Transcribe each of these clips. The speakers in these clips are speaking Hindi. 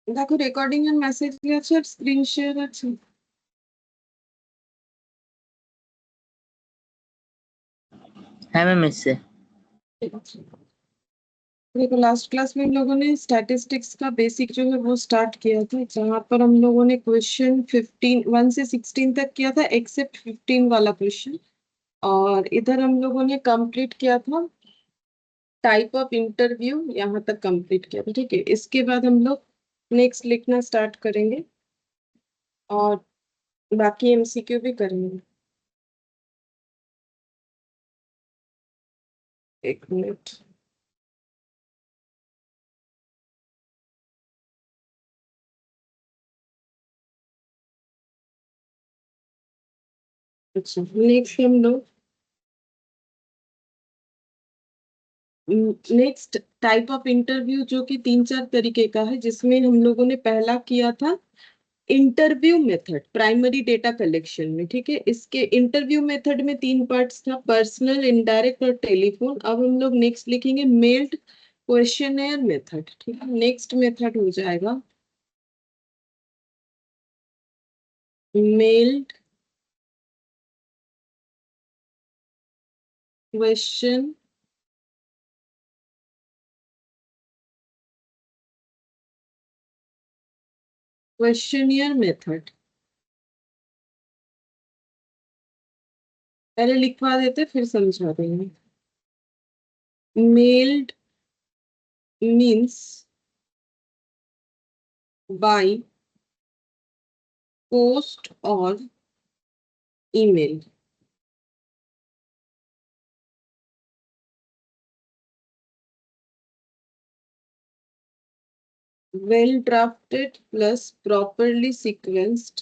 দেখো রেকর্ডিং এর মেসেজ আছে আর স্ক্রিন শেয়ার আছে। है मैम इससे। ठीक है। देखो लास्ट क्लास में हम लोगों ने स्टैटिस्टिक्स का बेसिक जो है वो स्टार्ट किया था, जहां पर हम लोगों ने क्वेश्चन 1 से 16 तक किया था एक्सेप्ट 15 वाला क्वेश्चन। और इधर हम लोगों ने कंप्लीट किया था टाइप ऑफ इंटरव्यू, यहाँ तक कंप्लीट किया था। ठीक है, इसके बाद हम लोग नेक्स्ट लिखना स्टार्ट करेंगे और बाकी एमसीक्यू भी करेंगे। एक मिनट। अच्छा, नेक्स्ट हम लोग नेक्स्ट टाइप ऑफ इंटरव्यू जो कि 3-4 तरीके का है, जिसमें हम लोगों ने पहला किया था interview method primary data collection में। ठीक है, इसके इंटरव्यू मेथड में 3 पार्ट्स था, पर्सनल, इनडायरेक्ट और टेलीफोन। अब हम लोग नेक्स्ट लिखेंगे मेल्ड क्वेश्चनेयर मेथड। ठीक है, नेक्स्ट मेथड हो जाएगा मेल्ड क्वेश्चन क्वेश्चनियर मेथड। पहले लिखवा देते फिर समझा देंगे। मेल्ड मीन्स बाय पोस्ट और email. well drafted plus properly sequenced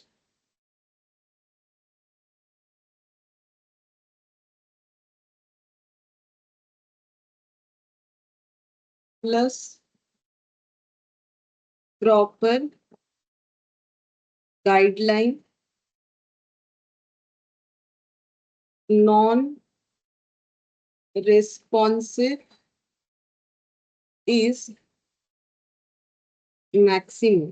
plus proper guideline, non responsive is maximum।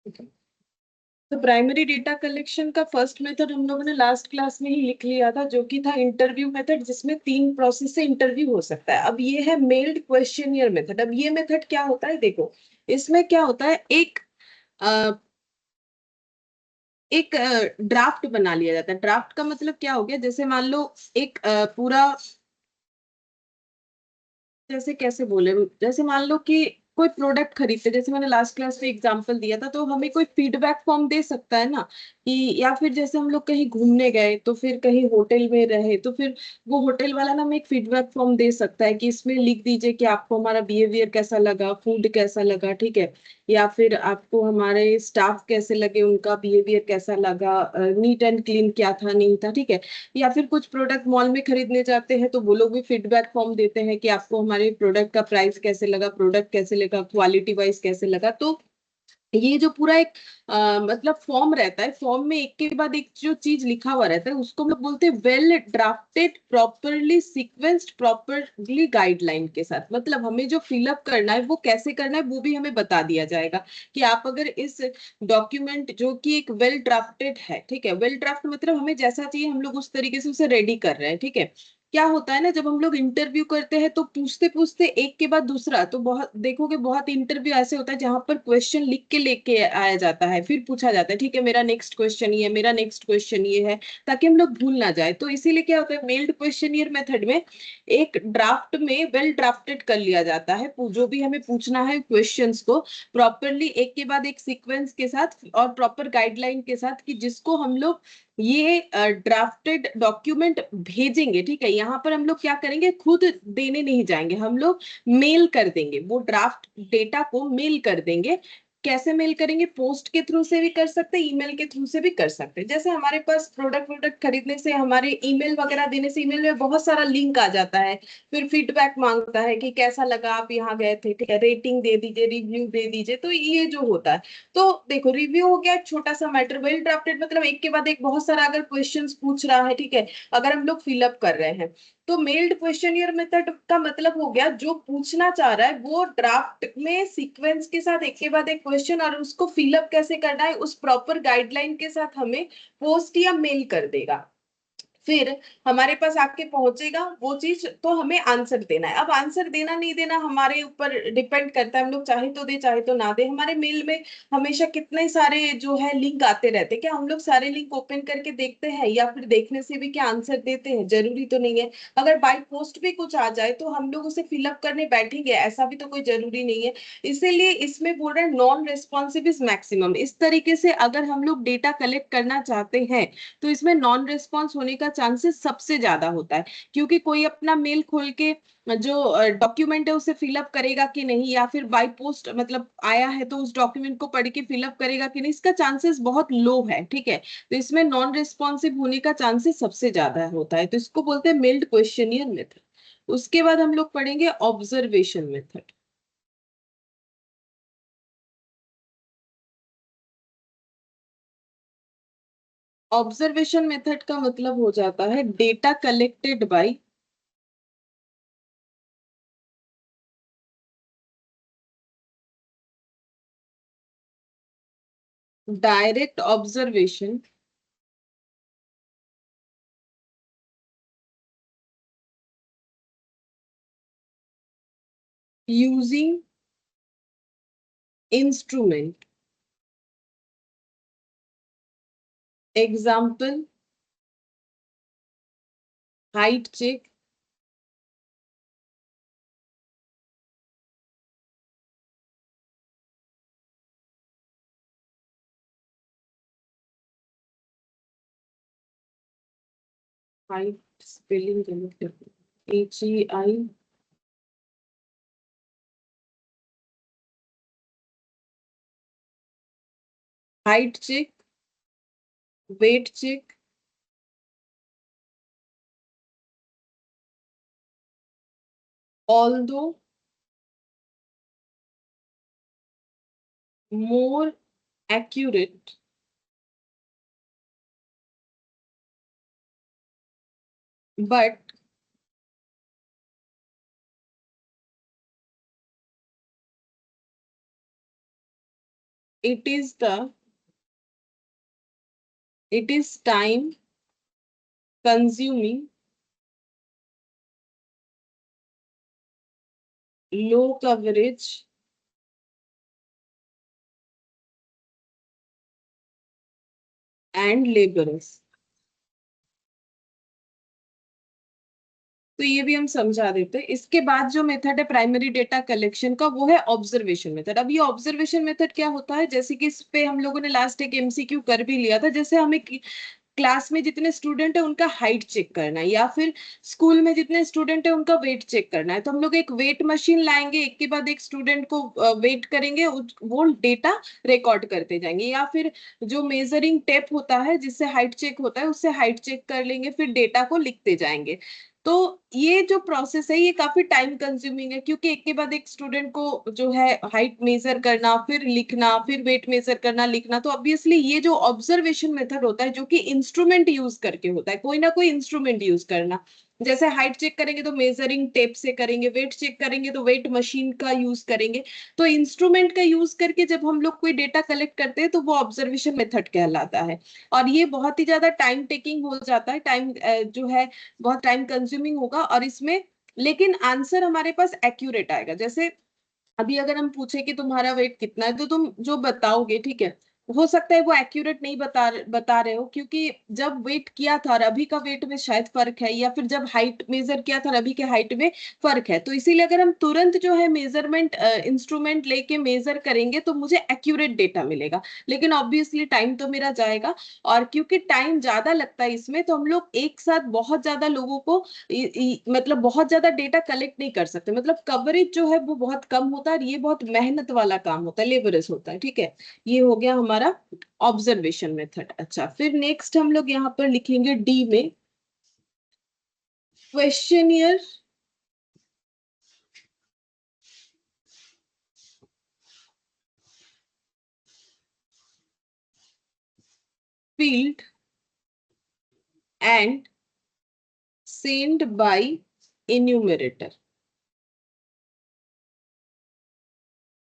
तो प्राइमरी डेटा कलेक्शन का फर्स्ट मेथड हम लोगों ने लास्ट क्लास में ही लिख लिया था, जो कि था इंटरव्यू मेथड, जिसमें 3 प्रोसेस से इंटरव्यू हो सकता है। अब ये है मेल्ड क्वेश्चनियर मेथड। अब ये मेथड क्या होता है, देखो इसमें क्या होता है, एक ड्राफ्ट बना लिया जाता है। ड्राफ्ट का मतलब क्या हो गया, जैसे मान लो एक पूरा, जैसे कैसे बोले, जैसे मान लो कि कोई प्रोडक्ट खरीदते, जैसे मैंने लास्ट क्लास में एग्जांपल दिया था, तो हमें कोई फीडबैक फॉर्म दे सकता है ना, कि या फिर जैसे हम लोग कहीं घूमने गए तो फिर कहीं होटल में रहे तो फिर वो होटल वाला ना हमें एक फीडबैक फॉर्म दे सकता है कि इसमें लिख दीजिए कि आपको हमारा बिहेवियर कैसा लगा, फूड कैसा लगा। ठीक है, या फिर आपको हमारे स्टाफ कैसे लगे, उनका बिहेवियर कैसा लगा, नीट एंड क्लीन क्या था नहीं था। ठीक है, या फिर कुछ प्रोडक्ट मॉल में खरीदने जाते हैं तो वो लोग भी फीडबैक फॉर्म देते हैं कि आपको हमारे प्रोडक्ट का प्राइस कैसे लगा, प्रोडक्ट कैसे लगा, क्वालिटी वाइज कैसे लगा। तो ये जो पूरा एक मतलब फॉर्म रहता है, फॉर्म में एक के बाद एक जो चीज लिखा हुआ रहता है, उसको हम लोग बोलते हैं well drafted, properly sequenced, properly guideline के साथ। मतलब हमें जो फिलअप करना है वो कैसे करना है वो भी हमें बता दिया जाएगा, कि आप अगर इस डॉक्यूमेंट जो कि एक वेल ड्राफ्टेड है, ठीक है, वेल ड्राफ्ट मतलब हमें जैसा चाहिए हम लोग उस तरीके से उसे रेडी कर रहे हैं। ठीक है, क्या होता है ना, जब हम लोग इंटरव्यू करते हैं तो पूछते पूछते एक के बाद दूसरा, तो बहुत देखोगे बहुत इंटरव्यू ऐसे होता है जहां पर क्वेश्चन लिख के लेके आया जाता है, फिर पूछा जाता है ठीक है मेरा नेक्स्ट क्वेश्चन ये है, मेरा नेक्स्ट क्वेश्चन ये है, ताकि हम लोग भूल ना जाए। तो इसीलिए क्या होता है, मेल्ड क्वेश्चनियर मेथड में एक ड्राफ्ट में वेल ड्राफ्टेड कर लिया जाता है, जो भी हमें पूछना है क्वेश्चंस को प्रॉपरली एक के बाद एक सीक्वेंस के साथ और प्रॉपर गाइडलाइन के साथ, कि जिसको हम लोग ये ड्राफ्टेड डॉक्यूमेंट भेजेंगे। ठीक है, यहाँ पर हम लोग क्या करेंगे, खुद देने नहीं जाएंगे, हम लोग मेल कर देंगे, वो ड्राफ्ट डेटा को मेल कर देंगे कैसे मेल करेंगे, पोस्ट के थ्रू से भी कर सकते हैं, ईमेल के थ्रू से भी कर सकते हैं। जैसे हमारे पास प्रोडक्ट वोडक्ट खरीदने से, हमारे ईमेल वगैरह देने से, ईमेल में बहुत सारा लिंक आ जाता है, फिर फीडबैक मांगता है कि कैसा लगा, आप यहाँ गए थे, ठीक है, रेटिंग दे दीजिए, रिव्यू दे दीजिए। तो ये जो होता है, तो देखो रिव्यू हो गया एक छोटा सा मैटर, वेल ड्राफ्टेड मतलब एक के बाद एक बहुत सारा अगर क्वेश्चंस पूछ रहा है, ठीक है, अगर हम लोग फिलअप कर रहे हैं, तो मेल्ड क्वेश्चनियर मेथड का मतलब हो गया जो पूछना चाह रहा है वो ड्राफ्ट में सीक्वेंस के साथ एक के बाद एक क्वेश्चन, और उसको फिलअप कैसे करना है उस प्रॉपर गाइडलाइन के साथ हमें पोस्ट या मेल कर देगा। फिर हमारे पास आके पहुंचेगा वो चीज, तो हमें आंसर देना है। अब आंसर देना नहीं देना हमारे ऊपर डिपेंड करता है, हम लोग चाहे तो दे चाहे तो ना दे। हमारे मेल में हमेशा कितने सारे जो है लिंक आते रहते हैं, क्या हम लोग सारे लिंक ओपन करके देखते हैं, या फिर देखने से भी क्या आंसर देते हैं? जरूरी तो नहीं है। अगर बाय पोस्ट भी कुछ आ जाए तो हम लोग उसे फिलअप करने बैठेंगे, ऐसा भी तो कोई जरूरी नहीं है। इसीलिए इसमें बोल रहे हैं नॉन रेस्पॉन्सिव इज मैक्सिमम। इस तरीके से अगर हम लोग डेटा कलेक्ट करना चाहते हैं तो इसमें नॉन रिस्पॉन्स होने का चांसेस सबसे ज्यादा होता है, क्योंकि कोई अपना मेल खोल के जो डॉक्यूमेंट है उसे फिलअप करेगा कि नहीं, या फिर बाय पोस्ट मतलब आया है तो उस डॉक्यूमेंट को पढ़ के फिलअप करेगा कि नहीं, इसका चांसेस बहुत लो है, ठीक है। तो इसमें नॉन रिस्पॉन्सिव होने का चांसेस सबसे ज्यादा होता है, तो इसको बोलते हैं मेल्ड क्वेश्चनियर मेथड। उसके बाद हम लोग पढ़ेंगे ऑब्जर्वेशन मेथड। ऑब्जर्वेशन मेथड का मतलब हो जाता है data collected by direct observation using instrument. Example, height check, height spelling HEI, height check, weight check, although more accurate, but it is time consuming, low coverage, and laborious। तो ये भी हम समझा देते हैं। इसके बाद जो मेथड है प्राइमरी डेटा कलेक्शन का, वो है ऑब्जर्वेशन मेथड। अब ये ऑब्जर्वेशन मेथड क्या होता है, जैसे कि इस पे हम लोगों ने लास्ट एक एमसीक्यू कर भी लिया था। जैसे हमें क्लास में जितने स्टूडेंट है उनका हाइट चेक करना है, या फिर स्कूल में जितने स्टूडेंट है उनका वेट चेक करना है, तो हम लोग एक वेट मशीन लाएंगे, एक के बाद एक स्टूडेंट को वेट करेंगे, वो डेटा रिकॉर्ड करते जाएंगे। या फिर जो मेजरिंग टेप होता है जिससे हाइट चेक होता है, उससे हाइट चेक कर लेंगे, फिर डेटा को लिखते जाएंगे। तो ये जो प्रोसेस है ये काफी टाइम कंज्यूमिंग है, क्योंकि एक के बाद एक स्टूडेंट को जो है हाइट मेजर करना, फिर लिखना, फिर वेट मेजर करना, लिखना। तो ऑब्वियसली ये जो ऑब्जर्वेशन मेथड होता है जो कि इंस्ट्रूमेंट यूज करके होता है, कोई ना कोई इंस्ट्रूमेंट यूज करना। जैसे हाइट चेक करेंगे तो मेजरिंग टेप से करेंगे, वेट चेक करेंगे तो वेट मशीन का यूज करेंगे। तो इंस्ट्रूमेंट का यूज करके जब हम लोग कोई डेटा कलेक्ट करते हैं तो वो ऑब्जर्वेशन मेथड कहलाता है। और ये बहुत ही ज्यादा टाइम टेकिंग हो जाता है, टाइम जो है बहुत टाइम कंज्यूमिंग होगा। और इसमें लेकिन आंसर हमारे पास एक्यूरेट आएगा। जैसे अभी अगर हम पूछे कि तुम्हारा वेट कितना है, तो तुम जो बताओगे, ठीक है, हो सकता है वो एक्यूरेट नहीं बता रहे हो, क्योंकि जब वेट किया था और अभी का वेट में शायद फर्क है, या फिर जब हाइट मेजर किया था और अभी के हाइट में फर्क है। तो इसीलिए अगर हम तुरंत जो है मेजरमेंट इंस्ट्रूमेंट लेके मेजर करेंगे तो मुझे एक्यूरेट डेटा मिलेगा, लेकिन ऑब्वियसली टाइम तो मेरा जाएगा। और क्योंकि टाइम ज्यादा लगता है इसमें, तो हम लोग एक साथ बहुत ज्यादा लोगों को मतलब बहुत ज्यादा डेटा कलेक्ट नहीं कर सकते, मतलब कवरेज जो है वो बहुत कम होता है, और ये बहुत मेहनत वाला काम होता है, लेबरस होता है। ठीक है, ये हो गया हमारा ऑब्जर्वेशन मेथड। अच्छा, फिर नेक्स्ट हम लोग यहाँ पर लिखेंगे डी में questionnaire field and send by enumerator.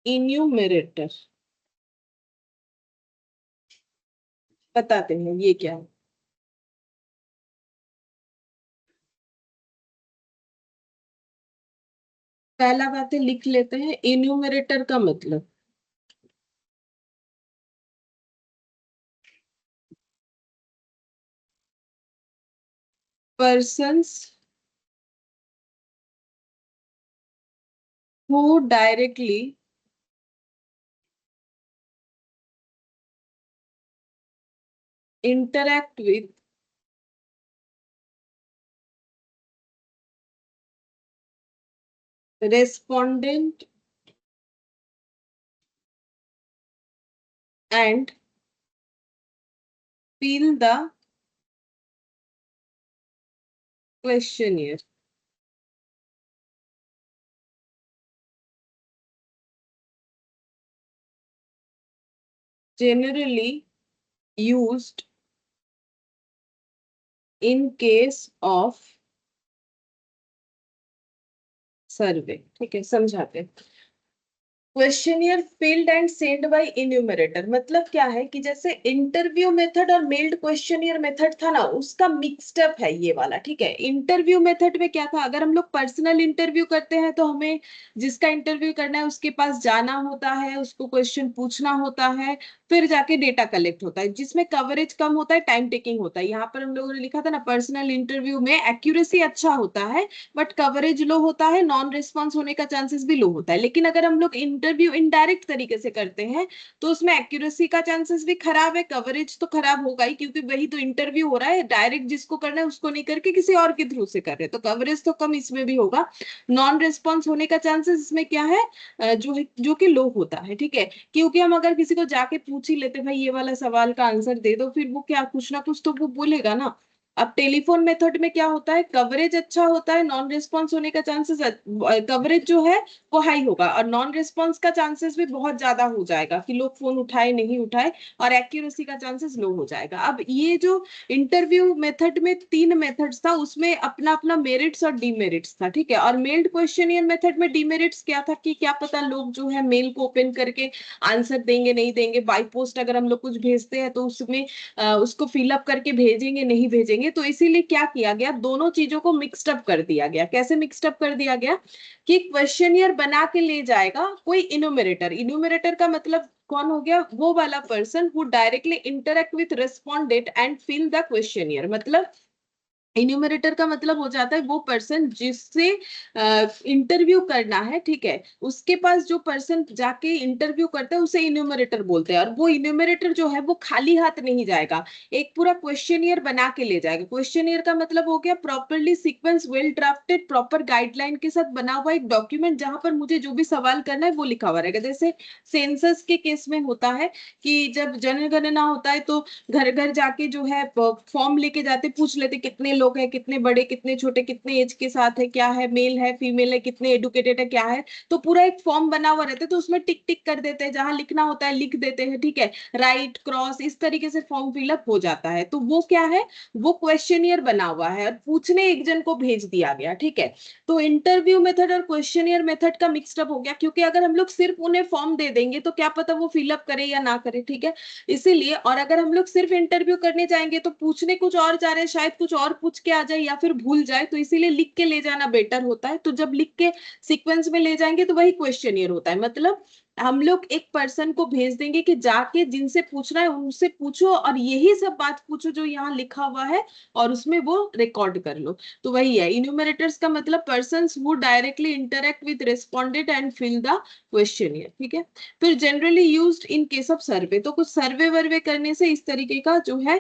Enumerator बताते हैं ये क्या है। पहला बात है, लिख लेते हैं इन्यूमरेटर का मतलब persons who directly interact with respondent and fill the questionnaire. Generally used in case of सर्वे। ठीक है, समझाते हैं। Questionnaire field and send by enumerator मतलब क्या है कि जैसे इंटरव्यू मेथड और मेल्ड क्वेश्चनियर मेथड था ना, उसका मिक्स्ड अप है ये वाला। ठीक है, इंटरव्यू मेथड में क्या था, अगर हम लोग पर्सनल इंटरव्यू करते हैं तो हमें जिसका इंटरव्यू करना है उसके पास जाना होता है, उसको क्वेश्चन पूछना होता है, फिर जाके डेटा कलेक्ट होता है, जिसमें कवरेज कम होता है, टाइम टेकिंग होता है। यहाँ पर हम लोगों ने लिखा था ना, पर्सनल इंटरव्यू में एक्यूरेसी अच्छा होता है बट कवरेज लो होता है, नॉन रिस्पॉन्स होने का चांसेस भी लो होता है। लेकिन अगर हम लोग इंटरव्यू इनडायरेक्ट तरीके से करते हैं तो उसमें एक्यूरेसी का चांसेस भी खराब है, कवरेज तो खराब होगा ही, क्योंकि वही तो इंटरव्यू हो रहा है, डायरेक्ट जिसको करना है उसको नहीं करके किसी और के थ्रू से कर रहे हैं, तो कवरेज तो कम इसमें भी होगा। नॉन रिस्पॉन्स होने का चांसेस इसमें क्या है, जो कि लो होता है। ठीक है, क्योंकि हम अगर किसी को जाके पूछ ही लेते भाई ये वाला सवाल का आंसर दे दो, फिर वो क्या कुछ ना कुछ तो वो बोलेगा ना। अब टेलीफोन मेथड में क्या होता है, कवरेज अच्छा होता है, नॉन रिस्पॉन्स होने का चांसेस, कवरेज जो है वो हाई होगा और नॉन रिस्पॉन्स का चांसेस भी बहुत ज्यादा हो जाएगा कि लोग फोन उठाए नहीं उठाए, और एक्यूरेसी का चांसेस लो हो जाएगा। अब ये जो इंटरव्यू मेथड में तीन मेथड्स था, उसमें अपना अपना मेरिट्स और डीमेरिट्स था। ठीक है, और मेल्ड क्वेश्चनियर मेथड में डीमेरिट्स क्या था कि क्या पता लोग जो है मेल को ओपन करके आंसर देंगे नहीं देंगे, बाई पोस्ट अगर हम लोग कुछ भेजते हैं तो उसमें उसको फिलअप करके भेजेंगे नहीं भेजेंगे। तो इसीलिए क्या किया गया, दोनों चीजों को मिक्सड अप कर दिया गया। कैसे मिक्सड अप कर दिया गया कि क्वेश्चनियर बना के ले जाएगा कोई इन्यूमरेटर। इन्यूमरेटर का मतलब कौन हो गया, वो वाला person who directly interact with respondent and fill the questionnaire. मतलब इन्यूमरेटर का मतलब हो जाता है वो पर्सन जिससे इंटरव्यू करना है। ठीक है, उसके पास जो पर्सन जाके इंटरव्यू करता है उसे इन्यूमरेटर बोलते हैं, और वो इन्यूमरेटर जो है वो खाली हाथ नहीं जाएगा, एक पूरा क्वेश्चनियर बना के ले जाएगा। क्वेश्चनियर का मतलब हो गया properly sequence, well drafted, proper guideline के साथ बना हुआ एक डॉक्यूमेंट, जहां पर मुझे जो भी सवाल करना है वो लिखा हुआ रहेगा। जैसे सेंसस के केस में होता है कि जब जनगणना होता है तो घर घर जाके जो है फॉर्म लेके जाते, पूछ लेते कितने लोग हैं, कितने बड़े कितने छोटे, कितने एज के साथ है, क्या है, मेल है फीमेल है, कितने एडुकेटेड है क्या है। तो पूरा एक फॉर्म बना हुआ रहता है, तो उसमें टिक टिक कर देते हैं, जहां लिखना होता है लिख देते हैं। ठीक है, राइट क्रॉस इस तरीके से फॉर्म फिलअप हो जाता है। तो वो क्या है, वो क्वेश्चनियर बना हुआ है और पूछने एक जन को भेज दिया गया। ठीक है, तो इंटरव्यू मेथड और क्वेश्चनियर मेथड का मिक्सड हो गया, क्योंकि अगर हम लोग सिर्फ उन्हें फॉर्म दे देंगे तो क्या पता वो फिलअप करे या ना करे। ठीक है, इसीलिए, और अगर हम लोग सिर्फ इंटरव्यू करने जाएंगे तो पूछने कुछ और जा रहे हैं, शायद कुछ और पूछ के आ जाए या फिर भूल जाए, तो इसीलिए लिख के ले जाना बेटर होता है। तो जब लिख के सीक्वेंस में ले जाएंगे तो वही क्वेश्चनियर होता है। मतलब हम लोग एक पर्सन को भेज देंगे कि जाके जिनसे पूछना है उनसे पूछो और यही सब बात पूछो जो यहाँ लिखा हुआ है, और उसमें वो रिकॉर्ड कर लो। तो वही है इन्यूमरेटर्स का मतलब, persons who directly interact with respondent and fill the questionnaire, ठीक है। फिर generally used in case of survey, तो कुछ सर्वे वर्वे करने से इस तरीके का जो है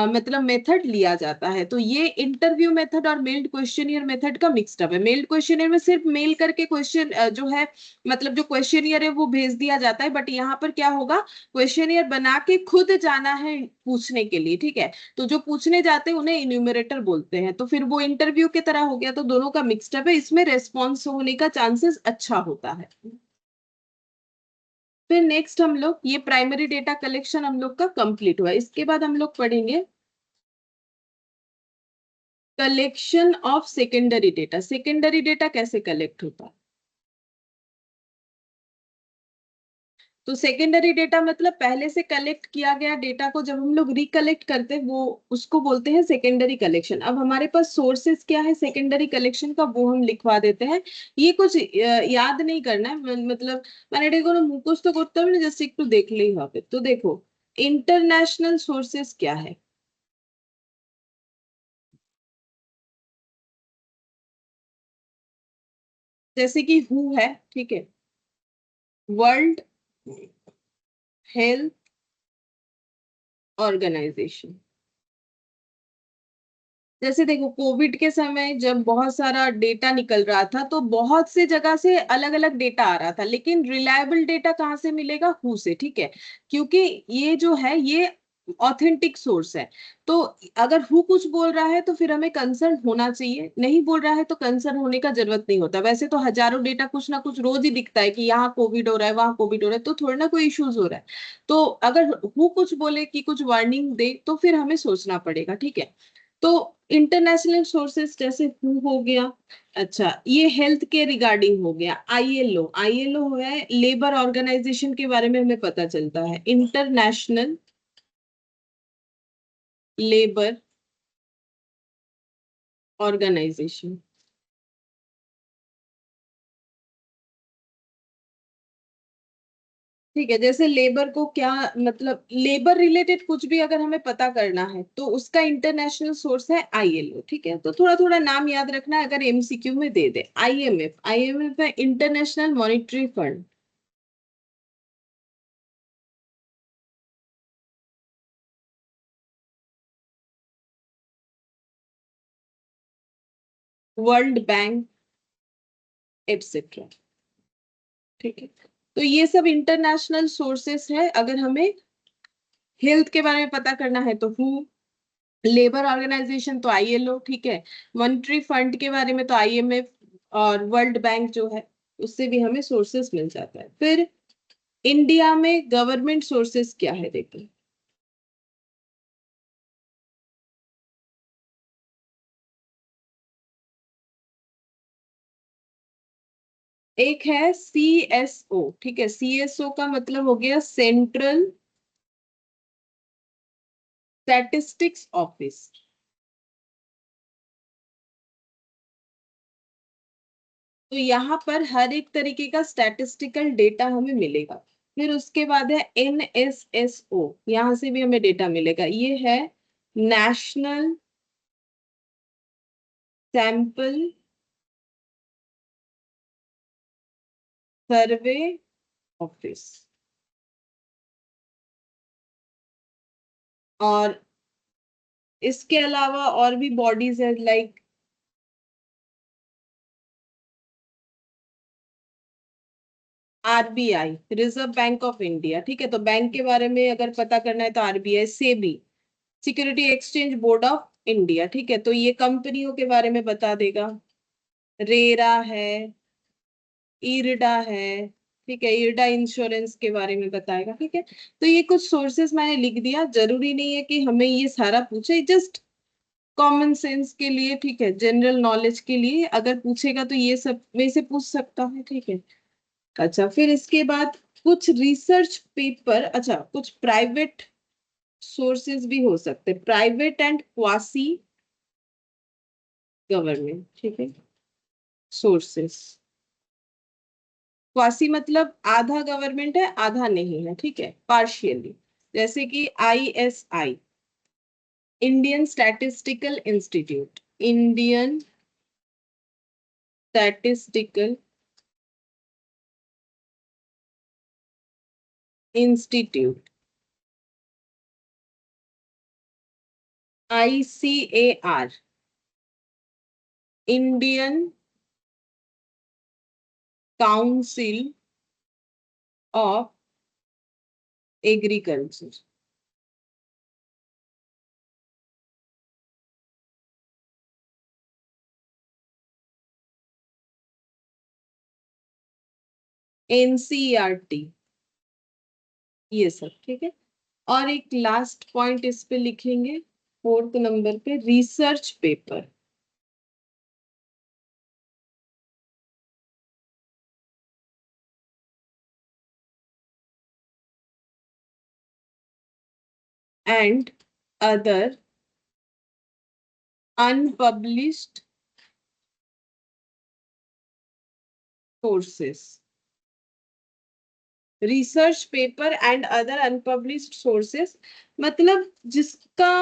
मतलब मेथड लिया जाता है। तो ये इंटरव्यू मेथड और मेल्ड क्वेश्चनियर मेथड का मिक्सड अप है। मेल्ड क्वेश्चनियर में सिर्फ मेल करके क्वेश्चन जो है मतलब जो क्वेश्चनियर है वो भेज दिया जाता है, बट यहाँ पर क्या होगा, क्वेश्चनियर बना के खुद जाना है पूछने के लिए, ठीक है। तो जो पूछने जाते हैं उन्हें इन्यूमरेटर बोलते हैं। तो फिर वो इंटरव्यू की तरह हो गया, तो दोनों का मिक्सड अप है, इसमें रेस्पॉन्स होने का चांसेस अच्छा होता है। फिर नेक्स्ट हम लोग, ये प्राइमरी डेटा कलेक्शन हम लोग का कंप्लीट हुआ, इसके बाद हम लोग पढ़ेंगे collection of secondary data. Secondary data कैसे कलेक्ट होता है? तो सेकेंडरी डेटा मतलब पहले से कलेक्ट किया गया डेटा को जब हम लोग रिकलेक्ट करते हैं, वो उसको बोलते हैं सेकेंडरी कलेक्शन। अब हमारे पास सोर्सेस क्या है सेकेंडरी कलेक्शन का, वो हम लिखवा देते हैं। ये कुछ याद नहीं करना है, मतलब मैंने देखो मुखोश तो करता हूँ जस्ट एक तो देख ली यहाँ पे। तो देखो इंटरनेशनल सोर्सेस क्या है, जैसे कि हु है, ठीक है, वर्ल्ड हेल्थ ऑर्गेनाइजेशन। जैसे देखो कोविड के समय जब बहुत सारा डेटा निकल रहा था, तो बहुत से जगह से अलग अलग डेटा आ रहा था, लेकिन रिलायबल डेटा कहाँ से मिलेगा, हु से, ठीक है। क्योंकि ये जो है ये ऑथेंटिक सोर्स है। तो अगर हु कुछ बोल रहा है तो फिर हमें कंसर्न होना चाहिए, नहीं बोल रहा है तो कंसर्न होने का जरूरत नहीं होता। वैसे तो हजारों डेटा कुछ ना कुछ रोज ही दिखता है कि यहाँ कोविड हो रहा है, वहां कोविड हो रहा है, तो थोड़ा ना कोई इश्यूज हो रहा है। तो अगर हु कुछ बोले कि कुछ वार्निंग दे तो फिर हमें सोचना पड़ेगा, ठीक है। तो इंटरनेशनल सोर्सेस जैसे हु हो गया। अच्छा, ये हेल्थ के रिगार्डिंग हो गया, आईएलओ। आईएलओ है लेबर ऑर्गेनाइजेशन के बारे में हमें पता चलता है, इंटरनेशनल लेबर ऑर्गेनाइजेशन। ठीक है, जैसे लेबर को क्या मतलब, लेबर रिलेटेड कुछ भी अगर हमें पता करना है तो उसका इंटरनेशनल सोर्स है आईएलओ, ठीक है। तो थोड़ा थोड़ा नाम याद रखना है, अगर एमसीक्यू में दे दे। आईएमएफ, आईएमएफ है international monetary fund. World bank etcetera, ठीक है। तो ये सब इंटरनेशनल सोर्सेस है। अगर हमें हेल्थ के बारे में पता करना है तो हु, लेबर ऑर्गेनाइजेशन तो आईएलओ, ठीक है। मॉनेटरी फंड के बारे में तो आईएमएफ, और वर्ल्ड बैंक जो है उससे भी हमें सोर्सेस मिल जाता है। फिर इंडिया में गवर्नमेंट सोर्सेस क्या है देखिए, एक है सीएसओ, ठीक है। सीएसओ का मतलब हो गया सेंट्रल स्टैटिस्टिक्स ऑफिस। तो यहाँ पर हर एक तरीके का स्टैटिस्टिकल डेटा हमें मिलेगा। फिर उसके बाद है एनएसएसओ, यहाँ से भी हमें डेटा मिलेगा। ये है नेशनल सैंपल सर्वे ऑफिस। और इसके अलावा और भी बॉडीज है, like RBI, reserve bank of India, ठीक है। तो बैंक के बारे में अगर पता करना है तो RBI. SEBI, security exchange board of India, ठीक है। तो ये कंपनियों के बारे में बता देगा। रेरा है, इरडा है, ठीक है। इरडा इंश्योरेंस के बारे में बताएगा, ठीक है। तो ये कुछ सोर्सेस मैंने लिख दिया, जरूरी नहीं है कि हमें ये सारा पूछे, जस्ट कॉमन सेंस के लिए, ठीक है, जनरल नॉलेज के लिए अगर पूछेगा तो ये सब में से पूछ सकता है, ठीक है। अच्छा, फिर इसके बाद कुछ रिसर्च पेपर, अच्छा कुछ प्राइवेट सोर्सेज भी हो सकते हैं, प्राइवेट एंड क्वासी गवर्नमेंट, ठीक है, सोर्सेस। क्वासी मतलब आधा गवर्नमेंट है आधा नहीं है, ठीक है, पार्शियली। जैसे कि ISI, Indian statistical institute, Indian statistical institute, ICAR, Indian council of agriculture, NCERT, ये सब ठीक है। और एक लास्ट पॉइंट इस पे लिखेंगे 4th नंबर पे, research paper. And other unpublished sources, research paper and other unpublished sources, मतलब जिसका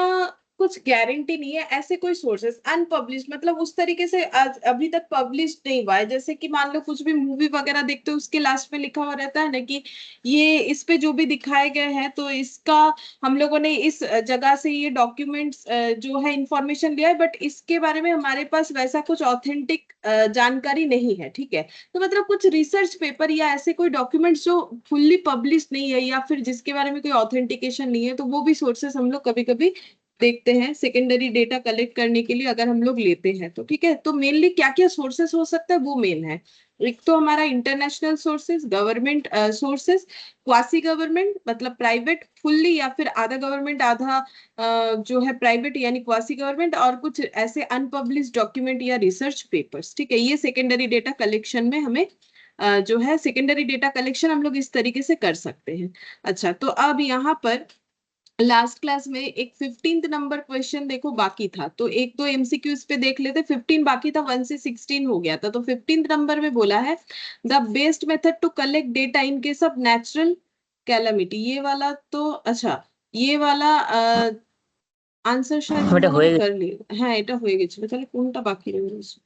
कुछ गारंटी नहीं है, ऐसे कोई सोर्सेस अनपब्लिश्ड मतलब उस तरीके से अभी तक पब्लिश नहीं हुआ है। जैसे कि मान लो कुछ भी मूवी वगैरह देखते हो, उसके लास्ट में लिखा हुआ रहता है ना कि ये इस पे जो भी दिखाए गए हैं तो इसका हम लोगों ने इस जगह से ये डॉक्यूमेंट्स जो है इंफॉर्मेशन लिया है, बट इसके बारे में हमारे पास वैसा कुछ ऑथेंटिक जानकारी नहीं है, ठीक है। तो मतलब कुछ रिसर्च पेपर या ऐसे कोई डॉक्यूमेंट्स जो फुल्ली पब्लिश नहीं है या फिर जिसके बारे में कोई ऑथेंटिकेशन नहीं है, तो वो भी सोर्सेस हम लोग कभी कभी देखते हैं सेकेंडरी डेटा कलेक्ट करने के लिए, अगर हम लोग लेते हैं तो ठीक है। तो मेनली क्या क्या सोर्सेस हो सकता है वो मेन है। एक तो हमारा international sources, government sources, quasi government मतलब प्राइवेट फुल्ली या फिर आधा गवर्नमेंट आधा जो है प्राइवेट यानी क्वासी गवर्नमेंट, और कुछ ऐसे अनपब्लिश्ड डॉक्यूमेंट या रिसर्च पेपर्स, ठीक है। ये सेकेंडरी डेटा कलेक्शन में हमें जो है सेकेंडरी डेटा कलेक्शन हम लोग इस तरीके से कर सकते हैं। अच्छा, तो अब यहाँ पर लास्ट क्लास में एक 15th नंबर क्वेश्चन देखो बाकी था, तो एक तो एमसीक्यूज पे देख लेते, 15 बाकी था, 1 से 16 हो गया था। तो 15th नंबर में बोला है the best method to collect data in case of natural calamity. ये वाला तो अच्छा, ये वाला आंसर शायद हम ওটা लोगों ने হয়ে গেছে। कर लिया। हाँ, এটা হয়ে গেছিল, তাহলে কোনটা বাকি রয়েছে?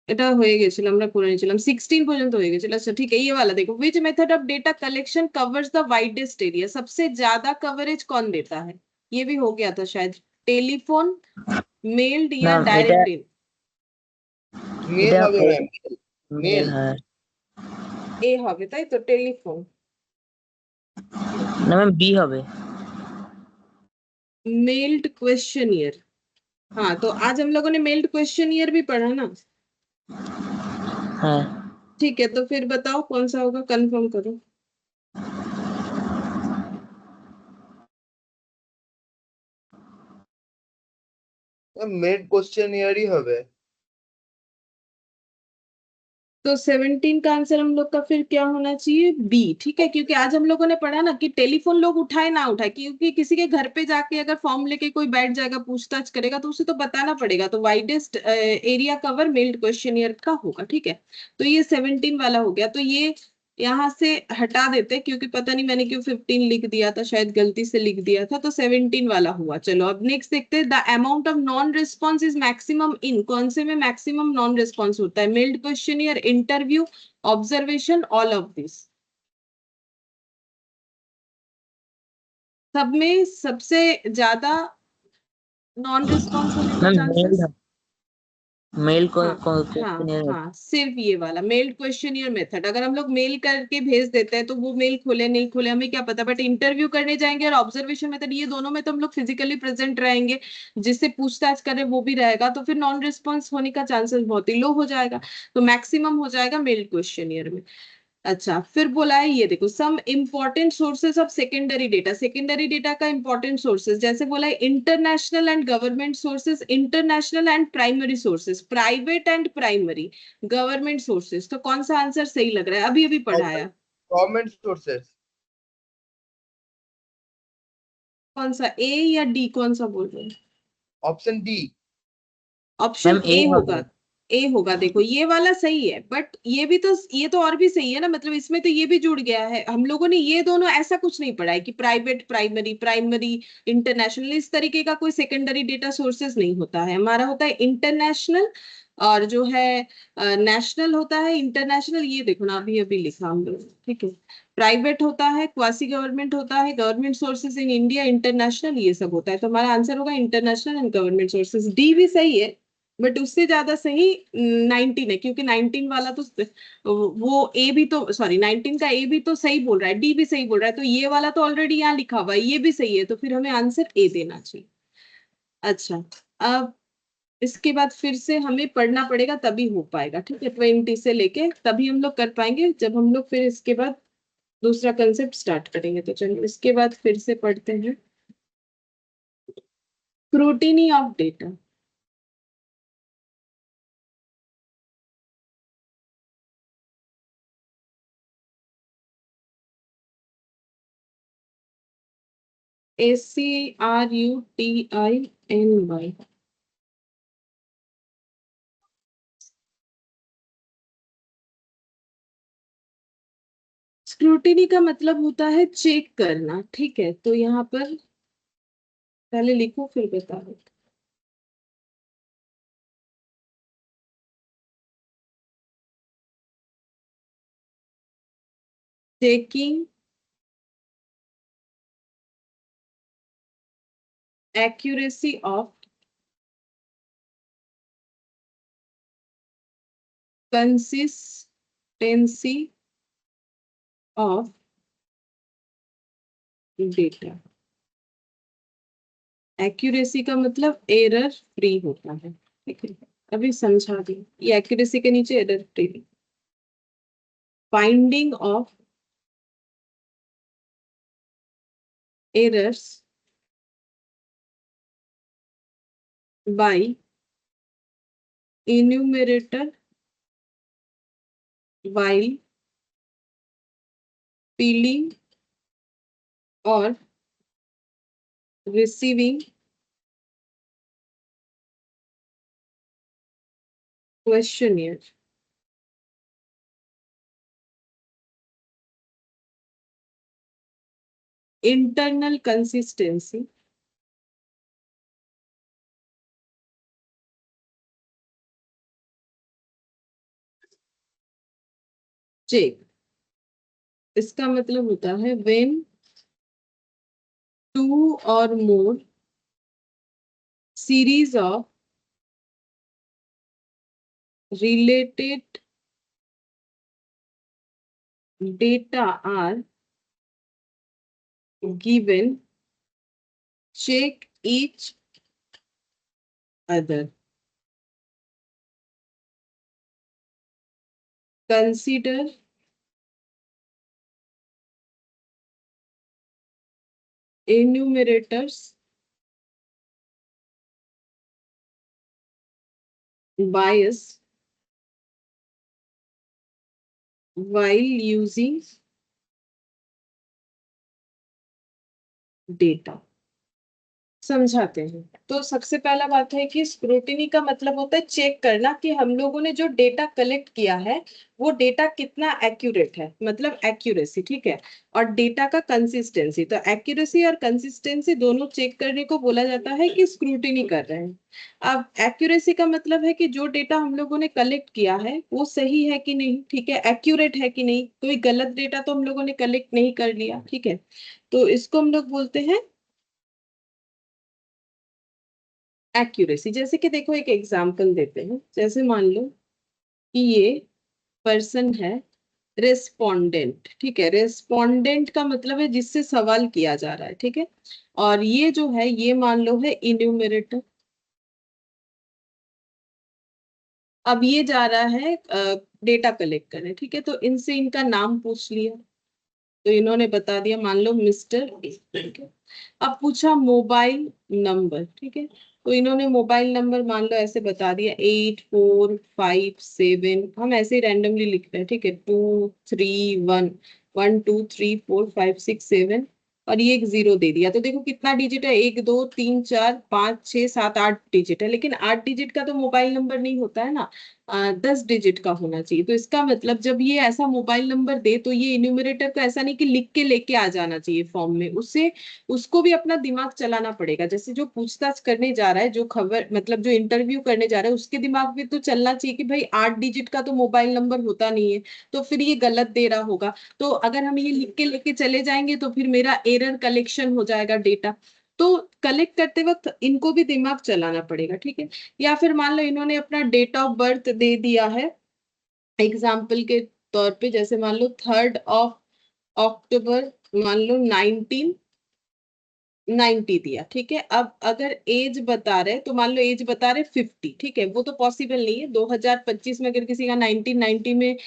এটা হয়ে গেছিল, আমরা করে নিয়েছিলাম, 16 পর্যন্ত হয়ে গেছিল। अच्छा ठीक है, ये वाला देखो, which method of data collection covers the widest area, सबसे ज्यादा कवरेज कौन देता है? ये भी हो गया था शायद, टेलीफोन, मेल्ड না या এটা डायरेक्ट इन? মেল এটা হবে ম্যাম, মেল মেল। হ্যাঁ। ए হবে তাই তো, टेलीफोन। না ম্যাম বি হবে। मेल्ड क्वेश्चनियर, हाँ तो आज हम लोगों ने मेल्ड क्वेश्चनियर भी पढ़ा ना। হ্যাঁ ठीक है, तो फिर बताओ कौन सा होगा, कंफर्म करो। মেড কোশ্চেন ইয়ারই হবে। तो 17 का आंसर हम लोग का फिर क्या होना चाहिए? बी, ठीक है। क्योंकि आज हम लोगों ने पढ़ा ना कि टेलीफोन लोग उठाए ना उठाए, क्योंकि किसी के घर पे जाके अगर फॉर्म लेके कोई बैठ जाएगा पूछताछ करेगा तो उसे तो बताना पड़ेगा। तो widest area cover meld questionnaire का होगा, ठीक है। तो ये 17 वाला हो गया, तो ये यहाँ से हटा देते क्योंकि पता नहीं मैंने क्यों 15 लिख दिया था, शायद गलती से लिख दिया था। तो 17 वाला हुआ। चलो अब नेक्स्ट देखते हैं, the amount of non response is maximum in, कौन से में मैक्सिमम नॉन रिस्पॉन्स होता है? Meld questionnaire, interview, observation, all of this. सब में सबसे ज्यादा नॉन रिस्पॉन्स होने का ম্যাম মেল चांसेस? मेल को हाँ हाँ क्वेश्चन हाँ, सिर्फ ये वाला मेल्ड क्वेश्चनियर मेथड। अगर हम लोग मेल करके भेज देते हैं तो वो मेल खोले नहीं खोले हमें क्या पता, बट इंटरव्यू करने जाएंगे और ऑब्जर्वेशन मेथड, ये दोनों में तो हम लोग फिजिकली प्रेजेंट रहेंगे, जिससे पूछताछ करे वो भी रहेगा, तो फिर नॉन रिस्पॉन्स होने का चांसेस बहुत ही लो हो जाएगा। तो मैक्सिमम हो जाएगा मेल्ड क्वेश्चनियर में। अच्छा, फिर बोला है ये देखो, some important sources of secondary data, secondary data का इंपॉर्टेंट सोर्सेस, जैसे बोला है international and government sources, international and primary sources, private and primary, government sources. तो कौन सा आंसर सही लग रहा है? अभी अभी पढ़ाया गवर्नमेंट सोर्सेस। कौन सा, ए या डी, कौन सा बोल रहे हैं? Option D. ऑप्शन मैम ए ए হবে। होगा। ए होगा। देखो ये वाला सही है, बट ये तो और भी सही है ना, मतलब इसमें तो ये भी जुड़ गया है। हम लोगों ने ये दोनों ऐसा कुछ नहीं पढ़ा है कि प्राइवेट प्राइमरी, प्राइमरी इंटरनेशनल, इस तरीके का कोई सेकेंडरी डेटा सोर्सेज नहीं होता है। हमारा होता है इंटरनेशनल, और जो है नेशनल होता है। इंटरनेशनल ये देखो ना, अभी अभी लिखा हम लोग, ठीक है। प्राइवेट होता है, क्वासी गवर्नमेंट होता है, government sources in India, international ये सब होता है। तो हमारा आंसर होगा international and government sources. D भी सही है, बट उससे ज्यादा सही 19 है, क्योंकि 19 वाला तो वो ए भी तो, सॉरी 19 का ए भी तो सही बोल रहा है, डी भी सही बोल रहा है, तो ये वाला तो ऑलरेडी यहाँ लिखा हुआ है, ये भी सही है, तो फिर हमें आंसर ए देना चाहिए। अच्छा, अब इसके बाद फिर से हमें पढ़ना पड़ेगा, तभी हो पाएगा, ठीक है। 20 से लेके तभी हम लोग कर पाएंगे, जब हम लोग फिर इसके बाद दूसरा कंसेप्ट स्टार्ट करेंगे। तो चलिए इसके बाद फिर से पढ़ते हैं, scrutiny of data. SCRUTINY। Scrutiny का मतलब होता है चेक करना, ठीक है। तो यहाँ पर पहले लिखो फिर बता दो। Checking accuracy of consistency of data। Accuracy का मतलब एरर फ्री होता है, ठीक है। अभी समझा दी, ये एक्यूरेसी के नीचे error free. Finding of errors by enumerator while filling or receiving questionnaire। internal consistency check, इसका मतलब होता है when two or more series of related data are given, check each other, consider enumerators bias while using data। समझाते हैं। तो सबसे पहला बात है कि स्क्रूटिनी का मतलब होता है चेक करना कि हम लोगों ने जो डेटा कलेक्ट किया है वो डेटा कितना एक्यूरेट है, मतलब एक्यूरेसी, ठीक है। और डेटा का कंसिस्टेंसी, तो एक्यूरेसी और कंसिस्टेंसी दोनों चेक करने को बोला जाता है कि स्क्रूटिनी कर रहे हैं। अब एक्यूरेसी का मतलब है कि जो डेटा हम लोगों ने कलेक्ट किया है वो सही है कि नहीं, ठीक है, एक्यूरेट है कि नहीं, कोई गलत डेटा तो हम लोगों ने कलेक्ट नहीं कर लिया, ठीक है। तो इसको हम लोग बोलते हैं एक्यूरेसी। जैसे कि देखो एक एग्जांपल देते हैं, जैसे मान लो कि ये पर्सन है रेस्पोंडेंट, ठीक है। रेस्पोंडेंट का मतलब है जिससे सवाल किया जा रहा है, ठीक है। और ये जो है ये मान लो है इन्यूमरेटर। अब ये जा रहा है डेटा कलेक्ट करने, ठीक है। तो इनसे इनका नाम पूछ लिया, तो इन्होंने बता दिया मान लो मिस्टर ए, ठीक है। अब पूछा मोबाइल नंबर, ठीक है। तो इन्होंने मोबाइल नंबर मान लो ऐसे बता दिया 8457, हम ऐसे ही रैंडमली लिख रहे हैं, ठीक है। 231 1 2 3 4 5 6 7, और ये एक जीरो दे दिया। तो देखो कितना डिजिट है, 1 2 3 4 5 6 7 8 डिजिट है, लेकिन 8 डिजिट का तो मोबाइल नंबर नहीं होता है ना। 10 डिजिट का होना चाहिए। तो इसका मतलब जब ये ऐसा मोबाइल नंबर दे तो ये इन्यूमरेटर को ऐसा नहीं कि लिख के लेके आ जाना चाहिए फॉर्म में, उससे उसको भी अपना दिमाग चलाना पड़ेगा। जैसे जो पूछताछ करने जा रहा है, जो खबर मतलब जो इंटरव्यू करने जा रहा है, उसके दिमाग में तो चलना चाहिए कि भाई 8 डिजिट का तो मोबाइल नंबर होता नहीं है, तो फिर ये गलत दे रहा होगा। तो अगर हम ये लिख के लेके चले जाएंगे तो फिर मेरा एरर कलेक्शन हो जाएगा डेटा। तो कलेक्ट करते वक्त इनको भी दिमाग चलाना पड़ेगा, ठीक है। या फिर मान लो इन्होंने अपना डेट ऑफ बर्थ दे दिया है एग्जाम्पल के तौर पे, जैसे मान लो 3 अक्टूबर मान लो 1990 दिया, ठीक है। अब अगर एज बता रहे तो मान लो एज बता रहे 50, ठीक है। वो तो पॉसिबल नहीं है, 2025 में अगर किसी का 1990 में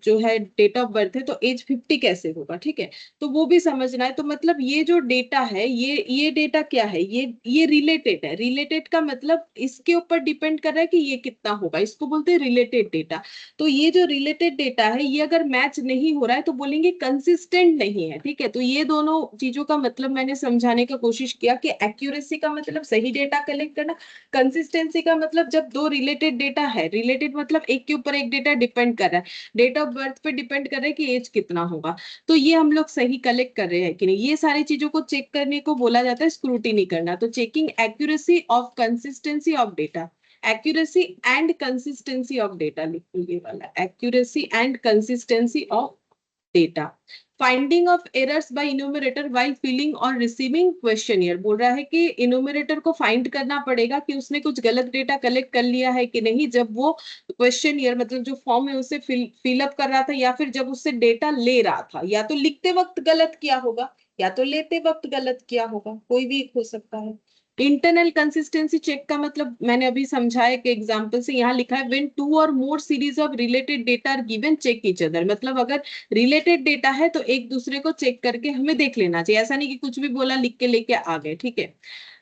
जो है डेट ऑफ बर्थ है तो एज 50 कैसे होगा, ठीक है। तो वो भी समझना है। तो मतलब ये जो डेटा है, ये डेटा क्या है, ये रिलेटेड है। रिलेटेड का मतलब इसके ऊपर डिपेंड कर रहा है कि ये कितना होगा, इसको बोलते हैं रिलेटेड डेटा। तो ये जो रिलेटेड डेटा है, ये अगर मैच नहीं हो रहा है तो बोलेंगे कंसिस्टेंट नहीं है, ठीक है। तो ये दोनों चीजों का मतलब मैंने समझाने का कोशिश किया कि एक्यूरेसी का मतलब सही डेटा कलेक्ट करना, कंसिस्टेंसी का मतलब जब दो रिलेटेड डेटा है, रिलेटेड मतलब एक के ऊपर एक डेटा डिपेंड कर रहा है, डेट ऑफ बर्थ पे डिपेंड कर रहा है कि एज कितना होगा, तो ये हम लोग सही कलेक्ट कर रहे हैं कि नहीं, ये सारी चीजों को चेक करने को बोला जाता है स्क्रूटिनी करना। तो checking accuracy of consistency of data, accuracy and consistency of data लिखो, ये वाला accuracy and consistency of data। Finding of errors by enumerator while filling और रिसीविंग क्वेश्चनियर, बोल रहा है कि इन्यूमरेटर को फाइंड करना पड़ेगा कि उसने कुछ गलत डेटा कलेक्ट कर लिया है कि नहीं, जब वो क्वेश्चनियर मतलब जो फॉर्म है उसे फिलअप कर रहा था, या फिर जब उससे डेटा ले रहा था, या तो लिखते वक्त गलत किया होगा या तो लेते वक्त गलत किया होगा, कोई भी एक हो सकता है। इंटरनल कंसिस्टेंसी चेक का मतलब मैंने अभी समझाया कि एग्जांपल से यहाँ लिखा है व्हेन टू और more series of related data are given check each other, मतलब अगर रिलेटेड डेटा है तो एक दूसरे को चेक करके हमें देख लेना चाहिए, ऐसा नहीं कि कुछ भी बोला लिख के लेके आ गए, ठीक है।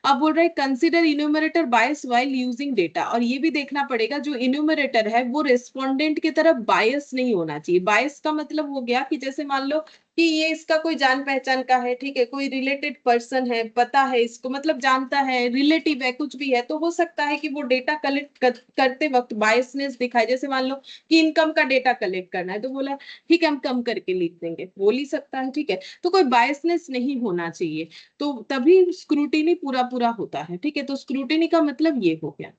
अब बोल रहा है कंसिडर इन्यूमरेटर बायस व्हाइल यूजिंग डेटा, और ये भी देखना पड़ेगा जो इन्यूमरेटर है वो रेस्पोंडेंट की तरफ बायस नहीं होना चाहिए। बायस का मतलब हो गया कि जैसे मान लो कि ये इसका कोई जान पहचान का है, ठीक है, कोई रिलेटेड पर्सन है, पता है इसको, मतलब जानता है, रिलेटिव है, कुछ भी है, तो हो सकता है कि वो डेटा कलेक्ट करते वक्त बायसनेस दिखाए। जैसे मान लो कि इनकम का डेटा कलेक्ट करना है तो बोला ठीक है हम कम करके लिख देंगे, बोल ही सकता है, ठीक है। तो कोई बायसनेस नहीं होना चाहिए, तो तभी स्क्रूटिनी पूरा पूरा होता है, ठीक है। तो स्क्रूटिनी का मतलब ये हो गया।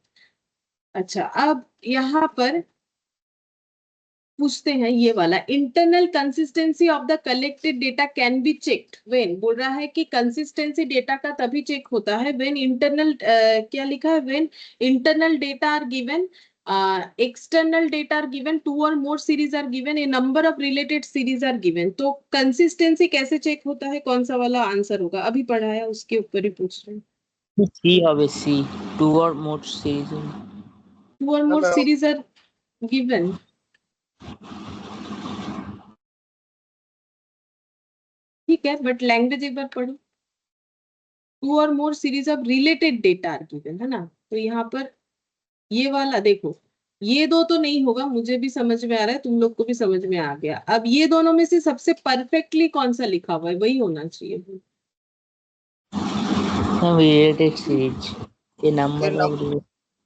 अच्छा, अब यहाँ पर पूछते हैं ये वाला, internal consistency of the collected data can be checked when, बोल रहा है कि कंसिस्टेंसी डेटा का तभी चेक होता है व्हेन इंटरनल क्या लिखा है, when internal data are given, external data are given, two और more series are given, a number of related series are given. तो कंसिस्टेंसी कैसे चेक होता है, कौन सा वाला आंसर होगा, अभी पढ़ाया उसके ऊपर ही पूछ रहे हैं। सी হবে सी टू और मोर सीरीज टू और मोर सीरीज आर गिवन, ठीक है, बट लैंग्वेज एक बार पढ़ो। टू और more series of related data are given, है ना। तो यहाँ पर ये वाला देखो, ये दो तो नहीं होगा, मुझे भी समझ में आ रहा है, तुम लोग को भी समझ में आ गया। अब ये दोनों में से सबसे परफेक्टली कौन सा लिखा हुआ है, वही होना चाहिए। रिलेटेड सीरीज के A number of num a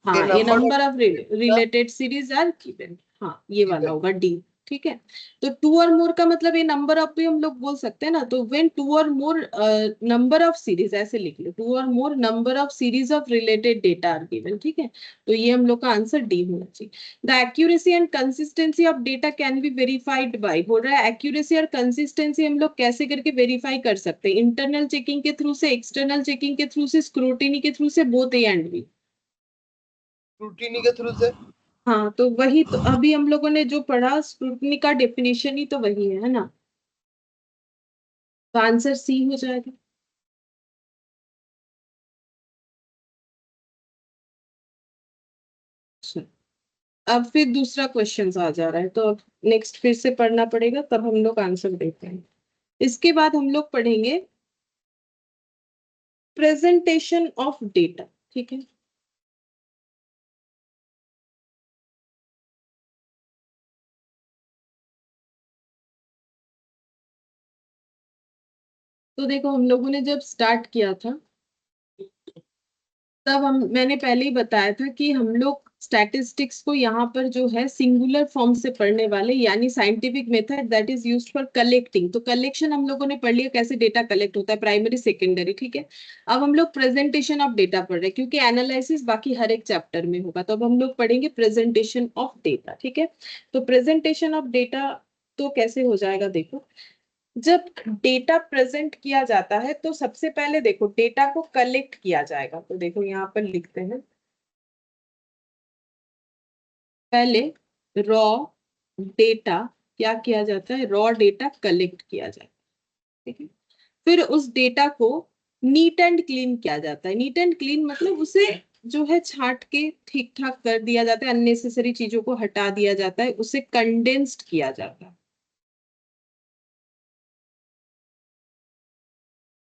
हाँ, a number of number of related series are given, हाँ ये वाला given. होगा डी, ठीक है। तो टू और मोर का मतलब ये नंबर ऑफ भी हम लोग बोल सकते हैं ना, तो व्हेन टू और मोर नंबर ऑफ सीरीज, ऐसे लिख लो, टू और more number of series of related data are given, ठीक है। तो ये हम लोग का आंसर डी होना चाहिए। The accuracy and consistency of data can be verified bye, बोल रहा है एक्यूरेसी और कंसिस्टेंसी हम लोग कैसे करके वेरीफाई कर सकते हैं, इंटरनल चेकिंग के थ्रू से, एक्सटर्नल चेकिंग के थ्रू से, स्क्रूटिनी के थ्रू से, both A and B. Scrutiny के थ्रू से। हाँ, तो वही तो अभी हम लोगों ने जो पढ़ा, स्क्रूटनी का डेफिनेशन ही तो वही है ना। तो आंसर सी हो जाएगा। अच्छा, अब फिर दूसरा क्वेश्चन आ जा रहा है, तो अब नेक्स्ट फिर से पढ़ना पड़ेगा, तब हम लोग आंसर देते हैं। इसके बाद हम लोग पढ़ेंगे प्रेजेंटेशन ऑफ डेटा, ठीक है। तो देखो हम लोगों ने जब स्टार्ट किया था तब मैंने पहले ही बताया था कि हम लोग स्टैटिस्टिक्स को यहाँ पर जो है सिंगुलर फॉर्म से पढ़ने वाले, यानी scientific method that is used for collecting. तो कलेक्शन हम लोगों ने पढ़ लिया, कैसे डेटा कलेक्ट होता है, प्राइमरी सेकेंडरी, ठीक है। अब हम लोग प्रेजेंटेशन ऑफ डेटा पढ़ रहे हैं, क्योंकि एनालिसिस बाकी हर एक चैप्टर में होगा। तो अब हम लोग पढ़ेंगे प्रेजेंटेशन ऑफ डेटा, ठीक है। तो प्रेजेंटेशन ऑफ डेटा तो कैसे हो जाएगा, देखो, जब डेटा प्रेजेंट किया जाता है तो सबसे पहले देखो डेटा को कलेक्ट किया जाएगा। तो देखो यहाँ पर लिखते हैं, पहले रॉ डेटा क्या किया जाता है, रॉ डेटा कलेक्ट किया जाता है, ठीक है। फिर उस डेटा को नीट एंड क्लीन किया जाता है। नीट एंड क्लीन मतलब उसे जो है छांट के ठीक ठाक कर दिया जाता है, अननेसेसरी चीजों को हटा दिया जाता है, उसे कंडेंस्ड किया जाता है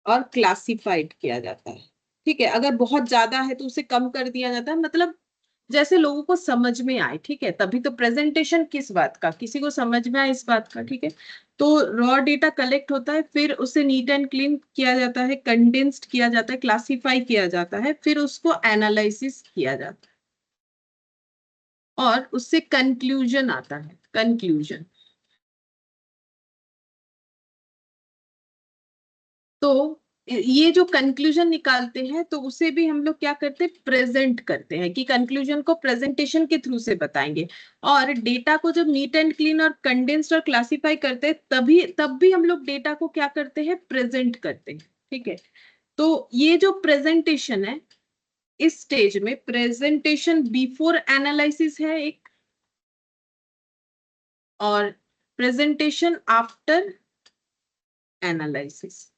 और क्लासिफाइड किया जाता है, ठीक है। अगर बहुत ज्यादा है तो उसे कम कर दिया जाता है, मतलब जैसे लोगों को समझ में आए, ठीक है। तभी तो प्रेजेंटेशन किस बात का, किसी को समझ में आए इस बात का, ठीक है। तो रॉ डेटा कलेक्ट होता है, फिर उसे नीट एंड क्लीन किया जाता है, कंडेंस्ड किया जाता है, क्लासिफाई किया जाता है, फिर उसको एनालिसिस किया जाता है और उससे कंक्लूजन आता है, कंक्लूजन। तो ये जो कंक्लूजन निकालते हैं तो उसे भी हम लोग क्या करते हैं, प्रेजेंट करते हैं, कि कंक्लूजन को प्रेजेंटेशन के थ्रू से बताएंगे। और डेटा को जब नीट एंड क्लीन और कंडेंस्ड और क्लासिफाई करते हैं तब भी हम लोग डेटा को क्या करते हैं, प्रेजेंट करते हैं, ठीक है। तो ये जो प्रेजेंटेशन है, इस स्टेज में प्रेजेंटेशन बिफोर एनालिसिस है एक, और प्रेजेंटेशन आफ्टर एनालिसिस,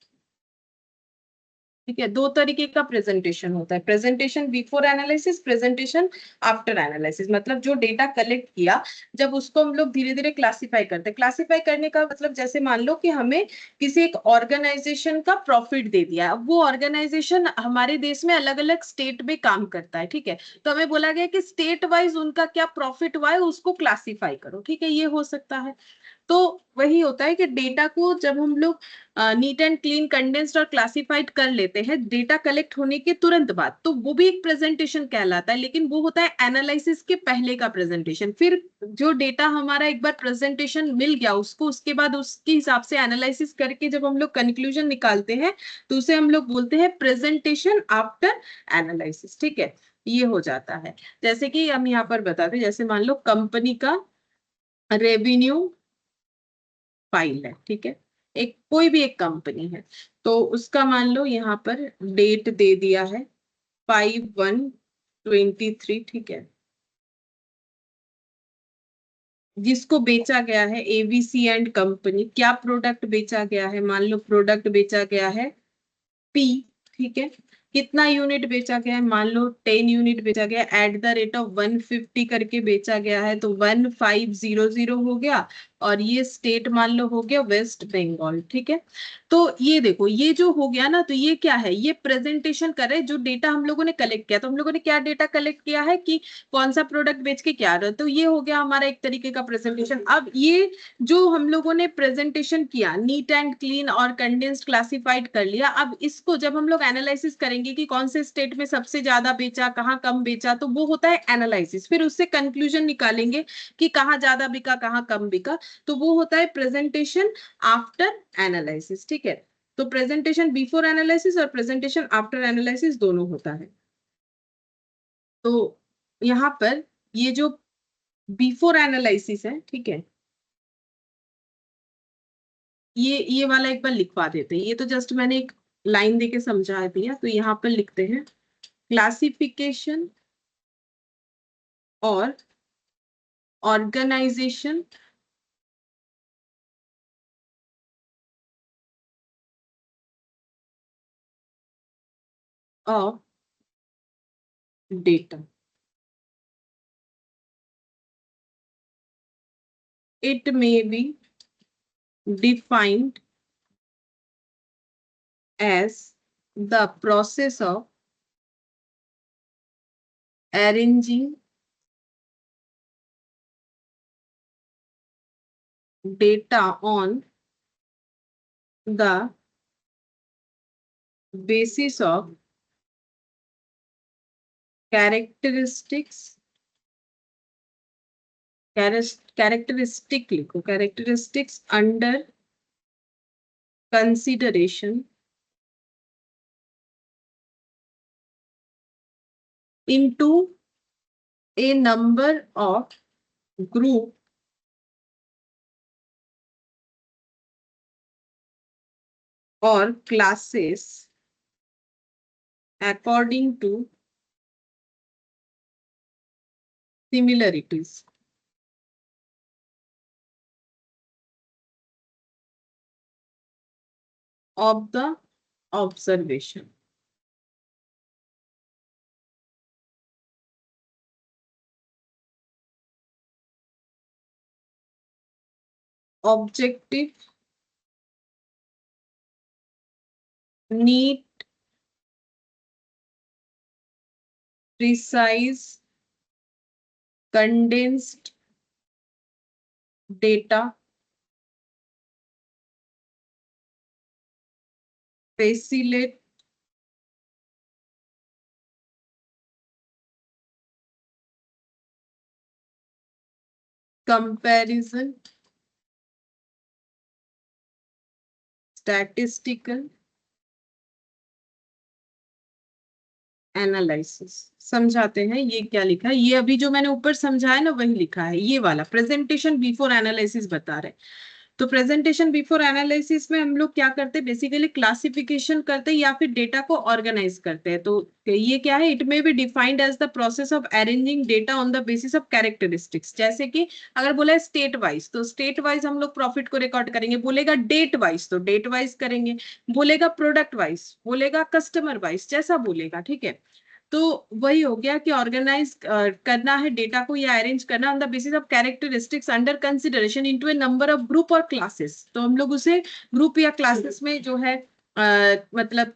ठीक है। दो तरीके का प्रेजेंटेशन होता है, presentation before analysis, presentation after analysis. मतलब जो डेटा कलेक्ट किया, जब उसको हम लोग धीरे धीरे क्लासिफाई करते हैं। क्लासिफाई करने का मतलब जैसे मान लो कि हमें किसी एक ऑर्गेनाइजेशन का प्रॉफिट दे दिया, अब वो ऑर्गेनाइजेशन हमारे देश में अलग अलग स्टेट में काम करता है, ठीक है। तो हमें बोला गया कि स्टेट वाइज उनका क्या प्रॉफिट हुआ है उसको क्लासिफाई करो, ठीक है, ये हो सकता है। तो वही होता है कि डेटा को जब हम लोग नीट एंड क्लीन, कंडेंस्ड और क्लासिफाइड कर लेते हैं डेटा कलेक्ट होने के तुरंत बाद, तो वो भी एक प्रेजेंटेशन कहलाता है, लेकिन वो होता है एनालिसिस के पहले का प्रेजेंटेशन। फिर जो डेटा हमारा एक बार प्रेजेंटेशन मिल गया उसको, उसके बाद उसके हिसाब से एनालिसिस करके जब हम लोग कंक्लूजन निकालते हैं तो उसे हम लोग बोलते हैं प्रेजेंटेशन आफ्टर एनालिसिस, ठीक है। ये हो जाता है। जैसे कि हम यहाँ पर बताते हैं, जैसे मान लो कंपनी का रेवेन्यू फाइल है, ठीक है। एक कोई भी एक कंपनी है, तो उसका मान लो यहाँ पर डेट दे दिया है 5/1/23, ठीक है। जिसको बेचा गया है एबीसी एंड कंपनी, क्या प्रोडक्ट बेचा गया है, मान लो प्रोडक्ट बेचा गया है पी, ठीक है। कितना यूनिट बेचा गया है, मान लो 10 यूनिट बेचा गया, एट द रेट ऑफ 150 करके बेचा गया है, तो 1500 हो गया। और ये स्टेट मान लो हो गया वेस्ट बंगाल, ठीक है। तो ये देखो, ये जो हो गया ना, तो ये क्या है, ये प्रेजेंटेशन कर रहे हैं जो डेटा हम लोगों ने कलेक्ट किया। तो हम लोगों ने क्या डेटा कलेक्ट किया है कि कौन सा प्रोडक्ट बेच के क्या रहा, तो ये हो गया हमारा एक तरीके का प्रेजेंटेशन। अब ये जो हम लोगों ने प्रेजेंटेशन किया, नीट एंड क्लीन और कंडेंस्ड क्लासिफाइड कर लिया, अब इसको जब हम लोग एनालिसिस करेंगे कि कौन से स्टेट में सबसे ज्यादा बेचा, कहाँ कम बेचा, तो वो होता है एनालिसिस। फिर उससे कंक्लूजन निकालेंगे कि कहाँ ज्यादा बिका, कहाँ कम बिका, तो वो होता है प्रेजेंटेशन आफ्टर एनालिसिस, ठीक है। तो प्रेजेंटेशन बिफोर एनालिसिस और प्रेजेंटेशन आफ्टर एनालिसिस दोनों होता है। तो यहाँ पर ये जो बिफोर एनालिसिस है, ठीक है, ये वाला एक बार लिखवा देते हैं। ये तो जस्ट मैंने एक लाइन देके समझा दिया, तो यहाँ पर लिखते हैं क्लासिफिकेशन और organisation of data. It may be defined as the process of arranging data on the basis of characteristics characteristic लिखो, characteristics under consideration into a number of group or classes according to similarities of the observation. Objective, neat, precise, condensed data facilitate comparison, statistical analysis. समझाते हैं ये क्या लिखा है, ये अभी जो मैंने ऊपर समझाया ना वही लिखा है, ये वाला प्रेजेंटेशन बिफोर एनालिसिस बता रहे हैं। तो प्रेजेंटेशन बिफोर एनालिसिस में हम लोग क्या करते हैं, बेसिकली क्लासिफिकेशन करते हैं या फिर डेटा को ऑर्गेनाइज करते हैं। तो ये क्या है, it may be defined as the process of arranging data on the basis of characteristics. जैसे कि अगर बोला है स्टेट वाइज, तो स्टेट वाइज हम लोग प्रॉफिट को रिकॉर्ड करेंगे। बोलेगा डेट वाइज तो डेट वाइज करेंगे, बोलेगा प्रोडक्ट वाइज, बोलेगा कस्टमर वाइज, जैसा बोलेगा, ठीक है। तो वही हो गया कि ऑर्गेनाइज करना है डेटा को या अरेंज करना on the basis of characteristics under consideration into a number of group or classes. तो हम लोग उसे ग्रुप या क्लासेस में जो है मतलब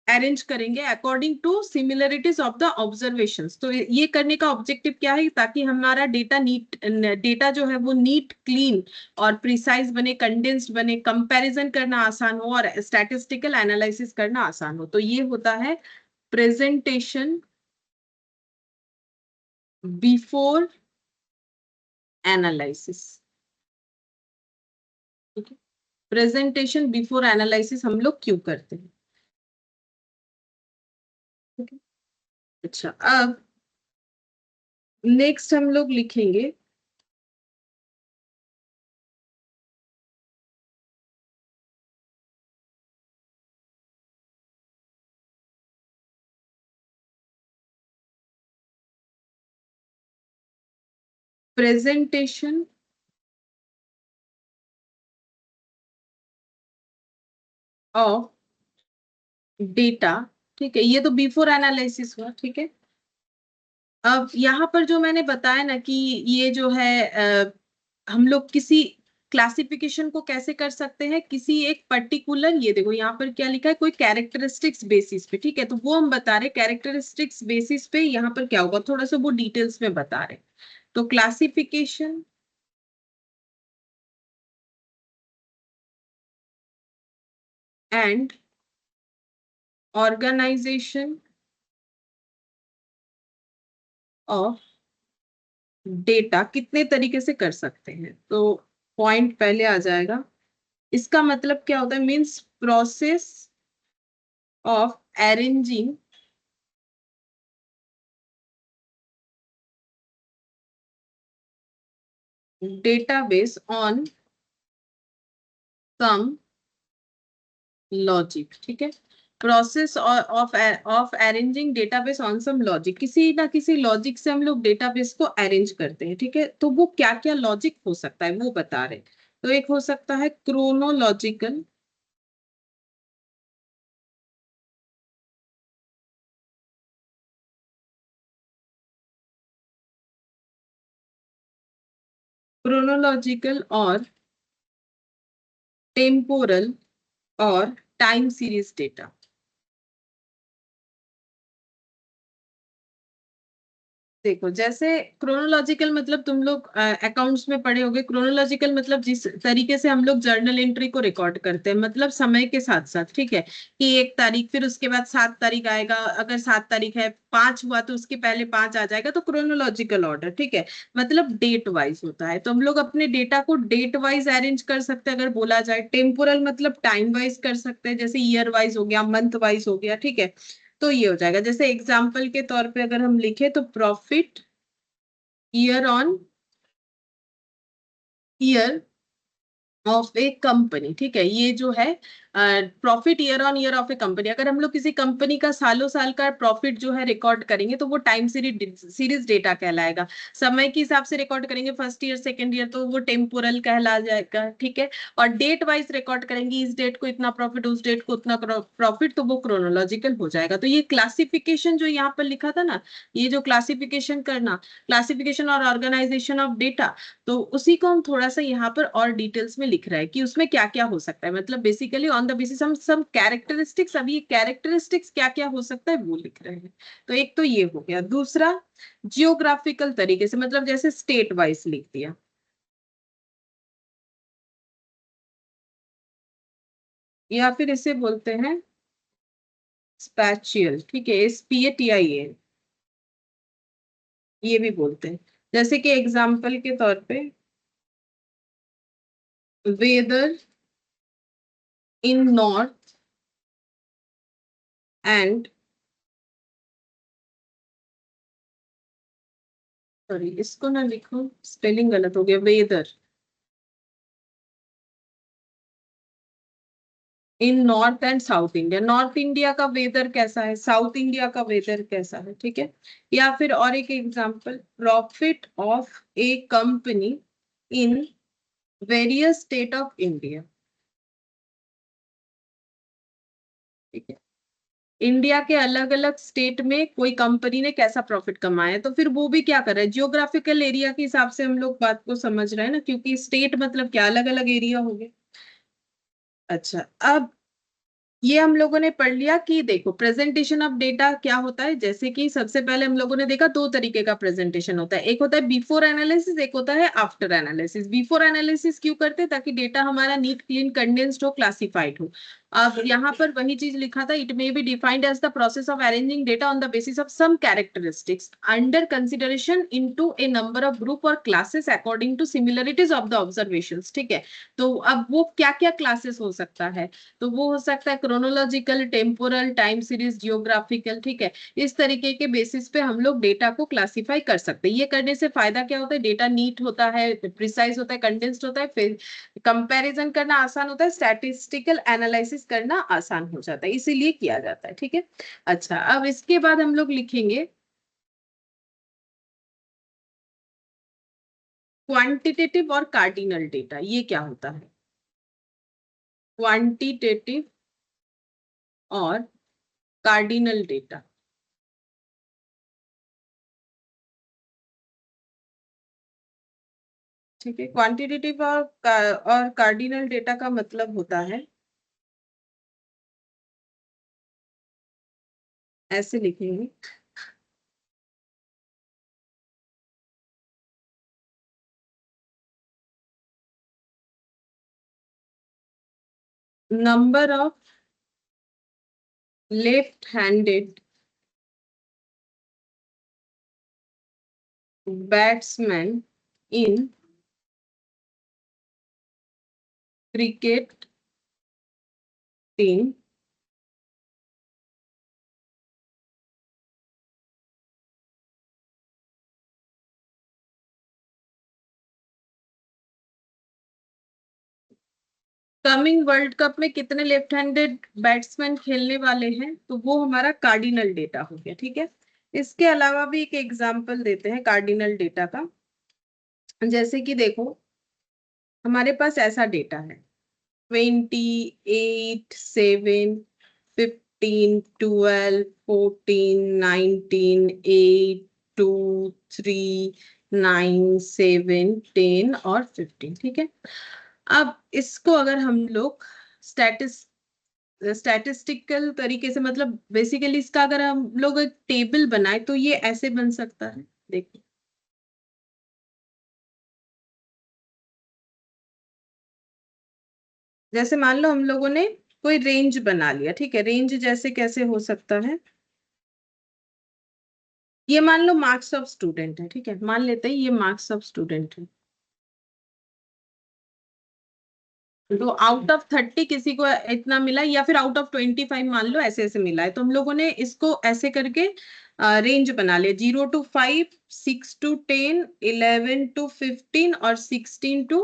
अरेंज करेंगे according to similarities of the observations. तो ये करने का ऑब्जेक्टिव क्या है, ताकि हमारा डेटा जो है वो नीट, क्लीन और प्रिसाइज बने, कंडेंस्ड बने, कंपैरिजन करना आसान हो और स्टैटिस्टिकल एनालिसिस करना आसान हो। तो ये होता है प्रेजेंटेशन बिफोर एनालिसिस। ठीक है, प्रेजेंटेशन बिफोर एनालिसिस हम लोग क्यों करते हैं। ठीक है, अच्छा अब नेक्स्ट हम लोग लिखेंगे प्रेजेंटेशन ऑफ डेटा। ठीक है, ये तो बिफोर एनालिसिस हुआ। ठीक है, अब यहाँ पर जो मैंने बताया ना कि ये जो है हम लोग किसी क्लासिफिकेशन को कैसे कर सकते हैं, किसी एक पर्टिकुलर, ये देखो यहाँ पर क्या लिखा है, कोई कैरेक्टरिस्टिक्स बेसिस पे। ठीक है, तो वो हम बता रहे कैरेक्टरिस्टिक्स बेसिस पे यहाँ पर क्या होगा, थोड़ा सा वो डिटेल्स में बता रहे। तो classification and organisation of data कितने तरीके से कर सकते हैं। तो पॉइंट पहले आ जाएगा, इसका मतलब क्या होता है, means process of arranging database on some logic. ठीक है, process of arranging database on some logic, किसी ना किसी लॉजिक से हम लोग डेटाबेस को अरेंज करते हैं। ठीक है, तो वो क्या क्या लॉजिक हो सकता है वो बता रहे। तो एक हो सकता है क्रोनोलॉजिकल, क्रोनोलॉजिकल और टेम्पोरल और टाइम सीरीज डेटा। देखो जैसे क्रोनोलॉजिकल मतलब तुम लोग अकाउंट्स में पढ़े होगे, क्रोनोलॉजिकल मतलब जिस तरीके से हम लोग जर्नल एंट्री को रिकॉर्ड करते हैं, मतलब समय के साथ साथ, ठीक है, कि 1 तारीख, फिर उसके बाद 7 तारीख आएगा, अगर 7 तारीख है 5 हुआ तो उसके पहले 5 आ जाएगा, तो क्रोनोलॉजिकल ऑर्डर, ठीक है, मतलब डेट वाइज होता है। तो हम लोग अपने डेटा को डेट वाइज अरेंज कर सकते हैं अगर बोला जाए। टेम्पोरल मतलब टाइम वाइज कर सकते हैं, जैसे ईयर वाइज हो गया, मंथ वाइज हो गया, ठीक है। तो ये हो जाएगा, जैसे एग्जाम्पल के तौर पे अगर हम लिखे तो profit year on year of a company, ठीक है, ये जो है profit year on year of a company. अगर हम लोग किसी कंपनी का सालों साल का प्रॉफिट जो है रिकॉर्ड करेंगे तो वो टाइम सीरीज डेटा कहलाएगा। समय के हिसाब से रिकॉर्ड करेंगे फर्स्ट ईयर सेकंड ईयर तो वो टेम्पोरल कहला जाएगा, ठीक है। और डेट वाइज रिकॉर्ड करेंगे, इस डेट को इतना प्रॉफिट, उस डेट को उतना प्रॉफिट, तो वो क्रोनोलॉजिकल हो जाएगा। तो ये क्लासिफिकेशन जो यहाँ पर लिखा था ना, ये जो क्लासिफिकेशन करना, क्लासिफिकेशन और ऑर्गेनाइजेशन ऑफ डेटा, तो उसी को हम थोड़ा सा यहाँ पर और डिटेल्स में लिख रहा है कि उसमें क्या क्या हो सकता है, मतलब बेसिकली ऑन द बेसिस हम सम कैरेक्टरिस्टिक्स, अभी कैरेक्टरिस्टिक्स क्या क्या हो सकता है वो लिख रहे हैं। तो एक तो ये हो गया। दूसरा जियोग्राफिकल तरीके से, मतलब जैसे स्टेट वाइज लिख दिया, या फिर इसे बोलते हैं स्पैचियल, ठीक है, SPATIAL, ये भी बोलते हैं। जैसे कि एग्जाम्पल के तौर पे weather in north and, sorry इसको ना लिखो, स्पेलिंग गलत हो गया, weather in north and south India. North India का वेदर कैसा है, साउथ इंडिया का वेदर कैसा है, ठीक है। या फिर और एक example, profit of a company in various state of India, ठीक है, इंडिया के अलग अलग स्टेट में कोई कंपनी ने कैसा प्रॉफिट कमाया है। तो फिर वो भी क्या कर रहा है, जियोग्राफिकल एरिया के हिसाब से हम लोग बात को समझ रहे हैं ना, क्योंकि स्टेट मतलब क्या, अलग अलग एरिया हो गए। अच्छा, अब ये हम लोगों ने पढ़ लिया कि देखो प्रेजेंटेशन ऑफ डेटा क्या होता है। जैसे कि सबसे पहले हम लोगों ने देखा 2 तरीके का प्रेजेंटेशन होता है, एक होता है बिफोर एनालिसिस, एक होता है आफ्टर एनालिसिस। बिफोर एनालिसिस क्यों करते हैं, ताकि डेटा हमारा नीट क्लीन कंडेंस्ड हो, क्लासिफाइड हो। अब यहाँ पर वही चीज लिखा था, it may be defined as the process of arranging data on the basis of some characteristics under consideration into a number of group or classes according to similarities of the observations, ठीक है। तो अब वो क्या क्या क्लासेस हो सकता है, तो वो हो सकता है chronological, temporal, time series, geographical, ठीक है। इस तरीके के बेसिस पे हम लोग डेटा को क्लासिफाई कर सकते हैं। ये करने से फायदा क्या होता है, डेटा नीट होता है, प्रिसाइज होता है, कंडेंस्ड होता है, फिर कंपैरिजन करना आसान होता है, स्टैटिस्टिकल एनालिसिस करना आसान हो जाता है, इसीलिए किया जाता है, ठीक है। अच्छा, अब इसके बाद हम लोग लिखेंगे क्वांटिटेटिव और कार्डिनल डेटा। ये क्या होता है, क्वांटिटेटिव और कार्डिनल डेटा, ठीक है। क्वांटिटेटिव और कार्डिनल डेटा का मतलब होता है, ऐसे लिखेंगे, number of left handed batsman in cricket team coming world cup में कितने लेफ्ट हैंडेड बैट्समैन खेलने वाले हैं, तो वो हमारा कार्डिनल डेटा हो गया, ठीक है। इसके अलावा भी एक एग्जांपल देते हैं कार्डिनल डेटा का। जैसे कि देखो हमारे पास ऐसा डेटा है, 28 7 15 12 14 19 8 2 3 9 7 10 और 15, ठीक है। अब इसको अगर हम लोग स्टैटिस्टिकल तरीके से, मतलब बेसिकली इसका अगर हम लोग एक टेबल बनाए तो ये ऐसे बन सकता है, देखो जैसे मान लो हम लोगों ने कोई रेंज बना लिया, ठीक है। रेंज जैसे कैसे हो सकता है, ये मान लो मार्क्स ऑफ स्टूडेंट है, ठीक है, मान लेते हैं ये मार्क्स ऑफ स्टूडेंट है। तो आउट ऑफ 30 किसी को इतना मिला, या फिर आउट ऑफ 25 मान लो, ऐसे ऐसे मिला है। तो हम लोगों ने इसको ऐसे करके रेंज बना लिया, 0 to 5, 6 to 10, 11 to 15 और 16 to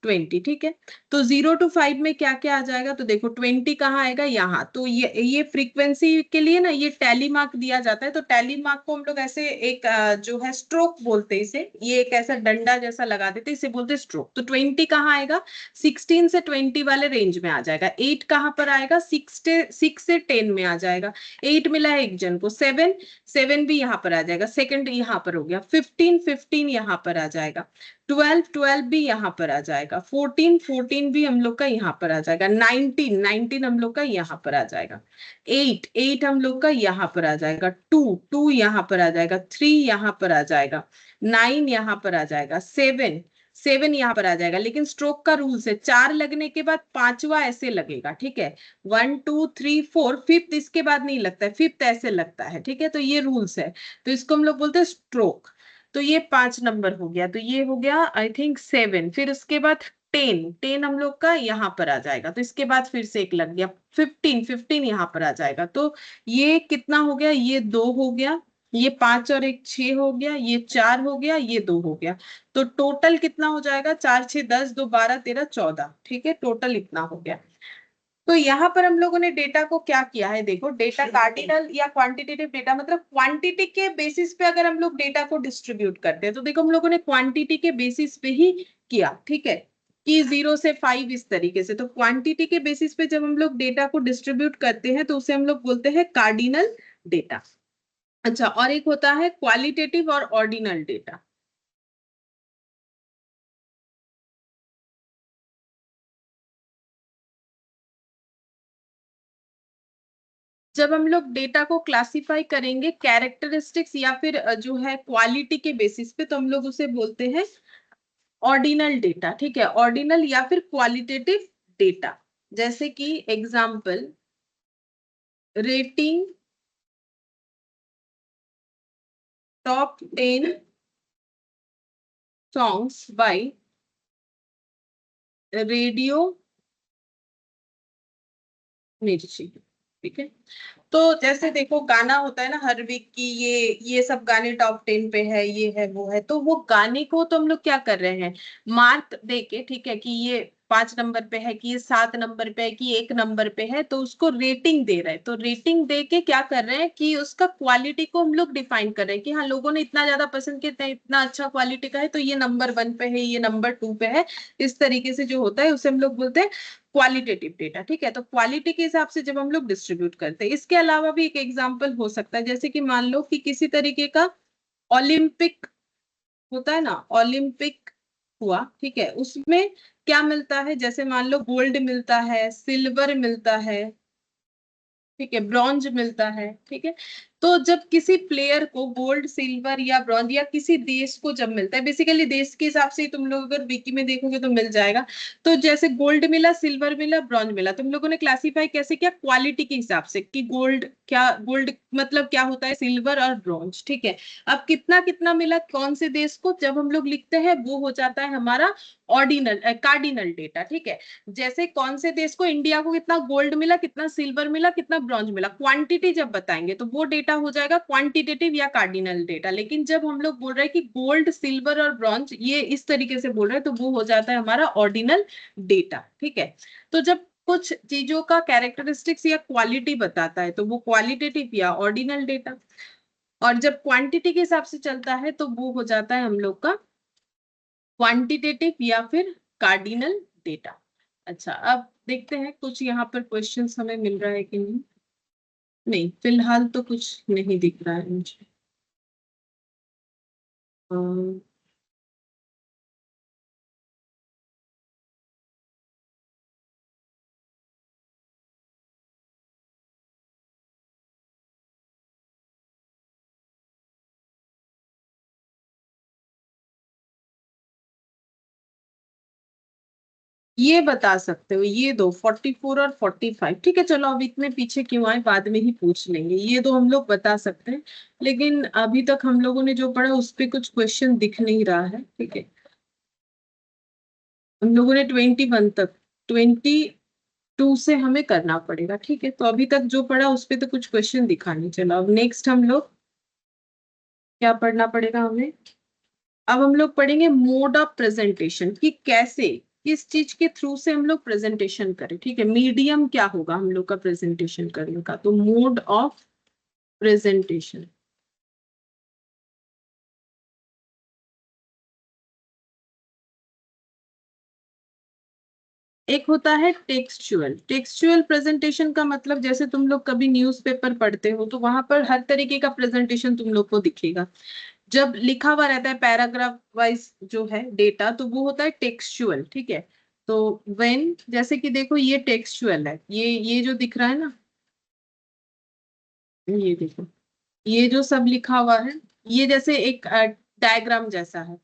20, ठीक है। तो 0 to 5 में क्या क्या आ जाएगा, तो देखो 20 कहाँ आएगा, यहाँ। तो ये फ्रीक्वेंसी के लिए ना ये टैली मार्क दिया जाता है। तो टैली मार्क को हम लोग ऐसे एक जो है स्ट्रोक बोलते हैं इसे, ये एक ऐसा डंडा जैसा लगा देते हैं, इसे बोलते हैं स्ट्रोक। तो 20 कहाँ आएगा, 16 से 20 वाले रेंज में आ जाएगा। 8 कहाँ पर आएगा, 6 से 10 में आ जाएगा। 8 मिला है एक जन को। 7 7 भी यहाँ पर आ जाएगा, सेकंड यहाँ पर हो गया। 15 15 यहाँ पर आ जाएगा। 12 12 भी यहाँ पर आ जाएगा। 14 14 भी हम लोग का यहाँ पर आ जाएगा। 19 19 हम लोग का यहाँ पर आ जाएगा। 8 8 हम लोग का यहाँ पर आ जाएगा। 2 2 यहाँ पर आ जाएगा। 3 यहाँ पर आ जाएगा। 9 यहाँ पर आ जाएगा। 7 7 यहाँ पर आ जाएगा। लेकिन स्ट्रोक का रूल है, 4 लगने के बाद पांचवा ऐसे लगेगा, ठीक है। 1 2 3 4, फिफ्थ इसके बाद नहीं लगता है, फिफ्थ ऐसे लगता है, ठीक है। तो ये रूल्स है, तो इसको हम लोग बोलते हैं स्ट्रोक। तो ये 5 नंबर हो गया, तो ये हो गया आई थिंक 7। फिर उसके बाद 10 10 हम लोग का यहाँ पर आ जाएगा। तो इसके बाद फिर से एक लग गया। 15 15 यहाँ पर आ जाएगा। तो ये कितना हो गया, ये 2 हो गया, ये 5 और एक 6 हो गया, ये 4 हो गया, ये 2 हो गया। तो टोटल कितना हो जाएगा, 4 6 10, 2 12 13 14, ठीक है। टोटल इतना हो गया। तो यहाँ पर हम लोगों ने डेटा को क्या किया है, देखो डेटा कार्डिनल या क्वांटिटेटिव डेटा, मतलब क्वांटिटी के बेसिस पे अगर हम लोग डेटा को डिस्ट्रीब्यूट करते हैं, तो देखो हम लोगों ने क्वांटिटी के बेसिस पे ही किया, ठीक है, कि 0 से 5 इस तरीके से। तो क्वांटिटी के बेसिस पे जब हम लोग डेटा को डिस्ट्रीब्यूट करते हैं तो उसे हम लोग बोलते हैं कार्डिनल डेटा। अच्छा, और एक होता है क्वालिटेटिव और ऑर्डिनल डेटा। जब हम लोग डेटा को क्लासिफाई करेंगे कैरेक्टरिस्टिक्स या फिर जो है क्वालिटी के बेसिस पे, तो हम लोग उसे बोलते हैं ऑर्डिनल डेटा, ठीक है। ऑर्डिनल या फिर क्वालिटेटिव डेटा। जैसे कि example, rating top 10 songs by radio मिर्ची, ठीक है। तो जैसे देखो गाना होता है ना हर वीक की, ये सब गाने टॉप 10 पे है, ये है वो है। तो वो गाने को तो हम लोग क्या कर रहे हैं, मार्क दे के, ठीक है, कि ये 5 नंबर पे है, कि ये 7 नंबर पे है, कि 1 नंबर पे है, तो उसको रेटिंग दे रहे हैं। तो रेटिंग दे के क्या कर रहे हैं कि उसका क्वालिटी को हम लोग डिफाइन कर रहे हैं कि हाँ लोगों ने इतना ज्यादा पसंद किया, इतना अच्छा क्वालिटी का है, तो ये नंबर 1 पे है, ये नंबर 2 पे है। इस तरीके से जो होता है उसे हम लोग बोलते हैं क्वालिटेटिव डेटा, ठीक है। तो क्वालिटी के हिसाब से जब हम लोग डिस्ट्रीब्यूट करते हैं। इसके अलावा भी एक एग्जांपल हो सकता है, जैसे कि मान लो कि किसी तरीके का ओलंपिक होता है ना, ओलंपिक हुआ, ठीक है, उसमें क्या मिलता है, जैसे मान लो गोल्ड मिलता है, सिल्वर मिलता है, ठीक है, ब्रॉन्ज मिलता है, ठीक है। तो जब किसी प्लेयर को गोल्ड सिल्वर या ब्रॉन्ज, या किसी देश को जब मिलता है, बेसिकली देश के हिसाब से ही तुम लोग अगर विकी में देखोगे तो मिल जाएगा। तो जैसे गोल्ड मिला, सिल्वर मिला, ब्रॉन्ज मिला, तुम लोगों ने क्लासिफाई कैसे किया, क्वालिटी के हिसाब से, कि गोल्ड क्या, गोल्ड मतलब क्या होता है, सिल्वर और ब्रॉन्ज, ठीक है। अब कितना कितना मिला कौन से देश को, जब हम लोग लिखते हैं वो हो जाता है हमारा ऑर्डिनल कार्डिनल डेटा, ठीक है। जैसे कौन से देश को, इंडिया को कितना गोल्ड मिला, कितना सिल्वर मिला, कितना ब्रॉन्ज मिला, क्वांटिटी जब बताएंगे तो वो डेटा हो जाएगा क्वांटिटेटिव या कार्डिनल डेटा। लेकिन जब हम लोग बोल रहे हैं कि गोल्ड सिल्वर और ब्रॉन्ज ये इस तरीके से बोल रहे हैं, तो वो हो जाता है हमारा ऑर्डिनल डेटा, ठीक है। तो जब कुछ चीजों का कैरेक्टरिस्टिक्स या क्वालिटी बताता है तो वो क्वालिटेटिव या ऑर्डिनल डेटा, और जब क्वांटिटी के हिसाब से चलता है तो वो हो जाता है हम लोग का क्वांटिटेटिव या फिर कार्डिनल डेटा। अच्छा, अब देखते हैं कुछ यहाँ पर क्वेश्चंस हमें मिल रहा है कि नहीं। नहीं, फिलहाल तो कुछ नहीं दिख रहा है मुझे। अम, ये बता सकते हो, ये दो 44 और 45। ठीक है, चलो अब इतने पीछे क्यों आए, बाद में ही पूछ लेंगे। ये दो हम लोग बता सकते हैं, लेकिन अभी तक हम लोगों ने जो पढ़ा उस पे कुछ क्वेश्चन दिख नहीं रहा है। ठीक है, हम लोगों ने 21 तक, 22 से हमें करना पड़ेगा। ठीक है, तो अभी तक जो पढ़ा उस पे तो कुछ क्वेश्चन दिखा नहीं। चलो अब नेक्स्ट हम लोग क्या पढ़ना पड़ेगा हमें। अब हम लोग पढ़ेंगे मोड ऑफ प्रेजेंटेशन, कि कैसे, किस चीज के थ्रू से हम लोग प्रेजेंटेशन करें। ठीक है, मीडियम क्या होगा हम लोग का प्रेजेंटेशन करने का, तो मोड ऑफ प्रेजेंटेशन। एक होता है टेक्सचुअल। टेक्सचुअल प्रेजेंटेशन का मतलब, जैसे तुम लोग कभी न्यूज़पेपर पढ़ते हो तो वहां पर हर तरीके का प्रेजेंटेशन तुम लोग को दिखेगा। जब लिखा हुआ रहता है पैराग्राफ वाइज जो है डेटा, तो वो होता है टेक्सचुअल। ठीक है, तो व्हेन, जैसे कि देखो ये टेक्सचुअल है, ये जो दिख रहा है ना, ये देखो, ये जो सब लिखा हुआ है, ये जैसे एक डायग्राम जैसा है।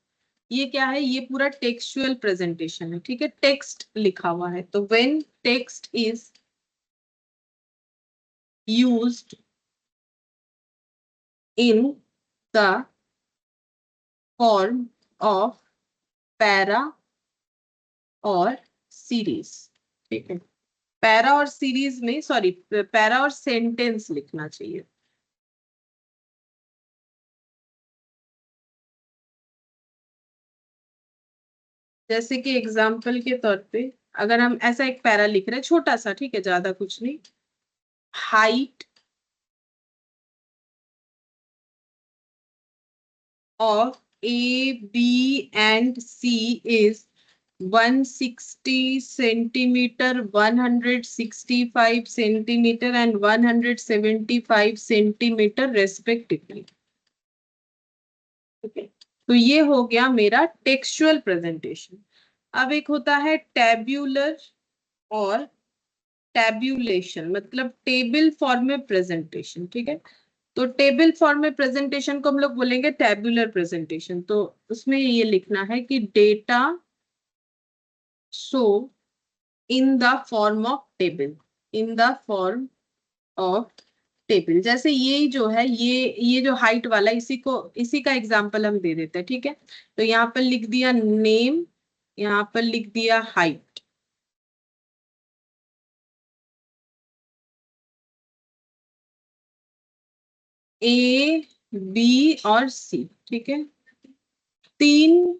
ये क्या है, ये पूरा टेक्सचुअल प्रेजेंटेशन है। ठीक है, टेक्स्ट लिखा हुआ है, तो when text is used in the form of para और सीरीज। ठीक है, पैरा और सीरीज में, सॉरी, पैरा और सेंटेंस लिखना चाहिए। जैसे कि एग्जाम्पल के तौर पे, अगर हम ऐसा एक पैरा लिख रहे हैं छोटा सा, ठीक है, ज्यादा कुछ नहीं, height of A B and C is 160 centimetre, 165 centimetre and 175 centimetre respectively. okay. तो ये हो गया मेरा टेक्सचुअल प्रेजेंटेशन। अब एक होता है टैब्यूलर और टैब्यूलेशन, मतलब टेबल फॉर्म में प्रेजेंटेशन। ठीक है, तो टेबल फॉर्म में प्रेजेंटेशन को हम लोग बोलेंगे टैब्यूलर प्रेजेंटेशन। तो उसमें ये लिखना है कि data show in the form of table, in the form of table. जैसे ये जो है, ये जो हाइट वाला, इसी को, इसी का एग्जांपल हम दे देते हैं। ठीक है, तो यहाँ पर लिख दिया नेम, यहाँ पर लिख दिया हाइट। ए बी और सी, ठीक है, तीन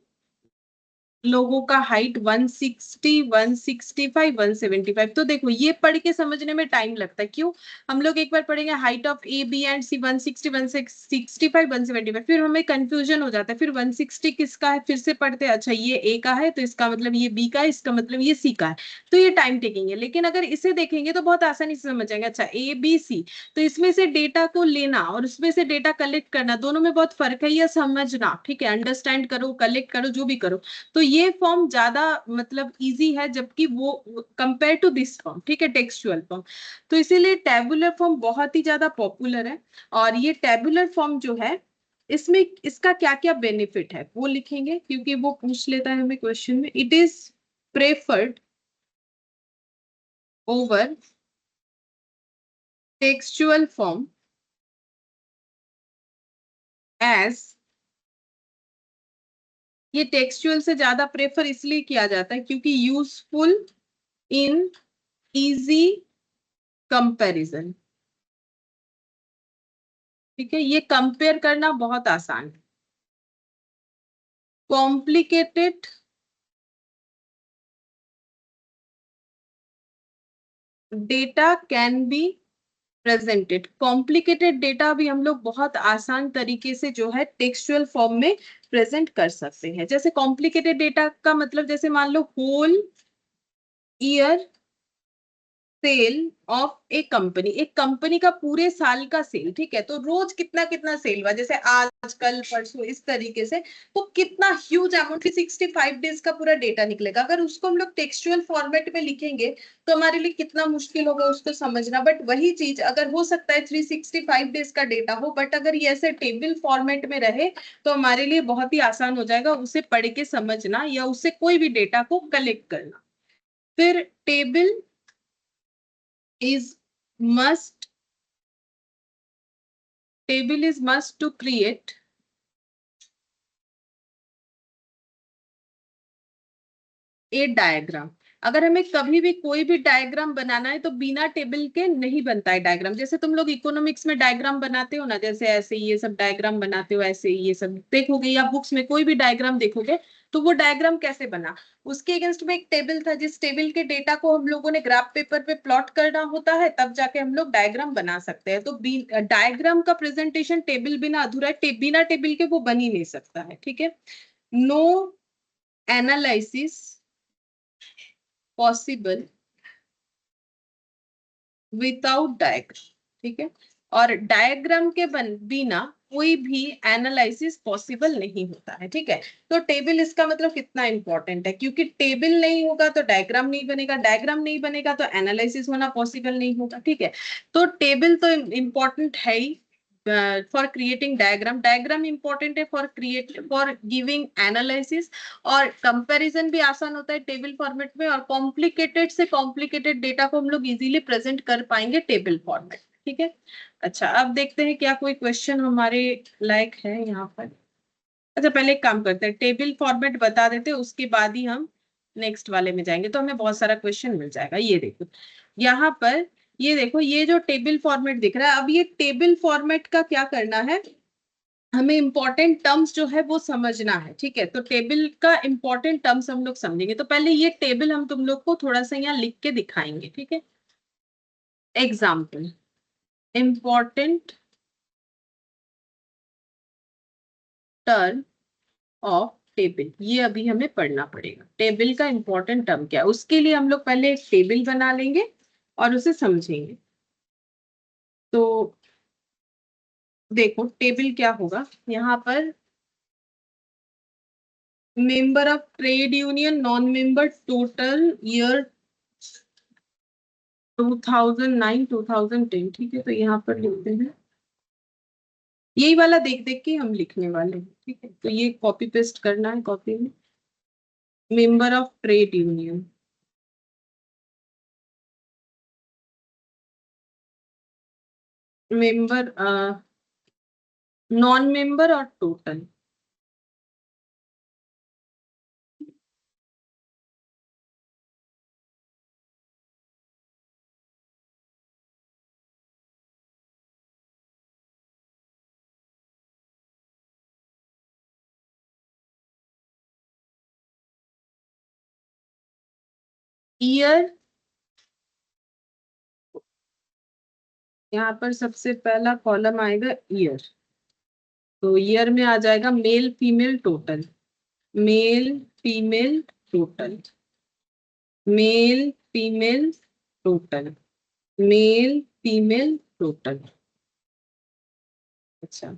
लोगों का हाइट 160, 165, 175। तो देखो ये पढ़ के समझने में टाइम लगता है, क्यों? हम लोग एक बार पढ़ेंगे height of A B and C 160, 165, 175, फिर हमें कंफ्यूजन हो जाता है, फिर 160 किसका है, फिर से पढ़ते हैं, अच्छा ये ए का है तो इसका मतलब ये बी का है, इसका मतलब ये सी का है। तो ये टाइम टेकिंग है, लेकिन अगर इसे देखेंगे तो बहुत आसानी से समझ जाएंगे। अच्छा ए बी सी, तो इसमें से डेटा को लेना और उसमें से डेटा कलेक्ट करना, दोनों में बहुत फर्क है, ये समझना। ठीक है, अंडरस्टैंड करो, कलेक्ट करो, जो भी करो, तो ये फॉर्म ज्यादा मतलब इजी है, जबकि वो कंपेयर टू दिस फॉर्म, ठीक है, टेक्सचुअल फॉर्म। तो इसीलिए टैबुलर फॉर्म बहुत ही ज्यादा पॉपुलर है। और ये टैबुलर फॉर्म जो है, इसमें इसका क्या क्या बेनिफिट है वो लिखेंगे, क्योंकि वो पूछ लेता है हमें क्वेश्चन में। It is preferred over textual form as, ये टेक्सचुअल से ज्यादा प्रेफर इसलिए किया जाता है क्योंकि यूजफुल इन इजी कंपैरिजन। ठीक है, ये कंपेयर करना बहुत आसान है। Complicated data can be presented, complicated data भी हम लोग बहुत आसान तरीके से जो है टेक्सचुअल फॉर्म में प्रेजेंट कर सकते हैं। जैसे कॉम्प्लिकेटेड डेटा का मतलब, जैसे मान लो whole year sale of a company, एक कंपनी का पूरे साल का सेल, ठीक है, तो रोज कितना कितना सेल हुआ, जैसे आज कल परसों, इस तरीके से, तो कितना ह्यूज अमाउंट, 365 डेज का पूरा डेटा निकलेगा। अगर उसको हम लोग टेक्सचुअल फॉर्मेट में लिखेंगे तो हमारे लिए कितना मुश्किल होगा उसको समझना। बट वही चीज अगर हो सकता है 365 डेज का डेटा हो, बट अगर ये ऐसे टेबल फॉर्मेट में रहे तो हमारे लिए बहुत ही आसान हो जाएगा उसे पढ़ के समझना या उससे कोई भी डेटा को कलेक्ट करना। फिर table is must to create a diagram. अगर हमें कभी भी कोई भी डायग्राम बनाना है तो बिना टेबल के नहीं बनता है डायग्राम। जैसे तुम लोग इकोनॉमिक्स में डायग्राम बनाते हो ना, जैसे ऐसे ये सब डायग्राम बनाते हो, ऐसे ये सब देखोगे या बुक्स में कोई भी डायग्राम देखोगे तो वो डायग्राम कैसे बना, उसके अगेंस्ट में एक टेबल था, जिस टेबल के डेटा को हम लोगों ने ग्राफ पेपर पे प्लॉट करना होता है, तब जाके हम लोग डायग्राम बना सकते हैं। तो डायग्राम का प्रेजेंटेशन टेबल बिना अधूरा है, बिना टेबल के वो बन ही नहीं सकता है। ठीक है, no analysis possible without diagram. ठीक है, और डायग्राम के बिना कोई भी एनालिसिस पॉसिबल नहीं होता है। ठीक है, तो टेबल इसका मतलब कितना इंपॉर्टेंट है, क्योंकि टेबल नहीं होगा तो डायग्राम नहीं बनेगा, डायग्राम नहीं बनेगा तो एनालिसिस होना पॉसिबल नहीं होगा। ठीक है, तो टेबल तो इम्पोर्टेंट है ही for creating diagram, diagram important है फॉर गिविंग एनालिसिस, और कंपैरिजन भी आसान होता है टेबल फॉर्मेट में, और कॉम्प्लिकेटेड से कॉम्प्लिकेटेड डेटा को हम लोग इजीली प्रेजेंट कर पाएंगे टेबल फॉर्मेट। ठीक है, अच्छा अब देखते हैं क्या कोई क्वेश्चन हमारे लायक है यहाँ पर। अच्छा पहले एक काम करते हैं, टेबल फॉर्मेट बता देते हैं, उसके बाद ही हम नेक्स्ट वाले में जाएंगे, तो हमें बहुत सारा क्वेश्चन मिल जाएगा। ये देखो यहाँ पर, ये देखो ये जो टेबल फॉर्मेट दिख रहा है, अब ये टेबल फॉर्मेट का क्या करना है, हमें इंपॉर्टेंट टर्म्स जो है वो समझना है। ठीक है, तो टेबल का इंपॉर्टेंट टर्म्स हम लोग समझेंगे। तो पहले ये टेबल हम तुम लोग को थोड़ा सा यहाँ लिख के दिखाएंगे। ठीक है, example, important term of table, ये अभी हमें पढ़ना पड़ेगा। टेबल का इंपॉर्टेंट टर्म क्या है, उसके लिए हम लोग पहले एक टेबल बना लेंगे और उसे समझेंगे। तो देखो टेबल क्या होगा यहाँ पर, member of trade union, non member, total year 2009 2010। ठीक है, तो यहाँ पर लिखते हैं, यही वाला देख देख के हम लिखने वाले हैं। ठीक है, तो ये कॉपी पेस्ट करना है कॉपी में, member of trade union, member, non member और टोटल। ईयर, यहाँ पर सबसे पहला कॉलम आएगा ईयर, तो ईयर में आ जाएगा male female total, male female total, male female total, male female total. अच्छा,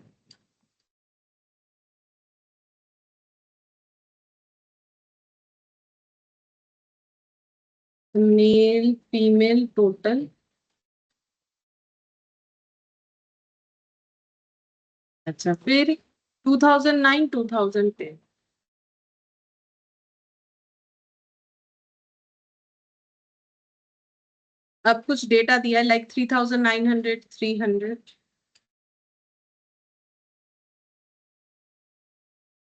मेल फीमेल टोटल। अच्छा, फिर 2009 2010, अब कुछ डेटा दिया है लाइक 3900, 300,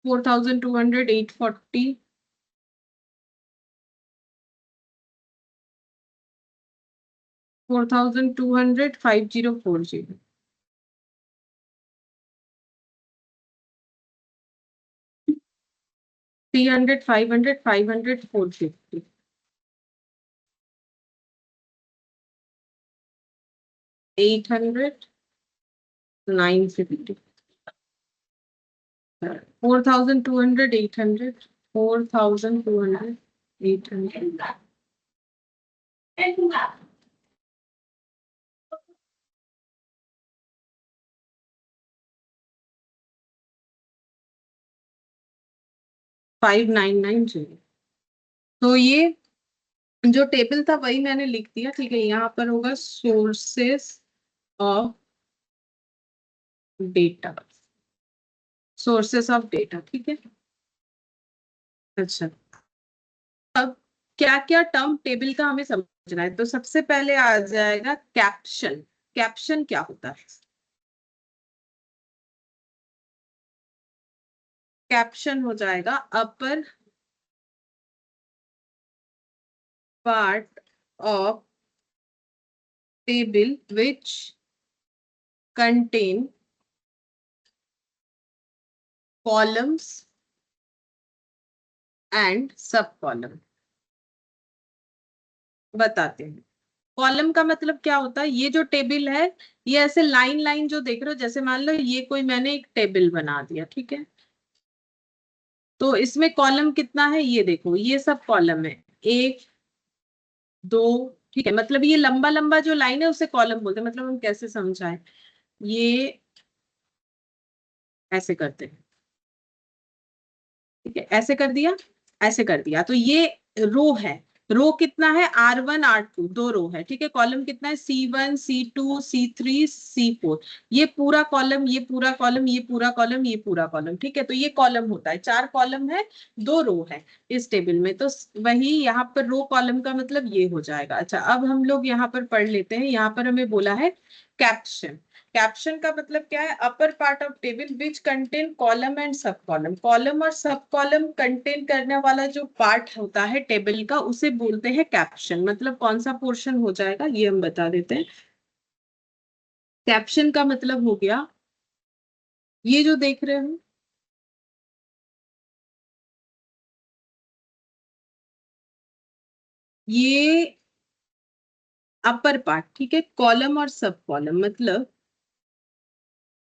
4200, 840, 4200, 5040, 300, 500, 500, 450, 800, 950, 4200, 800, 4200, 800, 5990। तो ये जो टेबल था वही मैंने लिख दिया। ठीक है, यहाँ पर होगा sources of data, sources of data. ठीक है, अच्छा अब क्या क्या टर्म टेबल का हमें समझना है। तो सबसे पहले आ जाएगा कैप्शन। कैप्शन क्या होता है? कैप्शन हो जाएगा अपर part of table which contain columns and सब कॉलम। बताते हैं। कॉलम का मतलब क्या होता है? ये जो टेबल है, ये ऐसे लाइन लाइन जो देख रहे हो, जैसे मान लो ये कोई मैंने एक टेबल बना दिया, ठीक है। तो इसमें कॉलम कितना है ये देखो, ये सब कॉलम है, एक दो, ठीक है। मतलब ये लंबा लंबा जो लाइन है उसे कॉलम बोलते हैं। मतलब हम कैसे समझाएं, ये ऐसे करते हैं, ठीक है, ऐसे कर दिया, ऐसे कर दिया। तो ये रो है। रो कितना है? R1 R2 दो रो है, ठीक है। कॉलम कितना है? C1 C2 C3 C4। ये पूरा कॉलम, ये पूरा कॉलम, ये पूरा कॉलम, ये पूरा कॉलम, ठीक है। तो ये कॉलम होता है, चार कॉलम है, दो रो है इस टेबल में। तो वही यहाँ पर रो कॉलम का मतलब ये हो जाएगा। अच्छा, अब हम लोग यहाँ पर पढ़ लेते हैं। यहाँ पर हमें बोला है कैप्शन। कैप्शन का मतलब क्या है? अपर part of table which contain column and सब कॉलम। कॉलम और सब कॉलम कंटेन करने वाला जो पार्ट होता है टेबल का, उसे बोलते हैं कैप्शन। मतलब कौन सा पोर्शन हो जाएगा ये हम बता देते हैं। कैप्शन का मतलब हो गया ये जो देख रहे हो, ये अपर पार्ट, ठीक है। कॉलम और सब कॉलम मतलब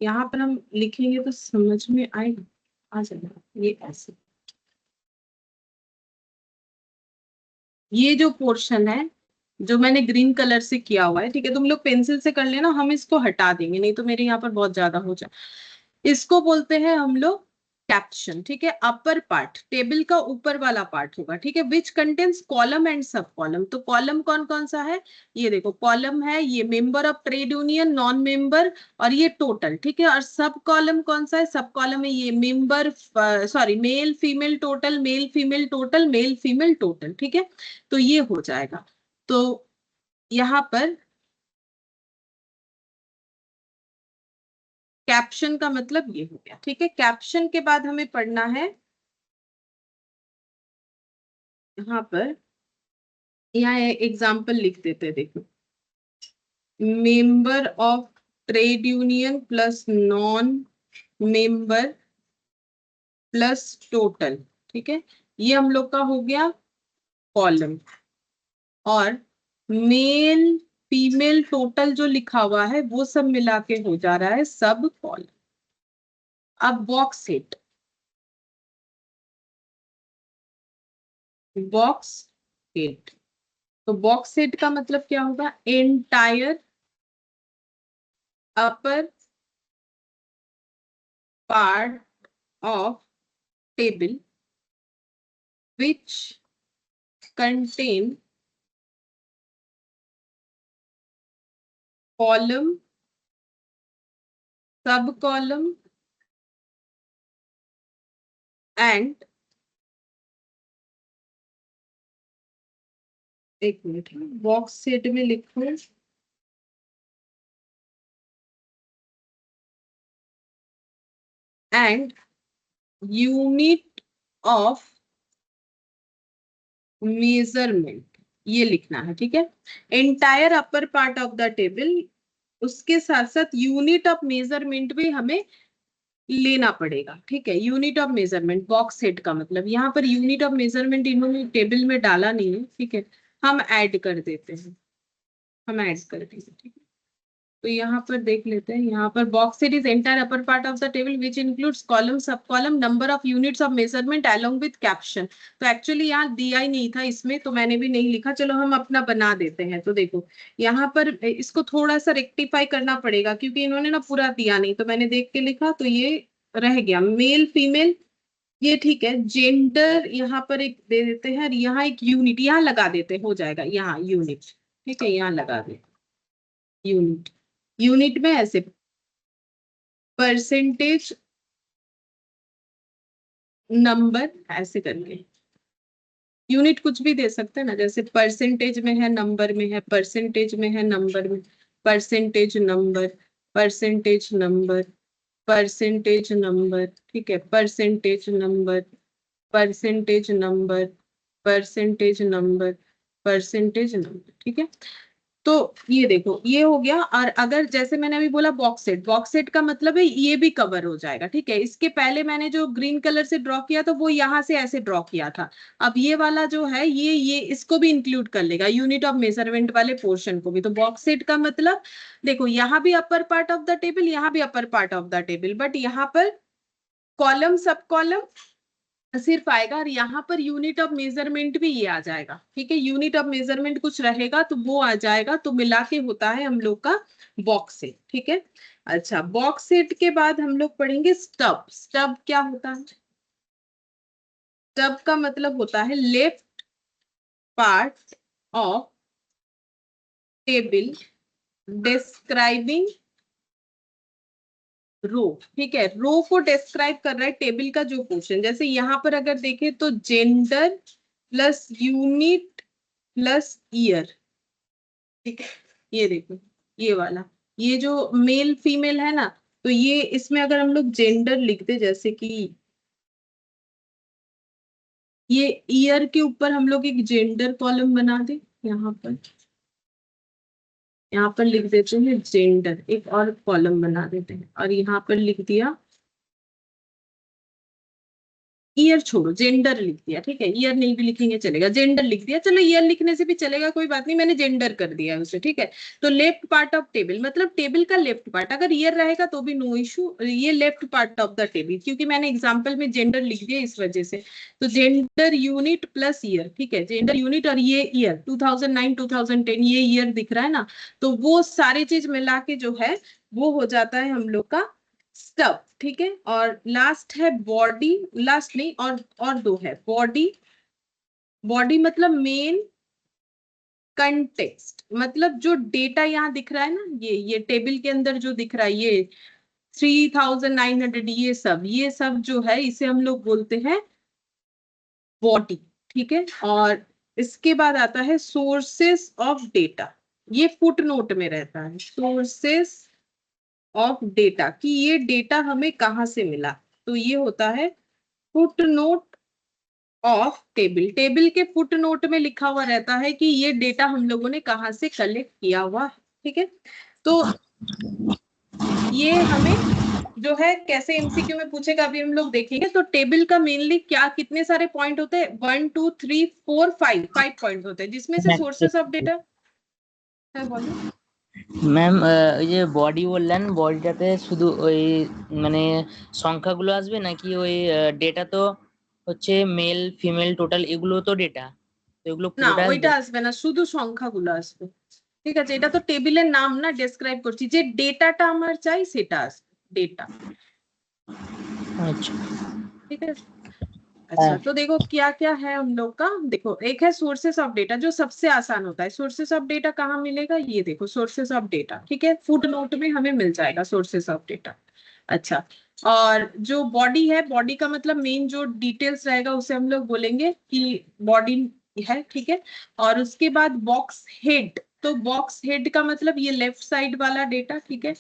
यहाँ पर हम लिखेंगे तो समझ में आएगा, आ जाएगा ये ऐसे। ये जो पोर्शन है, जो मैंने ग्रीन कलर से किया हुआ है, ठीक है, तुम लोग पेंसिल से कर लेना, हम इसको हटा देंगे, नहीं तो मेरे यहाँ पर बहुत ज्यादा हो जाए। इसको बोलते हैं हम लोग कैप्शन, ठीक है। अपर पार्ट टेबल का ऊपर वाला पार्ट होगा, ठीक है। विच कंटेन्स कॉलम एंड सब कॉलम। तो कॉलम कौन कौन सा है? ये देखो, कॉलम है ये member of trade union, non member, और ये टोटल, ठीक है। और सब कॉलम कौन सा है? सब कॉलम है ये member, sorry, male female total, male female total, male female total, ठीक है। तो ये हो जाएगा। तो यहाँ पर कैप्शन का मतलब ये हो गया, ठीक है। कैप्शन के बाद हमें पढ़ना है यहाँ पर, यहाँ एग्जाम्पल लिख देते हैं, देखो। Member of trade union plus non member plus total, ठीक है। ये हम लोग का हो गया कॉलम। और मेल फीमेल टोटल जो लिखा हुआ है वो सब मिला के हो जा रहा है सब कॉलम। अब बॉक्स सेट, बॉक्स सेट। तो बॉक्स सेट का मतलब क्या होगा? Entire upper part of table which contain column, sub column and, एक मिनट, बॉक्स सेट में लिखो एंड यूनिट ऑफ मेजरमेंट, ये लिखना है, ठीक है। Entire upper part of the table, उसके साथ साथ यूनिट ऑफ मेजरमेंट भी हमें लेना पड़ेगा, ठीक है। Unit of measurement box set का मतलब, यहाँ पर यूनिट ऑफ मेजरमेंट इन्होंने टेबल में डाला नहीं है, ठीक है। हम ऐड कर देते हैं, हम ऐड कर देंगे, ठीक है। तो यहाँ पर देख लेते हैं। यहाँ पर box set is entire upper part of the table which includes column, sub column, number of units of measurement along with caption. तो एक्चुअली यहाँ दिया ही नहीं था इसमें, तो मैंने भी नहीं लिखा। चलो हम अपना बना देते हैं। तो देखो, यहाँ पर इसको थोड़ा सा रेक्टिफाई करना पड़ेगा, क्योंकि इन्होंने ना पूरा दिया नहीं, तो मैंने देख के लिखा, तो ये रह गया मेल फीमेल, ये ठीक है। जेंडर यहाँ पर एक दे देते हैं, और यहाँ एक यूनिट यहाँ लगा देते हैं, हो जाएगा यहाँ यूनिट, ठीक है। यहाँ लगा दे यूनिट, यूनिट में ऐसे परसेंटेज नंबर ऐसे करके, यूनिट कुछ भी दे सकते हैं ना, जैसे परसेंटेज में है, नंबर में है, परसेंटेज में है, नंबर में, percentage number, percentage number, percentage number, ठीक है, percentage number, percentage number, percentage number, percentage number, ठीक है। तो ये देखो ये हो गया। और अगर जैसे मैंने अभी बोला बॉक्स सेट, बॉक्स सेट का मतलब है ये भी कवर हो जाएगा, ठीक है। इसके पहले मैंने जो ग्रीन कलर से ड्रॉ किया तो वो यहाँ से ऐसे ड्रॉ किया था। अब ये वाला जो है ये इसको भी इंक्लूड कर लेगा, यूनिट ऑफ मेजरमेंट वाले पोर्शन को भी। तो बॉक्स सेट का मतलब देखो यहाँ भी अपर पार्ट ऑफ द टेबल, यहाँ भी अपर part of the table, but यहाँ पर कॉलम सब कॉलम सिर्फ आएगा, और यहाँ पर यूनिट ऑफ मेजरमेंट भी ये आ जाएगा, ठीक है। यूनिट ऑफ मेजरमेंट कुछ रहेगा तो वो आ जाएगा, तो मिला के होता है हम लोग का बॉक्स सेट, ठीक है। अच्छा, बॉक्स सेट के बाद हम लोग पढ़ेंगे स्टब। स्टब क्या होता है? स्टब का मतलब होता है left part of table describing row, ठीक है। रो को डिस्क्राइब कर रहा है टेबल का जो पोर्शन। जैसे यहाँ पर अगर देखें तो gender plus unit plus year, ठीक है। ये देखो ये वाला, ये जो मेल फीमेल है ना, तो ये इसमें अगर हम लोग जेंडर लिख दे, जैसे कि ये ईयर के ऊपर हम लोग एक जेंडर कॉलम बना दे, यहाँ पर लिख देते हैं जेंडर, एक और कॉलम बना देते हैं, और यहाँ पर लिख दिया ईयर, छोड़ो जेंडर लिख दिया, ठीक है। ईयर नहीं भी लिखेंगे चलेगा, जेंडर लिख दिया, चलो ईयर लिखने से भी चलेगा, कोई बात नहीं, मैंने जेंडर कर दिया है उसे, ठीक है। तो लेफ्ट पार्ट ऑफ टेबल मतलब टेबल का लेफ्ट पार्ट, अगर ईयर रहेगा तो भी नो इशू, ये left part of the table, क्योंकि मैंने एग्जाम्पल में जेंडर लिख दिया इस वजह से। तो जेंडर यूनिट प्लस ईयर, ठीक है, जेंडर यूनिट और ये ईयर 2009 2010 ये ईयर दिख रहा है ना, तो वो सारी चीज मिला के जो है वो हो जाता है हम लोग का स्टब, ठीक है। और लास्ट है बॉडी, लास्ट नहीं, और दो है बॉडी। बॉडी मतलब मेन कंटेक्स्ट, मतलब जो डेटा यहाँ दिख रहा है ना, ये टेबल के अंदर जो दिख रहा है ये 3900, ये सब जो है इसे हम लोग बोलते हैं बॉडी, ठीक है। और इसके बाद आता है सोर्सेस ऑफ डेटा, ये फुट नोट में रहता है, सोर्सेस ऑफ डेटा, कि ये डेटा हमें कहाँ से मिला, तो ये होता है foot note of table. Table के फुट नोट में लिखा हुआ रहता है कि ये डेटा हम लोगों ने कहाँ से कलेक्ट किया हुआ है, ठीक है। तो ये हमें जो है कैसे एमसीक्यू में पूछेगा अभी हम लोग देखेंगे। तो टेबल का मेनली क्या, कितने सारे पॉइंट होते हैं, 1 2 3 4 5 पॉइंट होते हैं, जिसमें से सोर्सेस ऑफ डेटा है, बोलो ম্যাম। ওই যে বডি বললেন, বডিটাতে শুধু ওই মানে সংখ্যাগুলো আসবে নাকি ওই ডেটা তো হচ্ছে মেল ফিমেল টোটাল এগুলো তো ডেটা, তো এগুলো না, পুরোটা ওইটা আসবে? আসবে না, শুধু সংখ্যাগুলো আসবে, ঠিক আছে। এটা তো টেবিলের নাম না, ডেসক্রাইব করছি, যে ডেটাটা আমার চাই সেটা আসবে, ডেটা, আচ্ছা। ठीक है। अच्छा, तो देखो क्या क्या है हम लोग का, देखो एक है सोर्सेस ऑफ डेटा, जो सबसे आसान होता है। सोर्सेस ऑफ डेटा कहाँ मिलेगा, ये देखो सोर्सेस ऑफ डेटा, ठीक है, फुट नोट में हमें मिल जाएगा सोर्सेस ऑफ डेटा। अच्छा, और जो बॉडी है, बॉडी का मतलब मेन जो डिटेल्स रहेगा उसे हम लोग बोलेंगे कि बॉडी है, ठीक है। और उसके बाद बॉक्स हेड, तो बॉक्स हेड का मतलब ये लेफ्ट साइड वाला डेटा, ठीक है।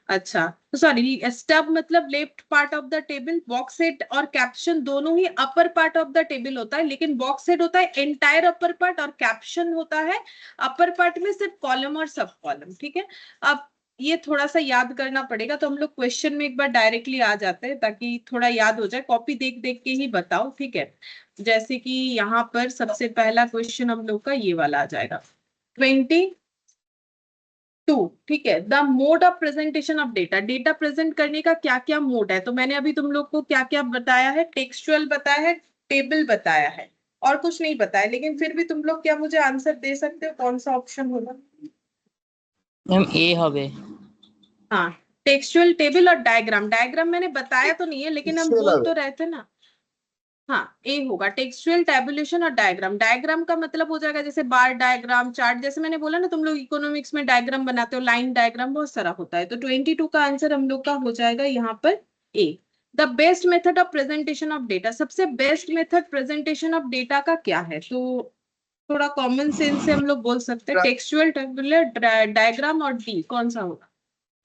अच्छा, तो सॉरी, स्टब मतलब left part of the table, box head और कैप्शन दोनों ही upper part of the table होता है, लेकिन बॉक्स हेड होता है एंटायर अपर पार्ट, और कैप्शन होता है अपर पार्ट में सिर्फ कॉलम और सब कॉलम, ठीक है। अब ये थोड़ा सा याद करना पड़ेगा, तो हम लोग क्वेश्चन में एक बार डायरेक्टली आ जाते हैं ताकि थोड़ा याद हो जाए, कॉपी देख देख के ही बताओ, ठीक है। जैसे कि यहाँ पर सबसे पहला क्वेश्चन हम लोग का ये वाला आ जाएगा 22, ठीक है। The mode of presentation of data, data present करने का क्या क्या मोड है, तो मैंने अभी तुम लोग को क्या क्या बताया है, टेक्सचुअल बताया है, टेबल बताया है, और कुछ नहीं बताया, लेकिन फिर भी तुम लोग क्या मुझे आंसर दे सकते हो, कौन सा ऑप्शन होगा? ম্যাম এ হবে। हाँ, टेक्सचुअल, टेबल और डायग्राम। डायग्राम मैंने बताया तो नहीं है, लेकिन हम बोल तो रहे थे ना। हाँ, ए होगा, टेक्सचुअल, टैबुलेशन और डायग्राम। डायग्राम का मतलब हो जाएगा जैसे बार डायग्राम, चार्ट, जैसे मैंने बोला ना, तुम लोग इकोनॉमिक्स में डायग्राम बनाते हो, लाइन डायग्राम बहुत सारा होता है। तो 22 का आंसर हम लोग का हो जाएगा यहाँ पर A. The best method of presentation of data, सबसे best method presentation of data का क्या है? तो थोड़ा कॉमन सेंस से हम लोग बोल सकते हैं टेक्सचुअल, टेबुलर, डायग्राम और डी, कौन सा होगा?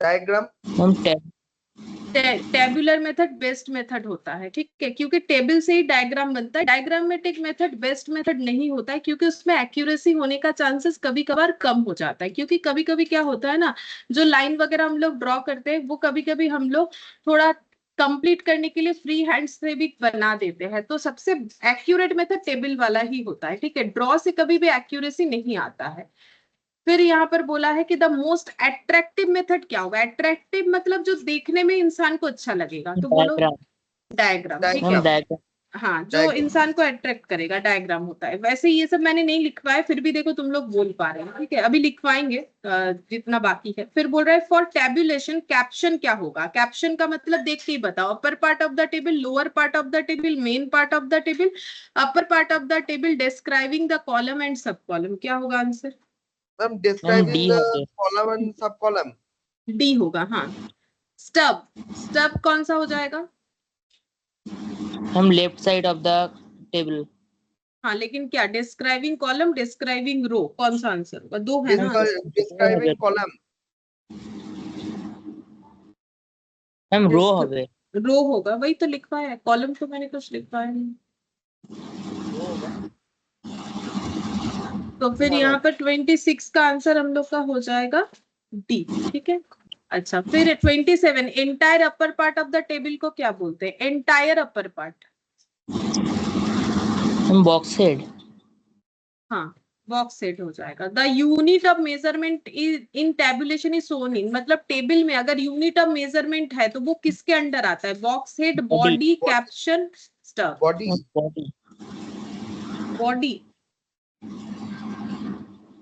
डायग्राम। हम टेबुलर मेथड बेस्ट मेथड होता है, ठीक है, क्योंकि टेबल से ही डायग्राम बनता है। डायग्रामेटिक मेथड बेस्ट मेथड नहीं होता है, क्योंकि उसमें एक्यूरेसी होने का चांसेस कभी कभार कम हो जाता है, क्योंकि कभी कभी क्या होता है ना, जो लाइन वगैरह हम लोग ड्रॉ करते हैं वो कभी कभी हम लोग थोड़ा कंप्लीट करने के लिए फ्री हैंड से भी बना देते हैं, तो सबसे एक्यूरेट मेथड टेबल वाला ही होता है, ठीक है। ड्रॉ से कभी भी एक्यूरेसी नहीं आता है। फिर यहाँ पर बोला है कि द मोस्ट एट्रैक्टिव मेथड क्या होगा? एट्रैक्टिव मतलब जो देखने में इंसान को अच्छा लगेगा, तो बोलो डायग्राम। डायग्राम, ठीक है। हम डायग्राम। हाँ, जो डायग्राम। इंसान को अट्रैक्ट करेगा डायग्राम होता है। वैसे ये सब मैंने नहीं लिखवाया, फिर भी देखो तुम लोग बोल पा रहे हैं, ठीक है, अभी लिखवाएंगे जितना बाकी है। फिर बोल रहा है फॉर टेबुलेशन कैप्शन क्या होगा? कैप्शन का मतलब देख के ही बताओ। अपर part of the table, lower part of the table, main part of the table, upper part of the table, describing the column and सब कॉलम, क्या होगा answer? Ma'am describing D the होते। कॉलम एंड सब कॉलम। डी होगा, हाँ। स्टब, स्टब कौन सा हो जाएगा? हम left side of the table. हाँ, लेकिन क्या डिस्क्राइबिंग कॉलम, डिस्क्राइबिंग रो, कौन सा आंसर होगा? दो है ना आंसर। Describing column. हम रो হবে। रो होगा, वही तो लिखवा है, कॉलम तो मैंने कुछ लिखवाया नहीं। तो फिर यहाँ पर 26 का आंसर हम लोग का हो जाएगा डी, ठीक है। अच्छा, फिर 27 entire upper part of the table को क्या बोलते हैं? एंटायर अपर पार्ट, हम बॉक्स हेड। हाँ, बॉक्स सेट हो जाएगा। The unit of measurement in tabulation is shown in, मतलब टेबल में अगर यूनिट ऑफ मेजरमेंट है तो वो किसके अंडर आता है? Box head, body, caption, stuff. Body. Body. Body,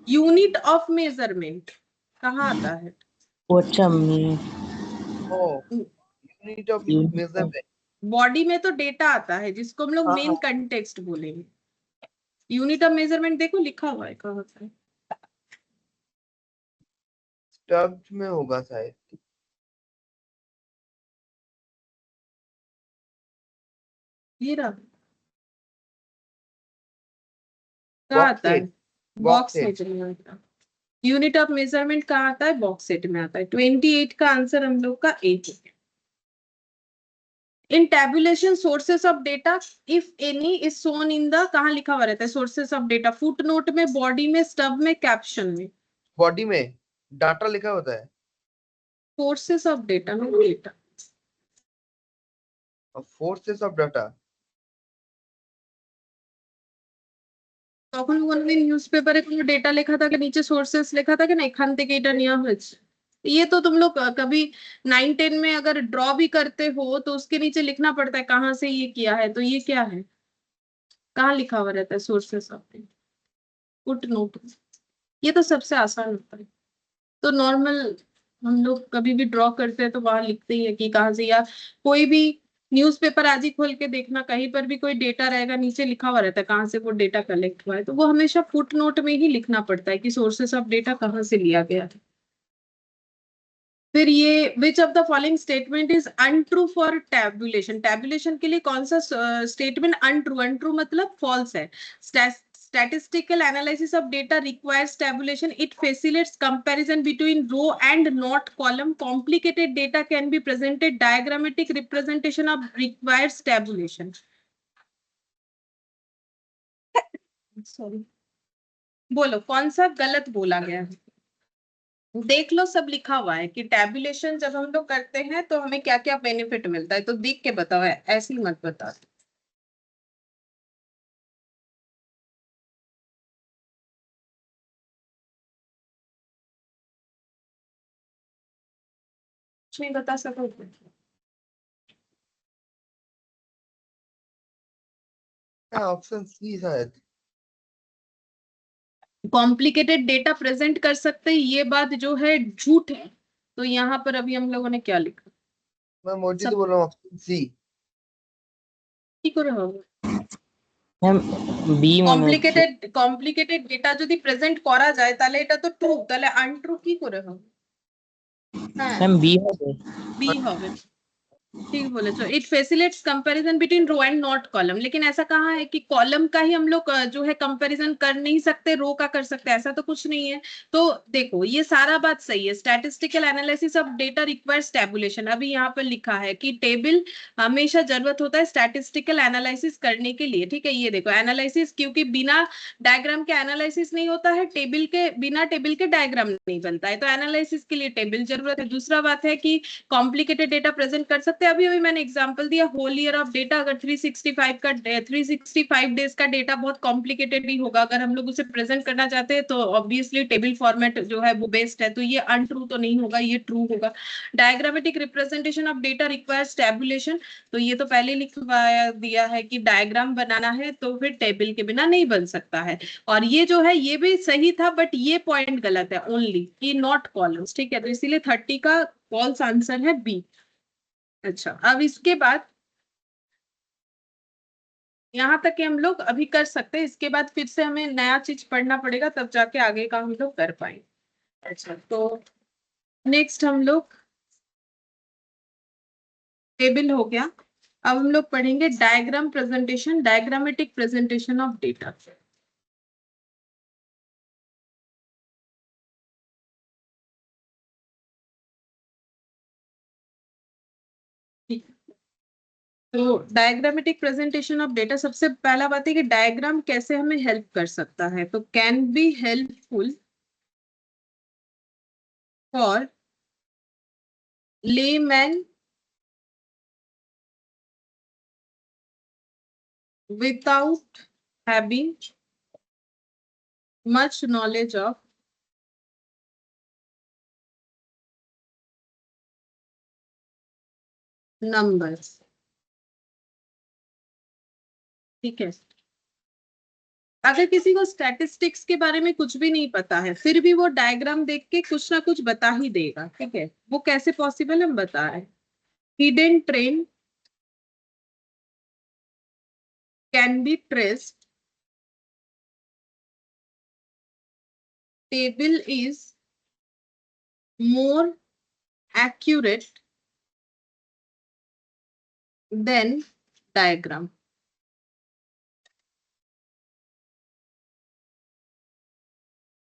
unit of measurement कहाँ आता है? अच्छा यूनिट ऑफ मेजरमेंट। बॉडी में तो डेटा आता है, जिसको हम लोग हाँ, मेन हाँ। कंटेक्स्ट बोलेंगे। यूनिट ऑफ मेजरमेंट देखो लिखा हुआ है कहाँ पर? स्टब्स में होगा शायद। ये रहा, कहाँ बॉक्स आता है? सेट। Box set. सेट में आता है। यूनिट ऑफ मेजरमेंट कहाँ आता है? बॉक्स सेट में आता है। 28 का आंसर हम लोग का ए है। In tabulation sources of data if any is shown in the, कहाँ लिखा हुआ रहता है sources of data? Footnote में, बॉडी में, स्टब में, कैप्शन में? बॉडी में डाटा लिखा होता है सोर्सेस ऑफ डेटा में डेटा, और फोर्सेस ऑफ डाटा। তখন কোনদিন নিউজপেপারে কোনো डेटा लिखा था कि नीचे सोर्सेस लिखा था कि ना এখান থেকে এটা নেওয়া হয়েছে? ये तो तुम लोग कभी 9-10 में अगर ड्रॉ भी करते हो तो उसके नीचे लिखना पड़ता है कहाँ से ये किया है। तो ये क्या है, कहाँ लिखा हुआ रहता है? Sources of data, foot note. ये तो सबसे आसान होता है। तो नॉर्मल हम लोग कभी भी ड्रॉ करते हैं तो वहां लिखते ही है कि कहाँ से, या कोई भी न्यूज़पेपर आज ही खोल के देखना, कहीं पर भी कोई डेटा रहेगा नीचे लिखा हुआ रहता है कहाँ से वो डेटा कलेक्ट हुआ है, तो वो हमेशा फुट नोट में ही लिखना पड़ता है कि सोर्सेस ऑफ डेटा कहाँ से लिया गया है। फिर ये which of the following statement is untrue for tabulation? Tabulation के लिए कौन सा स्टेटमेंट अनट्रू? अनट्रू मतलब फॉल्स है। Statistical analysis of data requires tabulation. It facilitates comparison between row and not column. Complicated data can be presented. Diagrammatic representation of requires tabulation. Sorry. बोलो कौन सा गलत बोला गया है? देख लो, सब लिखा हुआ है कि टैबुलेशन जब हम लोग करते हैं तो हमें क्या क्या बेनिफिट मिलता है, तो देख के बताओ, ऐसे ही मत बताओ। कुछ नहीं बता सको? ऑप्शन सी शायद। कॉम्प्लिकेटेड डेटा प्रेजेंट कर सकते हैं, ये बात जो है झूठ है। तो यहाँ पर अभी हम लोगों ने क्या लिखा? मैं मोदी तो सब बोल रहा हूँ ऑप्शन सी। কি করে হবে? ম্যাম বি মনে হচ্ছে। কমপ্লিকেটেড ডেটা যদি প্রেজেন্ট করা যায় তাহলে এটা তো ট্রু, তাহলে আনট্রু কি করে হবে? হ্যাঁ, ম্যাম বি হবে। বি হবে। ठीक बोले। तो it facilitates comparison between row and not column. लेकिन ऐसा कहाँ है कि कॉलम का ही हम लोग जो है कंपैरिजन कर नहीं सकते, रो का कर सकते, ऐसा तो कुछ नहीं है। तो देखो ये सारा बात सही है। Statistical analysis of data requires tabulation. अभी यहाँ पर लिखा है कि टेबल हमेशा जरूरत होता है स्टैटिस्टिकल एनालिसिस करने के लिए। ठीक है, ये देखो एनालिसिस, क्योंकि बिना डायग्राम के एनालिसिस नहीं होता है, टेबल के बिना टेबल के डायग्राम नहीं बनता है, तो एनालिसिस के लिए टेबल जरूरत है। दूसरा बात है कि कॉम्प्लिकेटेड डेटा प्रेजेंट कर सकते हैं। अभी अभी मैंने एग्जांपल दिया होल ईयर ऑफ डेटा, अगर 365 डेज का डेटा बहुत कॉम्प्लिकेटेड भी होगा, अगर हम लोग उसे प्रेजेंट करना चाहते हैं तो ऑब्वियसली टेबल फॉर्मेट जो है वो बेस्ट है। तो ये अनट्रू तो नहीं होगा, ये ट्रू होगा। Diagrammatic representation of data requires tabulation. तो ये तो पहले लिखवाया दिया है कि डायग्राम बनाना है तो फिर टेबल के बिना नहीं बन सकता है। और ये जो है ये भी सही था, बट ये पॉइंट गलत है ओनली कि नॉट कॉलम्स। ठीक है, तो इसीलिए 30 का फॉल्स आंसर है बी। अच्छा, अब इसके बाद यहाँ तक के हम लोग अभी कर सकते हैं, इसके बाद फिर से हमें नया चीज पढ़ना पड़ेगा, तब जाके आगे का हम लोग कर पाएंगे। अच्छा, तो नेक्स्ट हम लोग टेबल हो गया। अब हम लोग पढ़ेंगे diagram presentation, diagrammatic presentation of data. तो डायग्रामेटिक प्रेजेंटेशन ऑफ डेटा, सबसे पहला बात है कि डायग्राम कैसे हमें हेल्प कर सकता है। तो can be helpful for layman without having much knowledge of numbers। ठीक है, अगर किसी को स्टैटिस्टिक्स के बारे में कुछ भी नहीं पता है, फिर भी वो डायग्राम देख के कुछ ना कुछ बता ही देगा। ठीक है, वो कैसे पॉसिबल हम बता रहे हैं। Hidden trend can be traced, table is more accurate than diagram।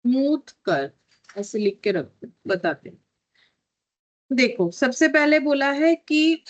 Smooth कर ऐसे लिख के रख बताते हैं। देखो सबसे पहले बोला है कि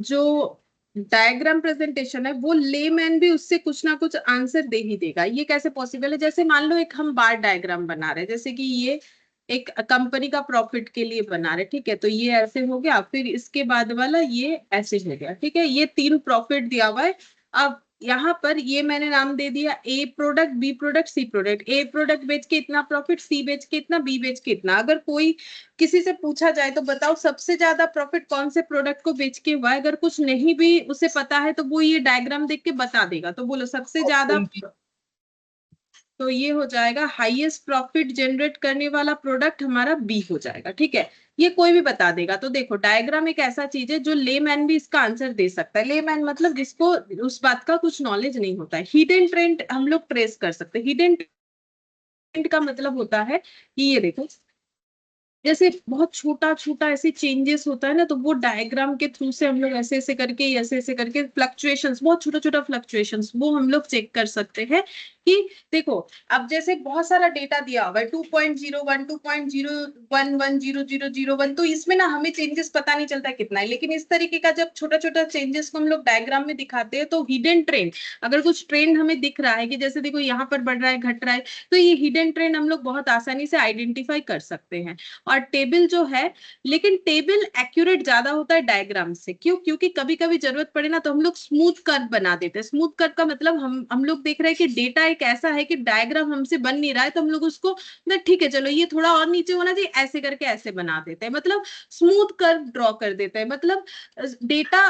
जो डायग्राम प्रेजेंटेशन है वो लेमैन भी उससे कुछ ना कुछ आंसर दे ही देगा। ये कैसे पॉसिबल है, जैसे मान लो एक हम बार डायग्राम बना रहे हैं, जैसे कि ये एक कंपनी का प्रॉफिट के लिए बना रहे। ठीक है, तो ये ऐसे हो गया, फिर इसके बाद वाला ये ऐसे हो गया। ठीक है, ये 3 प्रॉफिट दिया हुआ है। अब यहाँ पर ये मैंने नाम दे दिया ए प्रोडक्ट, बी प्रोडक्ट, सी प्रोडक्ट। ए प्रोडक्ट बेच के इतना प्रॉफिट, सी बेच के इतना, बी बेच के इतना। अगर कोई किसी से पूछा जाए तो बताओ सबसे ज्यादा प्रॉफिट कौन से प्रोडक्ट को बेच के हुआ है, अगर कुछ नहीं भी उसे पता है तो वो ये डायग्राम देख के बता देगा। तो बोलो सबसे ज्यादा, तो ये हो जाएगा हाईएस्ट प्रॉफिट जनरेट करने वाला प्रोडक्ट हमारा बी हो जाएगा। ठीक है, ये कोई भी बता देगा। तो देखो डायग्राम एक ऐसा चीज है जो लेमैन भी इसका आंसर दे सकता है। लेमैन मतलब जिसको उस बात का कुछ नॉलेज नहीं होता है। हिडन ट्रेंड हम लोग ट्रेस कर सकते हैं। हिडन ट्रेंड का मतलब होता है कि ये देखो जैसे बहुत छोटा छोटा ऐसे चेंजेस होता है ना, तो वो डायग्राम के थ्रू से हम लोग ऐसे ऐसे करके ऐसे ऐसे करके फ्लक्चुएशंस, बहुत छोटा छोटा फ्लक्चुएशंस, वो हम लोग चेक कर सकते हैं। कि देखो अब जैसे बहुत सारा डेटा दिया हुआ है 2.01 2.01100001, तो इसमें ना हमें चेंजेस पता नहीं चलता कितना है। लेकिन इस तरीके का जब छोटा छोटा चेंजेस को हम लोग डायग्राम में दिखाते हैं तो हिडन ट्रेंड, अगर कुछ ट्रेंड हमें दिख रहा है कि जैसे देखो यहाँ पर बढ़ रहा है घट रहा है, तो ये हिडन ट्रेंड हम लोग बहुत आसानी से आइडेंटिफाई कर सकते हैं। और टेबल जो है, लेकिन टेबल एक्यूरेट ज्यादा होता है डायग्राम से। क्यों? क्योंकि कभी कभी जरूरत पड़े ना तो हम लोग स्मूथ कर्व बना देते हैं। स्मूथ कर्व का मतलब हम लोग देख रहे हैं कि डेटा एक ऐसा है कि डायग्राम हमसे बन नहीं रहा है, तो हम लोग उसको ठीक है चलो ये थोड़ा और नीचे होना चाहिए, ऐसे करके ऐसे बना देते हैं, मतलब स्मूथ कर्व ड्रॉ कर देते हैं। मतलब डेटा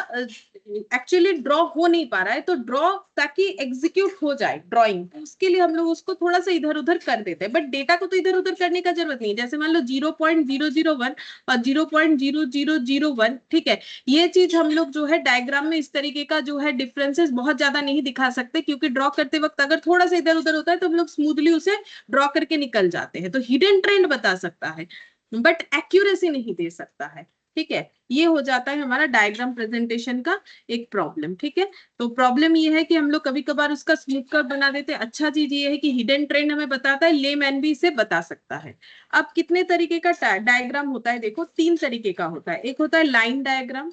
एक्चुअली ड्रॉ हो नहीं पा रहा है, तो ड्रॉ ताकि एग्जीक्यूट हो जाए ड्रॉइंग, तो उसके लिए हम लोग उसको थोड़ा सा इधर उधर कर देते हैं। बट डेटा को तो इधर उधर करने का जरूरत नहीं। जैसे मान लो 0.001 और 0.0001, ठीक है, ये चीज हम लोग जो है डायग्राम में इस तरीके का जो है डिफरेंसेस बहुत ज्यादा नहीं दिखा सकते, क्योंकि ड्रॉ करते वक्त अगर थोड़ा सा इधर उधर होता है तो हम लोग स्मूथली उसे ड्रॉ करके निकल जाते हैं। तो हिडन ट्रेंड बता सकता है बट एक्यूरेसी नहीं दे सकता है। ठीक है, ये हो जाता है हमारा डायग्राम प्रेजेंटेशन का एक प्रॉब्लम। ठीक है, तो प्रॉब्लम ये है कि हम लोग कभी कभार उसका स्मूथ कर्व बना देते हैं। अच्छा चीज ये है कि हिडन ट्रेंड हमें बताता है, लेमैन भी इसे बता सकता है। अब कितने तरीके का डायग्राम होता है, देखो 3 तरीके का होता है। एक होता है लाइन डायग्राम।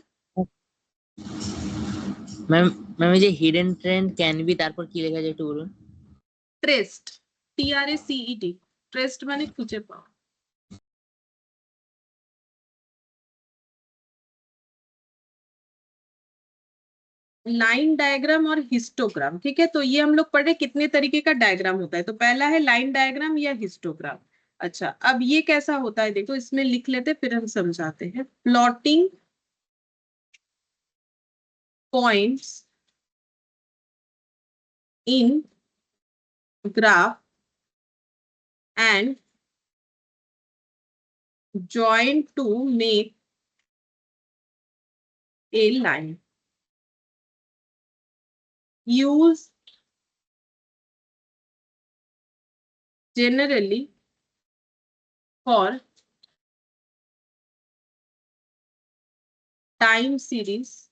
ম্যাম ম্যাম এই যে হিডেন ট্রেন্ড ক্যান বি তারপর কি লেখা যায় একটু বলুন। ट्रेस्ट, TRACED, ट्रेस्ट माने खुঁজে পাওয়া। लाइन डायग्राम और हिस्टोग्राम। ठीक है, तो ये हम लोग पढ़े कितने तरीके का डायग्राम होता है। तो पहला है लाइन डायग्राम या हिस्टोग्राम। अच्छा, अब ये कैसा होता है देखो, इसमें लिख लेते फिर हम समझाते हैं। Plotting points in graph and join to make a line. Use generally for time series,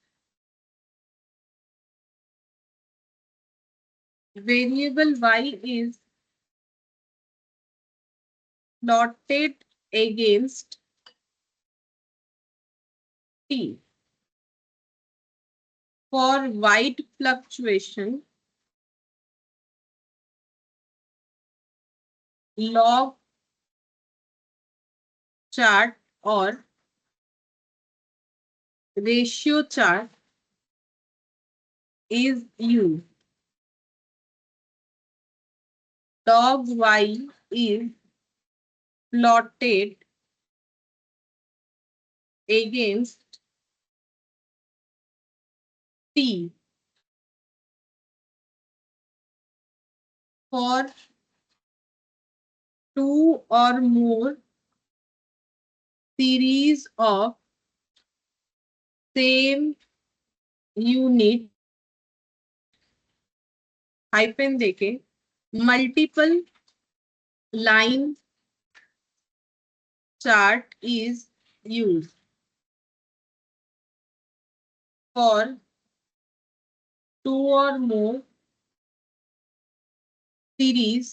variable y is plotted against t. For wide fluctuation, log chart or ratio chart is used. Log y is plotted against t. For 2 or more series of same unit hyphen देके multiple line chart is use for 2 or more series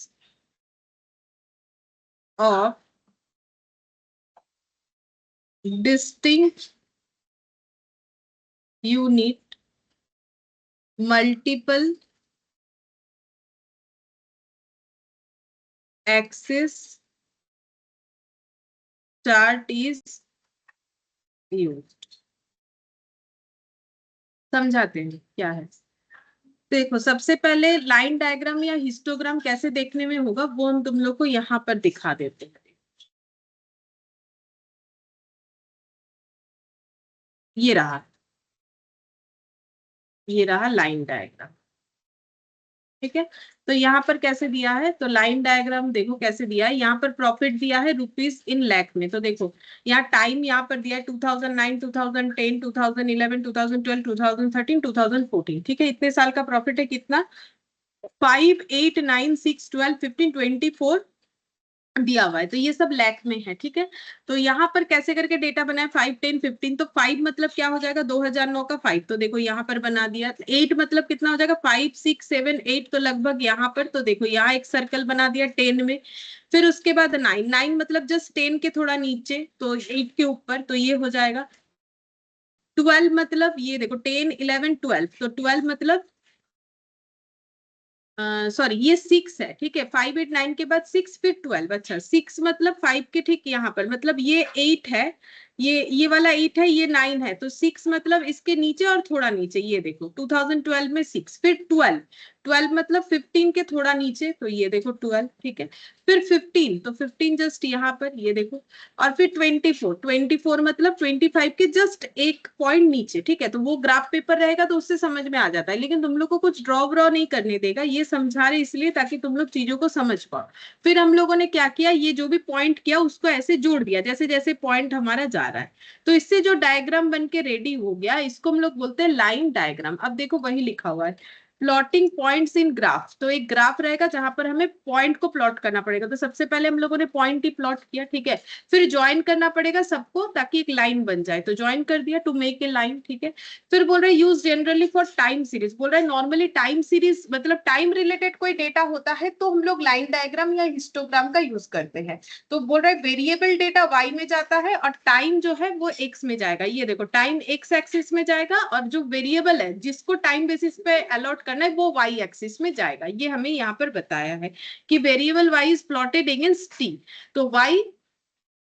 of distinct unit multiple axis chart is used। समझाते हैं क्या है। देखो, सबसे पहले लाइन डायग्राम या हिस्टोग्राम कैसे देखने में होगा वो हम तुम लोग को यहाँ पर दिखा देते हैं। ये रहा, ये रहा लाइन डायग्राम। ठीक है, तो यहाँ पर कैसे दिया है, तो लाइन डायग्राम देखो कैसे दिया है। यहाँ पर प्रॉफिट दिया है रुपीज इन लाख में। तो देखो यहाँ टाइम यहाँ पर दिया है 2009, 2010, 2011, 2012, 2013, 2014। ठीक है, इतने साल का प्रॉफिट है कितना, 5, 8, 9, 6, 12, 15, 24 दिया हुआ है। तो ये सब लैख में है। ठीक है, तो यहाँ पर कैसे करके डेटा बनाए, 5, 10, 15। तो 5 मतलब क्या हो जाएगा, 2009 का 5। तो देखो यहाँ पर बना दिया। 8 मतलब कितना हो जाएगा, 5, 6, 7, 8। तो लगभग यहाँ पर तो देखो यहाँ एक सर्कल बना दिया 10 में। फिर उसके बाद 9, 9 मतलब जस्ट 10 के थोड़ा नीचे, तो 8 के ऊपर, तो ये हो जाएगा। 12 मतलब ये देखो 10, 11, 12। तो 12 मतलब सॉरी ये 6 है। ठीक है, 5, 8, 9 के बाद 6 फिर 12। अच्छा, 6 मतलब 5 के ठीक यहाँ पर, मतलब ये 8 है, ये वाला 8 है, ये 9 है। तो 6 मतलब इसके नीचे और थोड़ा नीचे, ये देखो 2012 में 6, फिर 12, 12 मतलब 15 के थोड़ा नीचे, तो ये देखो 12। ठीक है, फिर 15, तो 15 जस्ट यहाँ पर, ये देखो। और फिर 24, 24 मतलब 25 के जस्ट एक पॉइंट नीचे। ठीक है, तो वो ग्राफ पेपर रहेगा तो उससे समझ में आ जाता है, लेकिन तुम लोग को कुछ ड्रॉ व्रॉ नहीं करने देगा। ये समझा रहे इसलिए ताकि तुम लोग चीजों को समझ पाओ। फिर हम लोगों ने क्या किया, ये जो भी पॉइंट किया उसको ऐसे जोड़ दिया जैसे जैसे पॉइंट हमारा जा रहा है। तो इससे जो डायग्राम बन के रेडी हो गया, इसको हम लोग बोलते हैं लाइन डायग्राम। अब देखो वही लिखा हुआ है, प्लॉटिंग पॉइंट्स इन ग्राफ, तो एक ग्राफ रहेगा जहां पर हमें पॉइंट को प्लॉट करना पड़ेगा। तो सबसे पहले हम लोगों ने पॉइंट ही प्लॉट किया, ठीक है। फिर ज्वाइन करना पड़ेगा सबको ताकि एक लाइन बन जाए, तो ज्वाइन कर दिया टू मेक ए लाइन, ठीक है। फिर बोल रहे use generally for time series, बोल रहे नॉर्मली टाइम सीरीज मतलब टाइम रिलेटेड कोई डेटा होता है तो हम लोग लाइन डायग्राम या हिस्टोग्राम का यूज करते हैं। तो बोल रहे वेरिएबल डेटा वाई में जाता है और टाइम जो है वो एक्स में जाएगा। ये देखो टाइम एक्स एक्सिस में जाएगा और जो वेरिएबल है जिसको टाइम बेसिस पे अलॉट करना है वो वाई एक्सिस में जाएगा। ये हमें यहाँ पर बताया है कि variable Y is plotted against T. तो वाई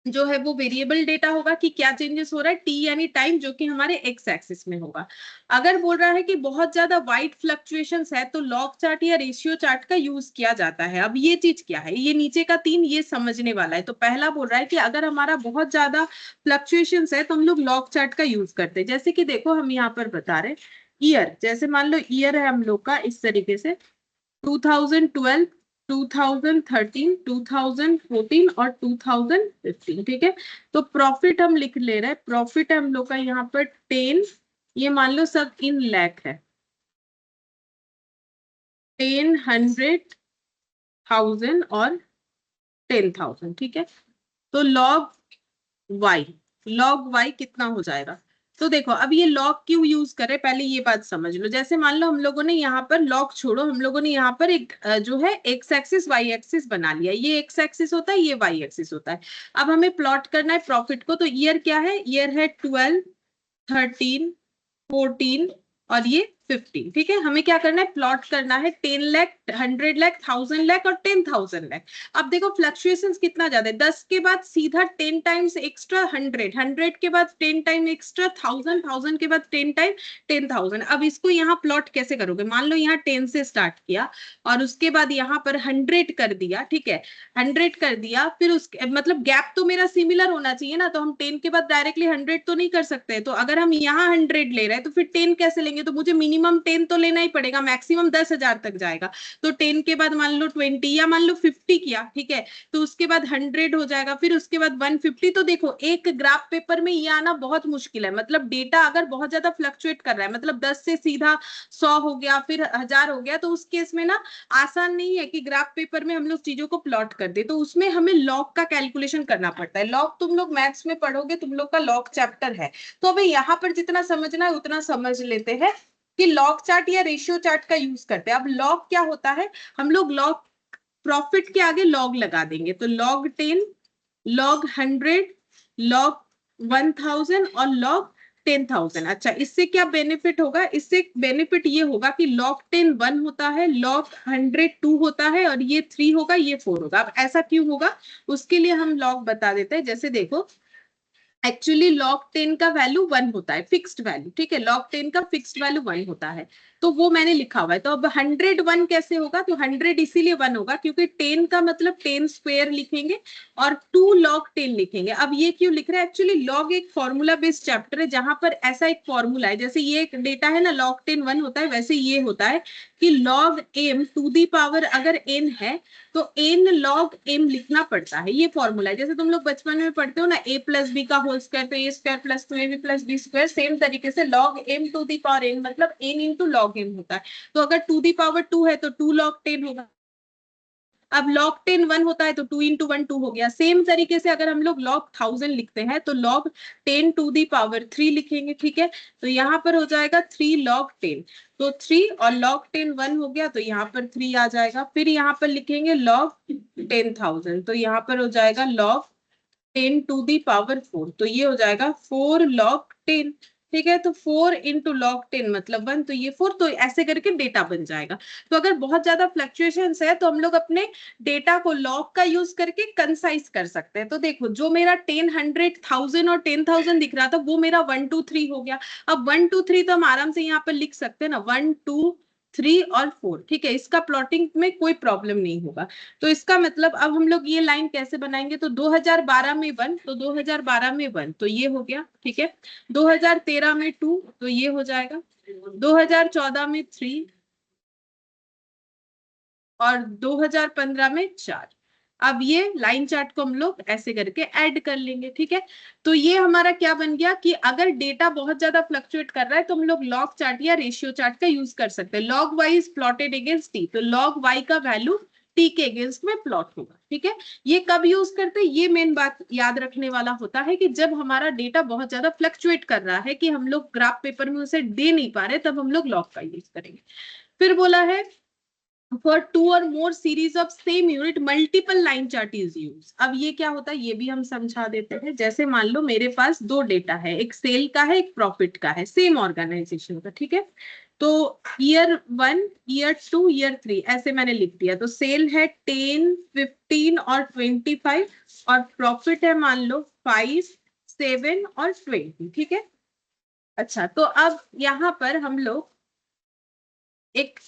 जो है वो वेरिएबल डेटा होगा कि क्या चेंजेस हो रहा है, टी यानी टाइम जो कि हमारे एक्स एक्सिस में होगा। अगर बोल रहा है कि बहुत ज्यादा वाइड फ्लक्चुएशंस है तो लॉग चार्ट या रेशियो चार्ट का यूज किया जाता है। अब ये चीज क्या है, ये नीचे का 3 ये समझने वाला है। तो पहला बोल रहा है कि अगर हमारा बहुत ज्यादा फ्लक्चुएशंस है तो हम लोग लॉग चार्ट का यूज करते हैं। जैसे कि देखो हम यहाँ पर बता रहे ईयर, जैसे मान लो ईयर है हम लोग का इस तरीके से 2012, 2013, 2014 और 2015, ठीक है। तो प्रॉफिट हम लिख ले रहे हैं, प्रॉफिट है हम लोग का यहाँ पर 10, ये मान लो सब इन लैख है, 10, 100, 1000 और 10,000, ठीक है। तो लॉग वाई कितना हो जाएगा। तो देखो अब ये लॉग क्यों यूज करे पहले ये बात समझ लो। जैसे मान लो हम लोगों ने यहाँ पर लॉग छोड़ो, हम लोगों ने यहाँ पर एक जो है एक्स एक्सिस वाई एक्सिस बना लिया। ये एक्स एक्सिस होता है, ये वाई एक्सिस होता है। अब हमें प्लॉट करना है प्रॉफिट को। तो ईयर क्या है, ईयर है 12, 13, 14 और ये 15, ठीक है। हमें क्या करना है, प्लॉट करना है 10 लाख, 100 लाख, 1000 लाख और 10,000 लाख। अब देखो फ्लक्चुएशंस कितना ज्यादा है, 10 के बाद सीधा 10 टाइम्स एक्स्ट्रा 100, 100 के बाद 10 टाइम एक्स्ट्रा 1000, 1000 के बाद 10 टाइम 10,000। अब इसको यहाँ प्लॉट कैसे करोगे, मान लो यहाँ 10 से स्टार्ट किया और उसके बाद यहाँ पर 100 कर दिया, ठीक है। 100 कर दिया, फिर उसके मतलब गैप तो मेरा सिमिलर होना चाहिए ना, तो हम 10 के बाद डायरेक्टली 100 तो नहीं कर सकते। तो अगर हम यहाँ 100 ले रहे हैं तो फिर 10 कैसे लेंगे, तो मुझे मिनिमम 10 तो लेना ही पड़ेगा, मैक्सिमम 10,000 तक जाएगा। तो 10 के बाद मान लो 20 या मान लो 50 किया, ठीक है। तो उसके बाद 100 हो जाएगा, फिर उसके बाद 150। तो देखो एक ग्राफ पेपर में ये आना बहुत मुश्किल है, मतलब डेटा अगर बहुत ज्यादा फ्लक्चुएट कर रहा है, मतलब 10 से सीधा 100 हो गया फिर 1000 हो गया, तो उस केस में ना आसान नहीं है कि ग्राफ पेपर में हम लोग चीजों को प्लॉट कर दे। तो उसमें हमें लॉग का कैलकुलेशन करना पड़ता है। लॉग तुम लोग मैथ्स में पढ़ोगे, तुम लोग का लॉग चैप्टर है। तो अभी यहाँ पर जितना समझना है उतना समझ लेते हैं कि लॉग चार्ट या रेशियो चार्ट का यूज करते हैं। अब लॉग क्या होता है, हम लोग लॉग प्रॉफिट के आगे लॉग लगा देंगे। तो लॉग 10, लॉग 100, लॉग 1000 और लॉग 10,000। अच्छा इससे क्या बेनिफिट होगा, इससे बेनिफिट ये होगा कि लॉग 10 1 होता है, लॉग 100 2 होता है और ये 3 होगा, ये 4 होगा। अब ऐसा क्यों होगा उसके लिए हम लॉग बता देते हैं। जैसे देखो एक्चुअली लॉग 10 का वैल्यू 1 होता है, फिक्स्ड वैल्यू, ठीक है। लॉग 10 का फिक्स्ड वैल्यू 1 होता है, तो वो मैंने लिखा हुआ है। तो अब 101 कैसे होगा, तो 100 इसीलिए 1 होगा क्योंकि 10 का मतलब 10 स्क्वायर लिखेंगे और 2 लॉग 10 लिखेंगे। अब ये क्यों लिख रहे हैं, एक्चुअली लॉग एक फॉर्मूला बेस्ड चैप्टर है जहां पर ऐसा एक फॉर्मूला है। जैसे ये एक डेटा है ना, लॉग 10 1 होता है, वैसे ये होता है कि log m to the power अगर n है तो n log m लिखना पड़ता है। ये फॉर्मूला है, जैसे तुम लोग बचपन में पढ़ते हो ना a प्लस बी का होल स्क्वायर, तो a square plus 2ab plus B square, same तरीके से log m to the power n मतलब n इंटू लॉग m होता है। तो अगर टू दी पावर 2 है तो 2 log 10 होगा। अब log 10 1 होता है तो 2 इंटू 1 2 हो गया। सेम तरीके से अगर हम लोग log 1000 लिखते हैं तो log 10 टू दी पावर 3 लिखेंगे, ठीक है। तो यहाँ पर हो जाएगा 3 log 10, तो 3 और log 10 1 हो गया तो यहाँ पर 3 आ जाएगा। फिर यहाँ पर लिखेंगे log 10,000, तो यहाँ पर हो जाएगा log 10 टू दी पावर 4, तो ये हो जाएगा 4 log 10, ठीक है। तो 4 इंटू लॉग 10 मतलब 1, तो ये 4, तो ऐसे करके डेटा बन जाएगा। तो अगर बहुत ज्यादा फ्लक्चुएशंस है तो हम लोग अपने डेटा को लॉग का यूज करके कंसाइज कर सकते हैं। तो देखो जो मेरा 10 100 1000 और 10,000 दिख रहा था वो मेरा 1 2 3 हो गया। अब 1 2 3 तो हम आराम से यहाँ पर लिख सकते हैं ना, 1 2 3 और 4, ठीक है। इसका प्लॉटिंग में कोई प्रॉब्लम नहीं होगा। तो इसका मतलब अब हम लोग ये लाइन कैसे बनाएंगे, तो 2012 में 1, तो 2012 में 1 तो ये हो गया, ठीक है। 2013 में 2 तो ये हो जाएगा, 2014 में 3 और 2015 में 4। अब ये लाइन चार्ट को हम लोग ऐसे करके ऐड कर लेंगे, ठीक है। तो ये हमारा क्या बन गया कि अगर डेटा बहुत ज्यादा फ्लक्चुएट कर रहा है तो हम लोग लॉग चार्ट या रेशियो चार्ट का यूज कर सकते हैं। Log Y is plotted against T, तो लॉग वाई का वैल्यू टी के अगेंस्ट में प्लॉट होगा, ठीक है। ये कब यूज करते हैं, ये मेन बात याद रखने वाला होता है कि जब हमारा डेटा बहुत ज्यादा फ्लक्चुएट कर रहा है कि हम लोग ग्राफ पेपर में उसे दे नहीं पा रहे, तब हम लोग लॉग का यूज करेंगे। फिर बोला है for two or more series of same unit multiple line chart is used। अब ये क्या होता है ये भी हम समझा देते हैं। जैसे मान लो मेरे पास दो डेटा है, एक सेल का है एक प्रॉफिट का है, सेम ऑर्गेनाइजेशन का, ठीक है। तो ईयर 1, ईयर 2, ईयर 3 ऐसे मैंने लिख दिया। तो सेल है 10, 15 और 25 और प्रॉफिट है मान लो 5, 7 और 20, ठीक है। अच्छा, तो अब यहाँ पर हम लोग एक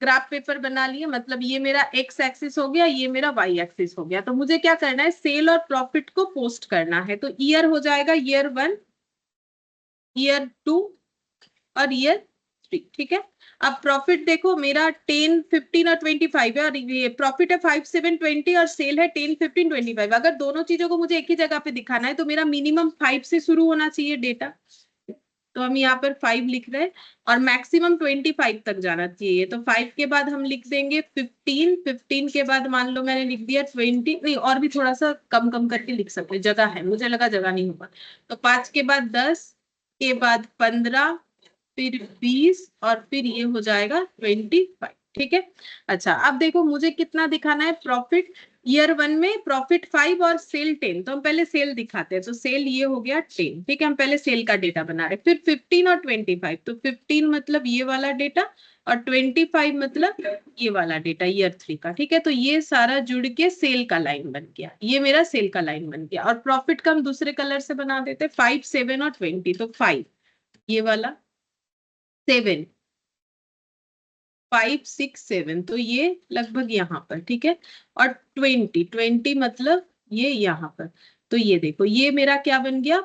ग्राफ पेपर बना लिए, मतलब ये मेरा एक्स एक्सिस हो गया, ये मेरा वाई एक्सिस हो गया। तो मुझे क्या करना है, सेल और प्रॉफिट को पोस्ट करना है। तो ईयर हो जाएगा ईयर 1, ईयर 2 और ईयर 3, ठीक है। अब प्रॉफिट देखो मेरा 10, 15 और 25 है, और ये प्रॉफिट है 5, 7, 20 और सेल है 10, 15, 25। अगर दोनों चीजों को मुझे एक ही जगह पे दिखाना है तो मेरा मिनिमम 5 से शुरू होना चाहिए डेटा। तो हम यहाँ पर 5 लिख रहे हैं और मैक्सिमम 25 तक जाना चाहिए। तो 5 के बाद हम लिख देंगे 15, 15 के बाद मान लो मैंने लिख दिया 20, नहीं और भी थोड़ा सा कम कम करके लिख सकते हैं, जगह है, मुझे लगा जगह नहीं होगा। तो 5 के बाद 10 के बाद 15 फिर 20 और फिर ये हो जाएगा 25, ठीक है। अच्छा, अब देखो मुझे कितना दिखाना है प्रॉफिट। ईयर 1 में प्रॉफिट 5 और सेल 10, तो हम पहले सेल दिखाते हैं। तो सेल ये हो गया 10, ठीक है, हम पहले सेल का डेटा बना रहे। फिर 15 और 25, तो 15 मतलब ये वाला डेटा और 25 मतलब ये वाला डेटा ईयर 3 का, ठीक है। तो ये सारा जुड़ के सेल का लाइन बन गया, ये मेरा सेल का लाइन बन गया। और प्रॉफिट का हम दूसरे कलर से बना देते, 5, 7 और 20। तो 5 ये वाला, 7, 5, 6, 7, तो ये लगभग यहाँ पर, ठीक है। और 20 मतलब ये यहाँ पर। तो ये देखो ये मेरा क्या बन गया,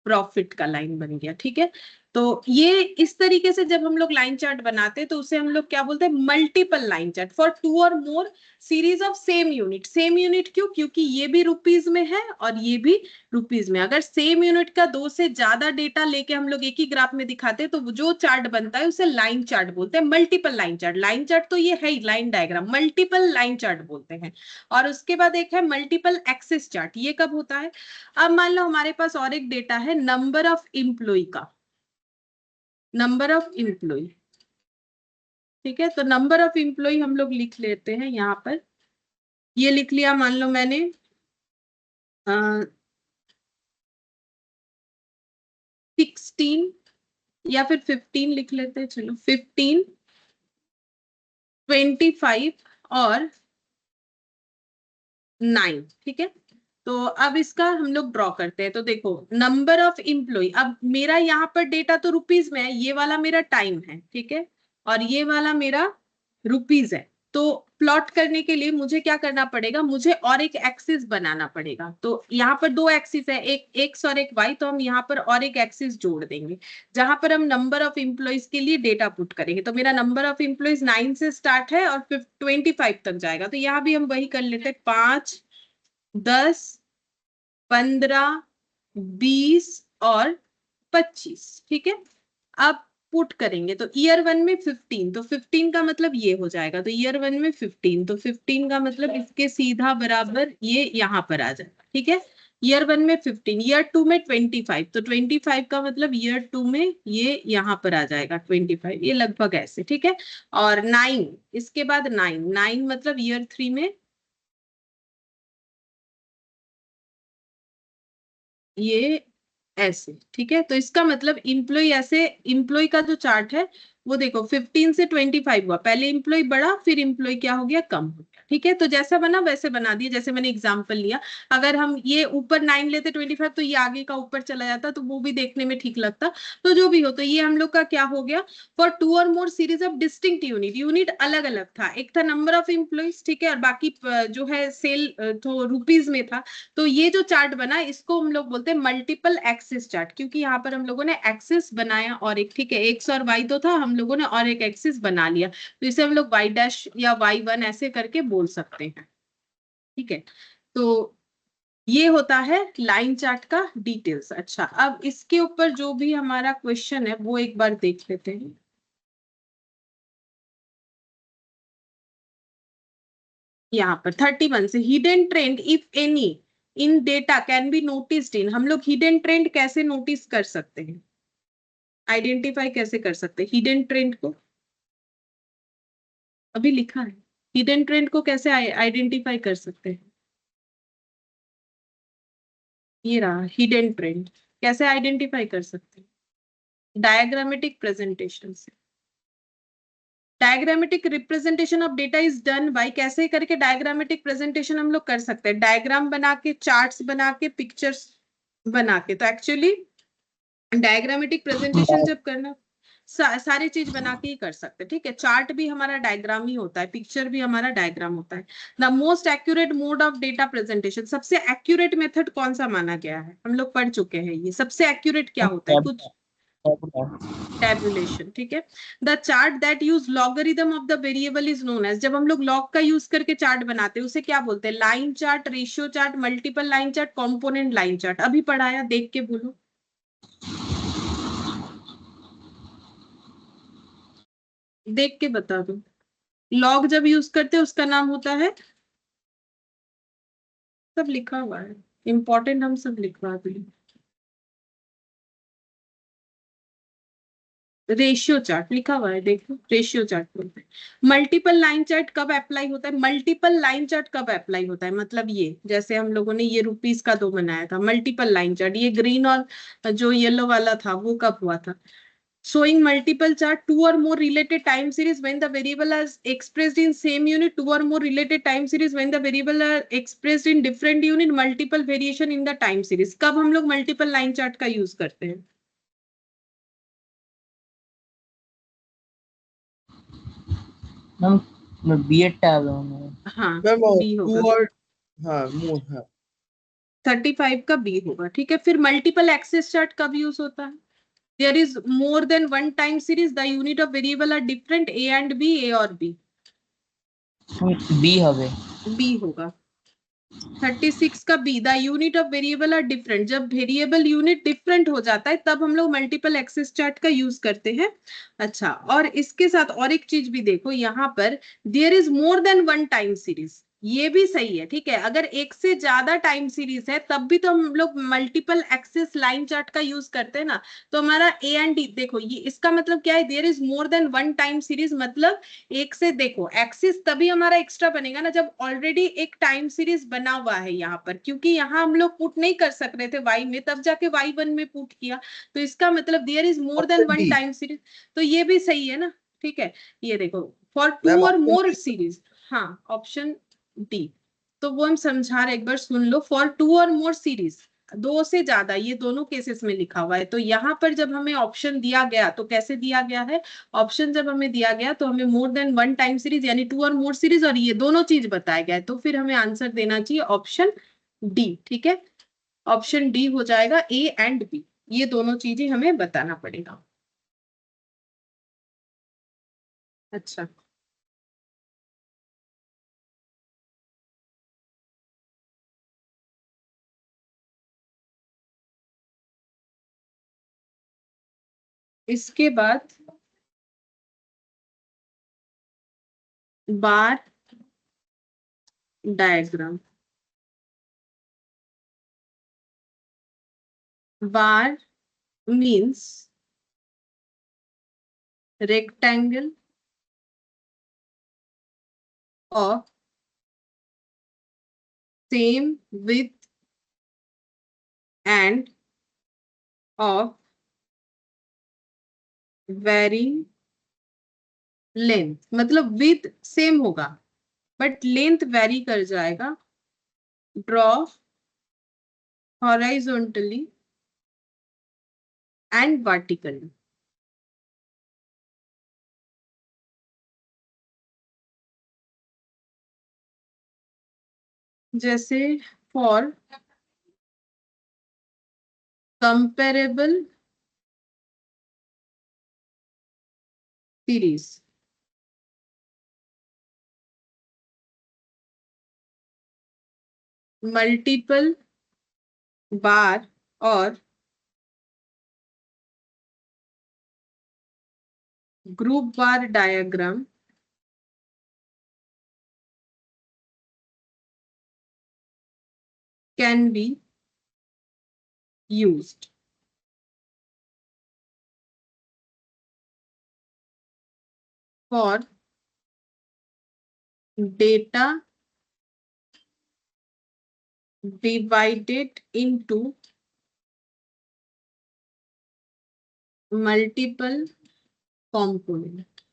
प्रॉफिट का लाइन बन गया, ठीक है। तो ये इस तरीके से जब हम लोग लाइन चार्ट बनाते हैं तो उसे हम लोग क्या बोलते हैं, multiple line chart for 2 or more series of same unit. Same unit क्यों, क्योंकि ये भी रुपीज में है और ये भी रुपीज में। अगर सेम यूनिट का 2 से ज्यादा डेटा लेके हम लोग एक ही ग्राफ में दिखाते हैं तो जो चार्ट बनता है उसे लाइन चार्ट बोलते हैं, multiple line chart. Line chart तो ये है ही, line diagram, multiple line chart बोलते हैं। और उसके बाद एक है मल्टीपल एक्सिस चार्ट, ये कब होता है, अब मान लो हमारे पास और एक डेटा है नंबर ऑफ एम्प्लॉय का, नंबर ऑफ एम्प्लॉय, ठीक है। तो नंबर ऑफ एम्प्लॉय हम लोग लिख लेते हैं यहाँ पर। ये लिख लिया मान लो मैंने 16 या फिर 15 लिख लेते हैं, चलो 15, 25 और 9, ठीक है। तो अब इसका हम लोग ड्रॉ करते हैं। तो देखो नंबर ऑफ एम्प्लॉय, अब मेरा यहाँ पर डेटा तो रुपीज में है, ये वाला मेरा टाइम है, ठीक है, और ये वाला मेरा रुपीज है। तो प्लॉट करने के लिए मुझे क्या करना पड़ेगा, मुझे और एक एक्सिस बनाना पड़ेगा। तो यहाँ पर दो एक्सिस है, एक एक्स और एक वाई, तो हम यहाँ पर और एक एक्सिस जोड़ देंगे जहां पर हम नंबर ऑफ एम्प्लॉयज के लिए डेटा पुट करेंगे। तो मेरा नंबर ऑफ एम्प्लॉयज 9 से स्टार्ट है और फिर 25 तक जाएगा। तो यहाँ भी हम वही कर लेते हैं, 5, 10, 15, 20 और 25, ठीक है। अब पुट करेंगे तो ईयर 1 में 15, तो 15 का मतलब ये हो जाएगा। तो ईयर 1 में 15, तो 15 का मतलब इसके सीधा बराबर ये यहाँ पर आ जाएगा, ठीक है। ईयर 1 में 15, ईयर 2 में 25, तो 25 का मतलब ईयर 2 में ये यहाँ पर आ जाएगा 25, ये लगभग ऐसे, ठीक है। और 9, इसके बाद 9 मतलब ईयर 3 में ये ऐसे, ठीक है। तो इसका मतलब इम्प्लॉय ऐसे, इम्प्लॉय का जो चार्ट है वो देखो 15 से 25 हुआ, पहले इम्प्लॉय बढ़ा फिर इम्प्लॉय क्या हो गया, कम हो गया, ठीक है। तो जैसा बना वैसे बना दिया, जैसे मैंने एग्जांपल लिया। अगर हम ये ऊपर 9 लेते 25, तो ये आगे का ऊपर चला जाता, तो वो भी देखने में ठीक लगता। तो जो भी हो, तो ये हम लोग का क्या हो गया, for 2 or more series of distinct unit. Unit अलग अलग था, एक था नंबर ऑफ एम्प्लॉयज, ठीक है, और बाकी जो है सेल तो रुपीज में था। तो ये जो चार्ट बना इसको हम लोग बोलते हैं मल्टीपल एक्सिस चार्ट, क्योंकि यहाँ पर हम लोगों ने एक्सिस बनाया और एक, ठीक है, एक्स और वाई तो था, हम लोगों ने और एक एक्सिस बना लिया। तो इसे हम लोग वाई डैश या वाई 1 ऐसे करके बोल सकते हैं। ठीक है, तो ये होता है लाइन चार्ट का डिटेल्स। अच्छा, अब इसके ऊपर जो भी हमारा क्वेश्चन है वो एक बार देख लेते हैं। यहाँ पर 31 से hidden trend if any in data can be noticed in, हम लोग हिडन ट्रेंड कैसे नोटिस कर सकते हैं, आइडेंटिफाई कैसे कर सकते हैं हिडन ट्रेंड को? अभी लिखा है, हिडन ट्रेंड को कैसे आइडेंटिफाई कर सकते हैं? ये रहा हिडन ट्रेंड, कैसे आइडेंटिफाई कर सकते हैं? डायग्रामेटिक प्रेजेंटेशन से। Diagrammatic representation of data is done by, कैसे करके डायग्रामेटिक प्रेजेंटेशन हम लोग कर सकते हैं? डायग्राम बना के, चार्ट्स बना के, पिक्चर्स बना के। तो एक्चुअली डायग्रामेटिक प्रेजेंटेशन जब करना, सारी चीज बना के ही कर सकते हैं। ठीक है, चार्ट भी हमारा डायग्राम ही होता है, पिक्चर भी हमारा डायग्राम होता है। The most accurate mode of data presentation, सबसे एक्यूरेट मेथड कौन सा माना गया है? हम लोग पढ़ चुके हैं ये, सबसे एक्यूरेट क्या होता है कुछ? टेबुलेशन। ठीक है, the chart that use logarithm of the variable is known as, जब हम लोग लॉग का यूज करके चार्ट बनाते हैं उसे क्या बोलते हैं? Line chart, ratio chart, multiple line chart, component line chart. अभी पढ़ाया, देख के बोलो, देख के बता दो। लॉग जब यूज करते हैं उसका नाम होता है, सब लिखा हुआ है, इंपॉर्टेंट हम सब लिखवा दिए। रेशियो चार्ट लिखा हुआ है, देखो रेशियो चार्ट बोलते हैं। मल्टीपल लाइन चार्ट कब अप्लाई होता है? मल्टीपल लाइन चार्ट कब अप्लाई होता है मतलब ये, जैसे हम लोगों ने ये रुपीस का 2 बनाया था, मल्टीपल लाइन चार्ट, ये ग्रीन और जो येलो वाला था वो कब हुआ था? Showing multiple chart, two or more related time series when the variable is expressed in same unit, two or more related time series when the variable are expressed in different unit, multiple variation in the time series। कब हम लोग multiple line chart का यूज करते हैं? मैम बीएड टैब है। हाँ, मैम बी टू होगा, और हाँ मोर हाँ 35 का बी होगा। ठीक है, फिर मल्टीपल एक्सेस चार्ट कब यूज होता है? There is more than one time series, the unit of variable are different, a and b, a और b, बी হবে। b होगा। 36 का B, the unit of variable are different, जब वेरिएबल यूनिट डिफरेंट हो जाता है तब हम लोग मल्टीपल एक्सेस चार्ट का यूज करते हैं। अच्छा, और इसके साथ और एक चीज भी देखो यहाँ पर, there is more than one time series, ये भी सही है। ठीक है, अगर एक से ज्यादा टाइम सीरीज है तब भी तो हम लोग मल्टीपल एक्सेस लाइन चार्ट का यूज करते हैं ना। तो हमारा ए एंड डी देखो, ये इसका मतलब क्या है? There is more than one time series, मतलब एक से, देखो एक्सिस तभी हमारा एक्स्ट्रा बनेगा ना जब ऑलरेडी एक टाइम सीरीज बना हुआ है यहाँ पर, क्योंकि यहाँ हम लोग पुट नहीं कर सक रहे थे वाई में, तब जाके वाई वन में पुट किया। तो इसका मतलब there is more than option one D. Time series, तो ये भी सही है ना। ठीक है, ये देखो फॉर मैम टू और ऑप्शन मोर डी। सीरीज, हाँ ऑप्शन डी। तो वो हम समझा रहे, एक बार सुन लो, फॉर टू और मोर सीरीज, दो से ज्यादा, ये दोनों केसेस में लिखा हुआ है। तो यहाँ पर जब हमें ऑप्शन दिया गया तो कैसे दिया गया है? ऑप्शन जब हमें दिया गया तो हमें मोर देन वन टाइम सीरीज यानी टू और मोर सीरीज और ये दोनों चीज बताया गया है, तो फिर हमें आंसर देना चाहिए ऑप्शन डी। ठीक है, ऑप्शन डी हो जाएगा, ए एंड बी, ये दोनों चीजें हमें बताना पड़ेगा। अच्छा, इसके बाद bar diagram. Bar means rectangle of same with and of varying length, मतलब विथ सेम होगा बट लेंथ वेरी कर जाएगा। Draw horizontally and vertically. जैसे for comparable series, multiple bar और group bar diagram can be used for data divided into multiple component.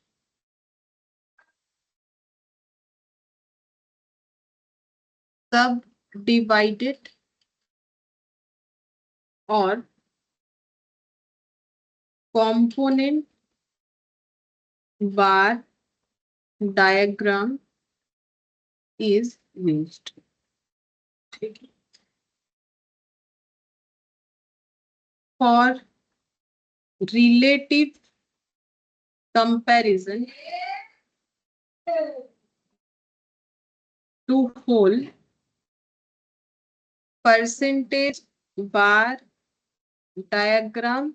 सब डिवाइडेड और component bar diagram is used. ठीक है, for relative comparison to whole percentage bar diagram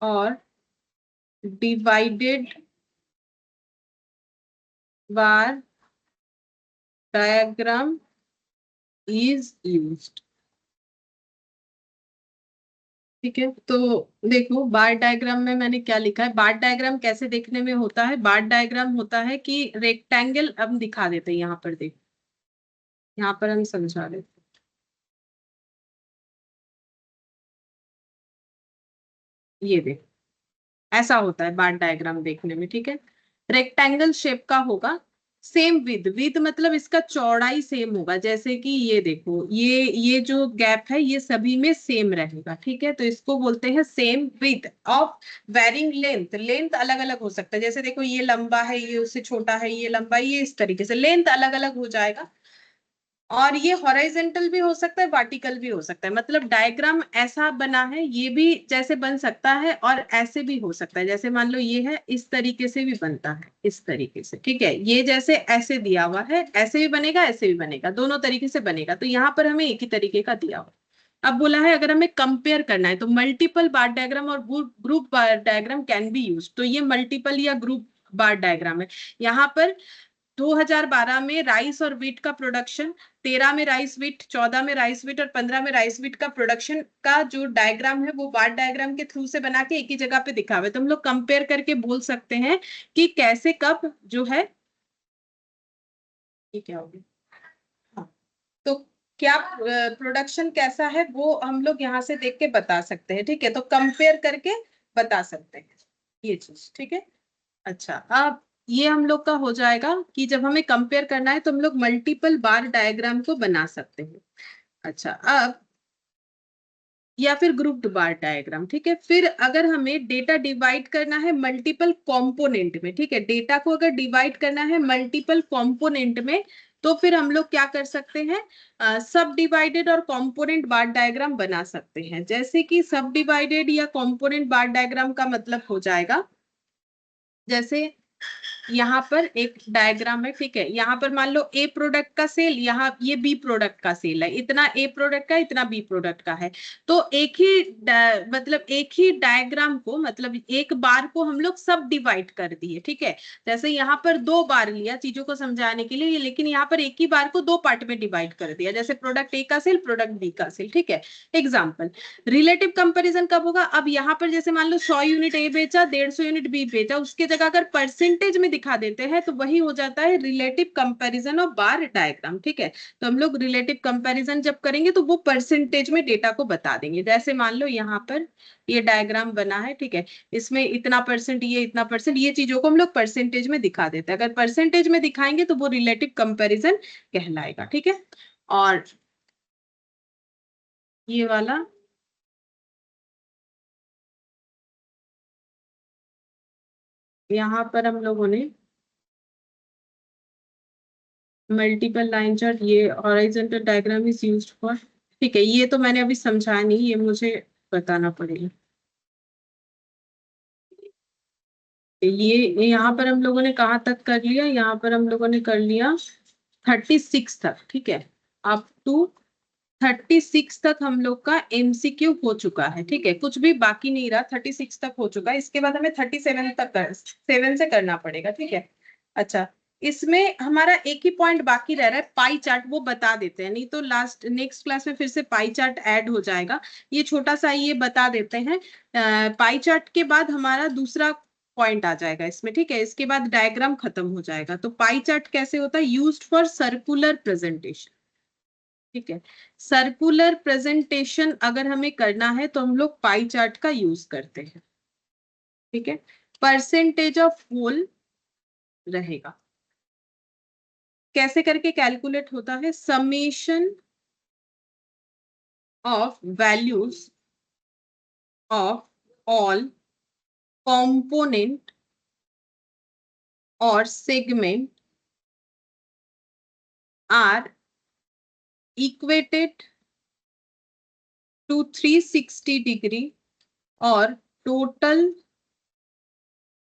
और divided bar diagram is used. ठीक है, तो देखो बार डायग्राम में मैंने क्या लिखा है। बार डायग्राम कैसे देखने में होता है? बार डायग्राम होता है कि रेक्टेंगल, अब दिखा देते हैं यहाँ पर, देखो यहाँ पर हम समझा देते हैं। ये देखो ऐसा होता है बार डायग्राम देखने में। ठीक है, रेक्टेंगल शेप का होगा, सेम विद, विद मतलब इसका चौड़ाई सेम होगा। जैसे कि ये देखो, ये जो गैप है ये सभी में सेम रहेगा। ठीक है, तो इसको बोलते हैं same with of varying length. Length अलग अलग हो सकता है, जैसे देखो ये लंबा है, ये उससे छोटा है, ये लंबा, ये इस तरीके से लेंथ अलग अलग हो जाएगा। और ये हॉरिजॉन्टल भी हो सकता है, वर्टिकल भी हो सकता है। मतलब डायग्राम ऐसा बना है, ये भी जैसे बन सकता है और ऐसे भी हो सकता है। जैसे मान लो ये है, इस तरीके से भी बनता है, इस तरीके से। ठीक है, ये जैसे ऐसे दिया हुआ है, ऐसे भी बनेगा, ऐसे भी बनेगा, दोनों तरीके से बनेगा। तो यहाँ पर हमें एक ही तरीके का दिया हुआ। अब बोला है अगर हमें कंपेयर करना है तो मल्टीपल बार डायग्राम और group bar diagram can B use. तो ये मल्टीपल या ग्रुप बार डायग्राम है। यहाँ पर 2012 में राइस और वीट का प्रोडक्शन, 13 में राइस वीट, 14 में राइस वीट और 15 में राइस वीट का प्रोडक्शन का जो डायग्राम है वो बार डायग्राम के थ्रू से बना के एक ही जगह पे दिखा हुआ है। तो हम लोग कंपेयर करके बोल सकते हैं कि कैसे कब जो है, ये क्या हो गया, हाँ, तो क्या प्रोडक्शन कैसा है वो हम लोग यहाँ से देख के बता सकते हैं। ठीक है, तो कंपेयर करके बता सकते हैं ये चीज। ठीक है, अच्छा अब ये हम लोग का हो जाएगा कि जब हमें कंपेयर करना है तो हम लोग मल्टीपल बार डायग्राम को बना सकते हैं। अच्छा, अब या फिर ग्रुप्ड बार डायग्राम। ठीक है, फिर अगर हमें डेटा डिवाइड करना है मल्टीपल कंपोनेंट में, ठीक है, डेटा को अगर डिवाइड करना है मल्टीपल कंपोनेंट में, तो फिर हम लोग क्या कर सकते हैं, सब डिवाइडेड और कंपोनेंट बार डायग्राम बना सकते हैं। जैसे कि सब डिवाइडेड या कंपोनेंट बार डायग्राम का मतलब हो जाएगा, जैसे यहाँ पर एक डायग्राम है। ठीक है, यहाँ पर मान लो ए प्रोडक्ट का सेल, यहाँ ये बी प्रोडक्ट का सेल है, इतना ए प्रोडक्ट का, इतना बी प्रोडक्ट का है। तो एक ही मतलब एक ही डायग्राम को, मतलब एक बार को हम लोग सब डिवाइड कर दिए। ठीक है, जैसे यहाँ पर दो बार लिया चीजों को समझाने के लिए, लेकिन यहाँ पर एक ही बार को दो पार्ट में डिवाइड कर दिया, जैसे प्रोडक्ट ए का सेल, प्रोडक्ट बी का सेल। ठीक है, एग्जाम्पल। रिलेटिव कंपेरिजन कब होगा? अब यहाँ पर जैसे मान लो 100 यूनिट ए बेचा, 150 यूनिट बी बेचा, उसके जगह अगर परसेंटेज में दिखा देते हैं तो वही हो जाता है relative comparison of bar diagram. ठीक है, तो हम लोग रिलेटिव कंपैरिजन जब करेंगे तो वो परसेंटेज में डेटा को बता देंगे। जैसे मान लो यहाँ पर ये डायग्राम बना है, ठीक है, इसमें इतना परसेंट, ये इतना परसेंट, ये चीजों को हम लोग परसेंटेज में दिखा देते हैं। अगर परसेंटेज में दिखाएंगे तो वो रिलेटिव कंपैरिजन कहलाएगा। ठीक है, और ये वाला यहाँ पर हम लोगों ने मल्टीपल लाइन चार्ट, ये horizontal diagram is used for. ठीक है, ये तो मैंने अभी समझाया नहीं, ये मुझे बताना पड़ेगा। ये यहाँ पर हम लोगों ने कहाँ तक कर लिया? यहाँ पर हम लोगों ने कर लिया 36 तक। ठीक है, अप टू 36 तक हम लोग का एमसीक्यू हो चुका है, ठीक है, कुछ भी बाकी नहीं रहा, 36 तक हो चुका है। इसके बाद हमें 37 तक 7 से करना पड़ेगा, ठीक है। अच्छा, इसमें हमारा एक ही पॉइंट बाकी रह रहा है, पाई चार्ट, वो बता देते हैं, नहीं तो नेक्स्ट क्लास में फिर से पाई चार्ट ऐड हो जाएगा। ये छोटा सा ये बता देते हैं। पाई चार्ट के बाद हमारा दूसरा पॉइंट आ जाएगा इसमें, ठीक है। इसके बाद डायग्राम खत्म हो जाएगा। तो पाई चार्ट कैसे होता है? यूज्ड फॉर सर्कुलर प्रेजेंटेशन, ठीक है। सर्कुलर प्रेजेंटेशन अगर हमें करना है तो हम लोग पाई चार्ट का यूज करते हैं, ठीक है। परसेंटेज ऑफ होल रहेगा। कैसे करके कैलकुलेट होता है? Summation of values of all component और segment are equated to 360 degree और total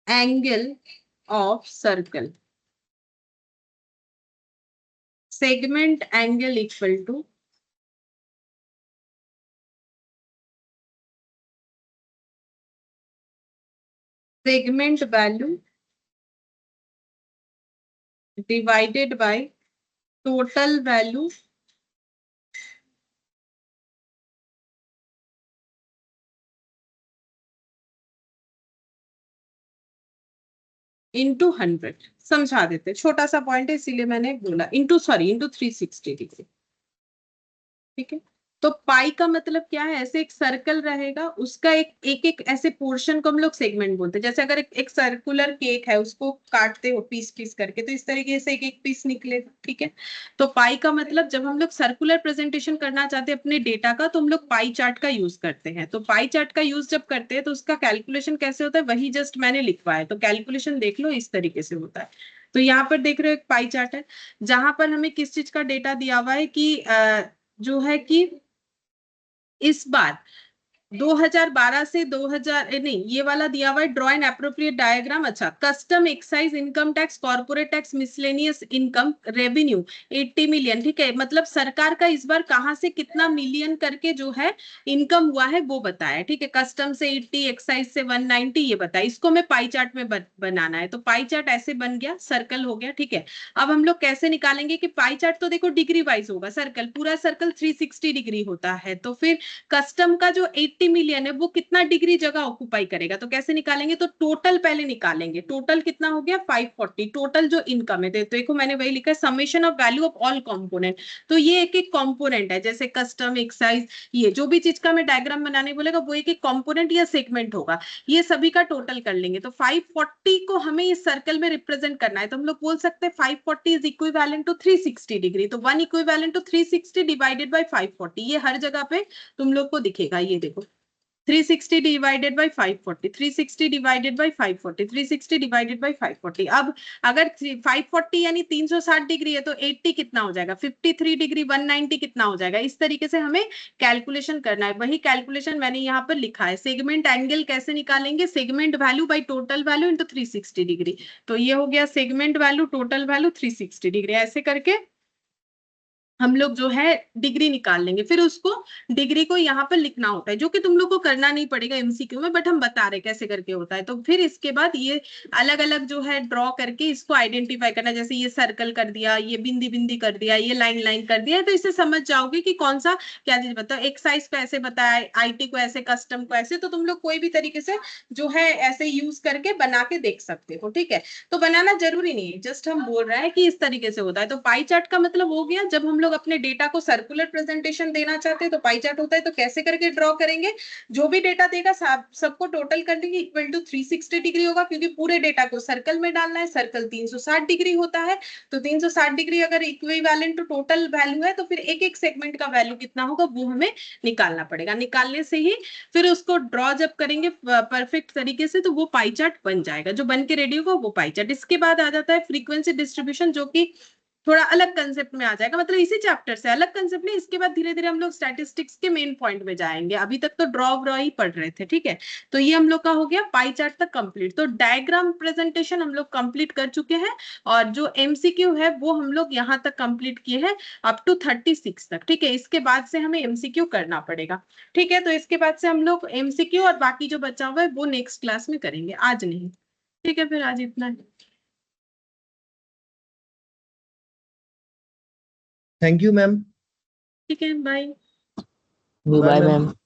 angle of circle. Segment angle equal to segment value divided by total value into 100। समझा देते, छोटा सा पॉइंट है इसीलिए मैंने बोला इंटू 360 डिग्री, ठीक है। तो पाई का मतलब क्या है? ऐसे एक सर्कल रहेगा, उसका एक ऐसे पोर्शन को हम लोग सेगमेंट बोलते हैं। जैसे अगर एक सर्कुलर केक है, उसको काटते हो पीस पीस करके, तो इस तरीके से एक पीस निकलेगा, ठीक है। तो पाई का मतलब जब हम लोग सर्कुलर प्रेजेंटेशन करना चाहते हैं अपने डेटा का, तो हम लोग पाई चार्ट का यूज करते हैं। तो पाई चार्ट का यूज जब करते हैं तो उसका कैलकुलेशन कैसे होता है, वही जस्ट मैंने लिखवा है। तो कैलकुलेशन देख लो, इस तरीके से होता है। तो यहाँ पर देख रहे हो एक पाई चार्ट है, जहां पर हमें किस चीज का डेटा दिया हुआ है कि जो है कि इस बार 2012 से 2000 नहीं, ये वाला दिया हुआ है ड्रॉ एन एप्रोप्रिएट डायग्राम। अच्छा, custom excise income tax corporate tax miscellaneous income revenue 80 million, ठीक है। मतलब सरकार का इस बार कहां से कितना मिलियन करके जो है इनकम हुआ है वो बताया, ठीक है। कस्टम से 80, एक्साइज से 190, ये बताया। इसको मैं पाई चार्ट में बनाना है। तो पाई चार्ट ऐसे बन गया, सर्कल हो गया, ठीक है। अब हम लोग कैसे निकालेंगे कि पाई चार्ट तो देखो डिग्री वाइज होगा, सर्कल पूरा सर्कल 360 डिग्री होता है। तो फिर कस्टम का जो 80 मिलियन है वो कितना डिग्री जगह ऑक्यूपाई करेगा? तो कैसे निकालेंगे? तो टोटल पहले निकालेंगे। टोटल कितना हो गया? 540। टोटल जो इनकम है, देखो मैंने वही लिखा है, summation of value of all component. तो ये एक एक कंपोनेंट है, जैसे कस्टम, एक्साइज, ये जो भी चीज का मैं डायग्राम बनाने बोलेगा वो एक एक कंपोनेंट या सेगमेंट होगा। ये सभी का टोटल कर लेंगे। तो 540 को हमें इस सर्कल में रिप्रेजेंट करना है। तो हम लोग बोल सकते हैं 540 इज इक्विवेलेंट टू 360 डिग्री। तो 1 इक्विवेलेंट टू 360 डिवाइडेड बाय 540, ये हर जगह पे तुम लोग को दिखेगा। ये देखो 360 divided by 540, 360 divided by 540, 360 divided by 540। अब अगर 540 यानी 360 डिग्री है तो 80 कितना हो जाएगा? 53 डिग्री, 190 कितना हो जाएगा? इस तरीके से हमें कैलकुलेशन करना है। वही कैलकुलेशन मैंने यहाँ पर लिखा है। सेगमेंट एंगल कैसे निकालेंगे? Segment value by total value into 360 degree. तो ये हो गया segment value, total value, 360 degree. ऐसे करके हम लोग जो है डिग्री निकाल लेंगे। फिर उसको डिग्री को यहाँ पर लिखना होता है, जो कि तुम लोग को करना नहीं पड़ेगा एमसीक्यू में, बट हम बता रहे कैसे करके होता है। तो फिर इसके बाद ये अलग अलग जो है ड्रॉ करके इसको आइडेंटिफाई करना। जैसे ये सर्कल कर दिया, ये बिंदी बिंदी कर दिया, ये लाइन लाइन कर दिया, तो इससे समझ जाओगे कि कौन सा क्या चीज बताओ। एक्साइज को ऐसे बताया, आईटी को ऐसे, कस्टम को ऐसे। तो तुम लोग कोई भी तरीके से जो है ऐसे यूज करके बना के देख सकते हो, ठीक है। तो बनाना जरूरी नहीं है, जस्ट हम बोल रहे हैं कि इस तरीके से होता है। तो पाई चार्ट का मतलब हो गया, जब हम लोग अपने डेटा को सर्कुलर प्रेजेंटेशन देना चाहते हैं तो पाई चार्ट होता है। तो कैसे करके ड्रॉ करेंगे? जो भी डेटा देगा सबको टोटल कर लेंगे, इक्वल टू 360 डिग्री होगा, क्योंकि पूरे डेटा को सर्कल में डालना है। सर्कल 360 डिग्री होता है, तो 360 डिग्री अगर इक्विवेलेंट टू टोटल वैल्यू है तो फिर एक एक सेगमेंट का वैल्यू कितना होगा वो हमें निकालना पड़ेगा। निकालने से ही फिर उसको ड्रॉ जब करेंगे परफेक्ट तरीके से तो वो पाई चार्ट बन जाएगा। जो बन के रेडी होगा वो पाई चार्ट। इसके बाद आ जाता है फ्रीक्वेंसी डिस्ट्रीब्यूशन, जो कि थोड़ा अलग कंसेप्ट में आ जाएगा, मतलब इसी चैप्टर से अलग कंसेप्ट नहीं, इसके बाद धीरे धीरे हम लोग स्टैटिस्टिक्स के मेन पॉइंट में जाएंगे। अभी तक तो ड्रॉ ही पढ़ रहे थे, ठीक है। तो ये हम लोग का हो गया पाई चार्ट तक कंप्लीट। तो डायग्राम प्रेजेंटेशन हम लोग कंप्लीट कर चुके हैं, और जो एमसीक्यू है वो हम लोग यहाँ तक कंप्लीट किए हैं, अप टू 36 तक, ठीक है। इसके बाद से हमें एमसीक्यू करना पड़ेगा, ठीक है। तो इसके बाद से हम लोग एमसीक्यू और बाकी जो बचा हुआ है वो नेक्स्ट क्लास में करेंगे, आज नहीं, ठीक है। फिर आज इतना है। Thank you ma'am. ठीक है, bye. Bye bye ma'am. Ma'am.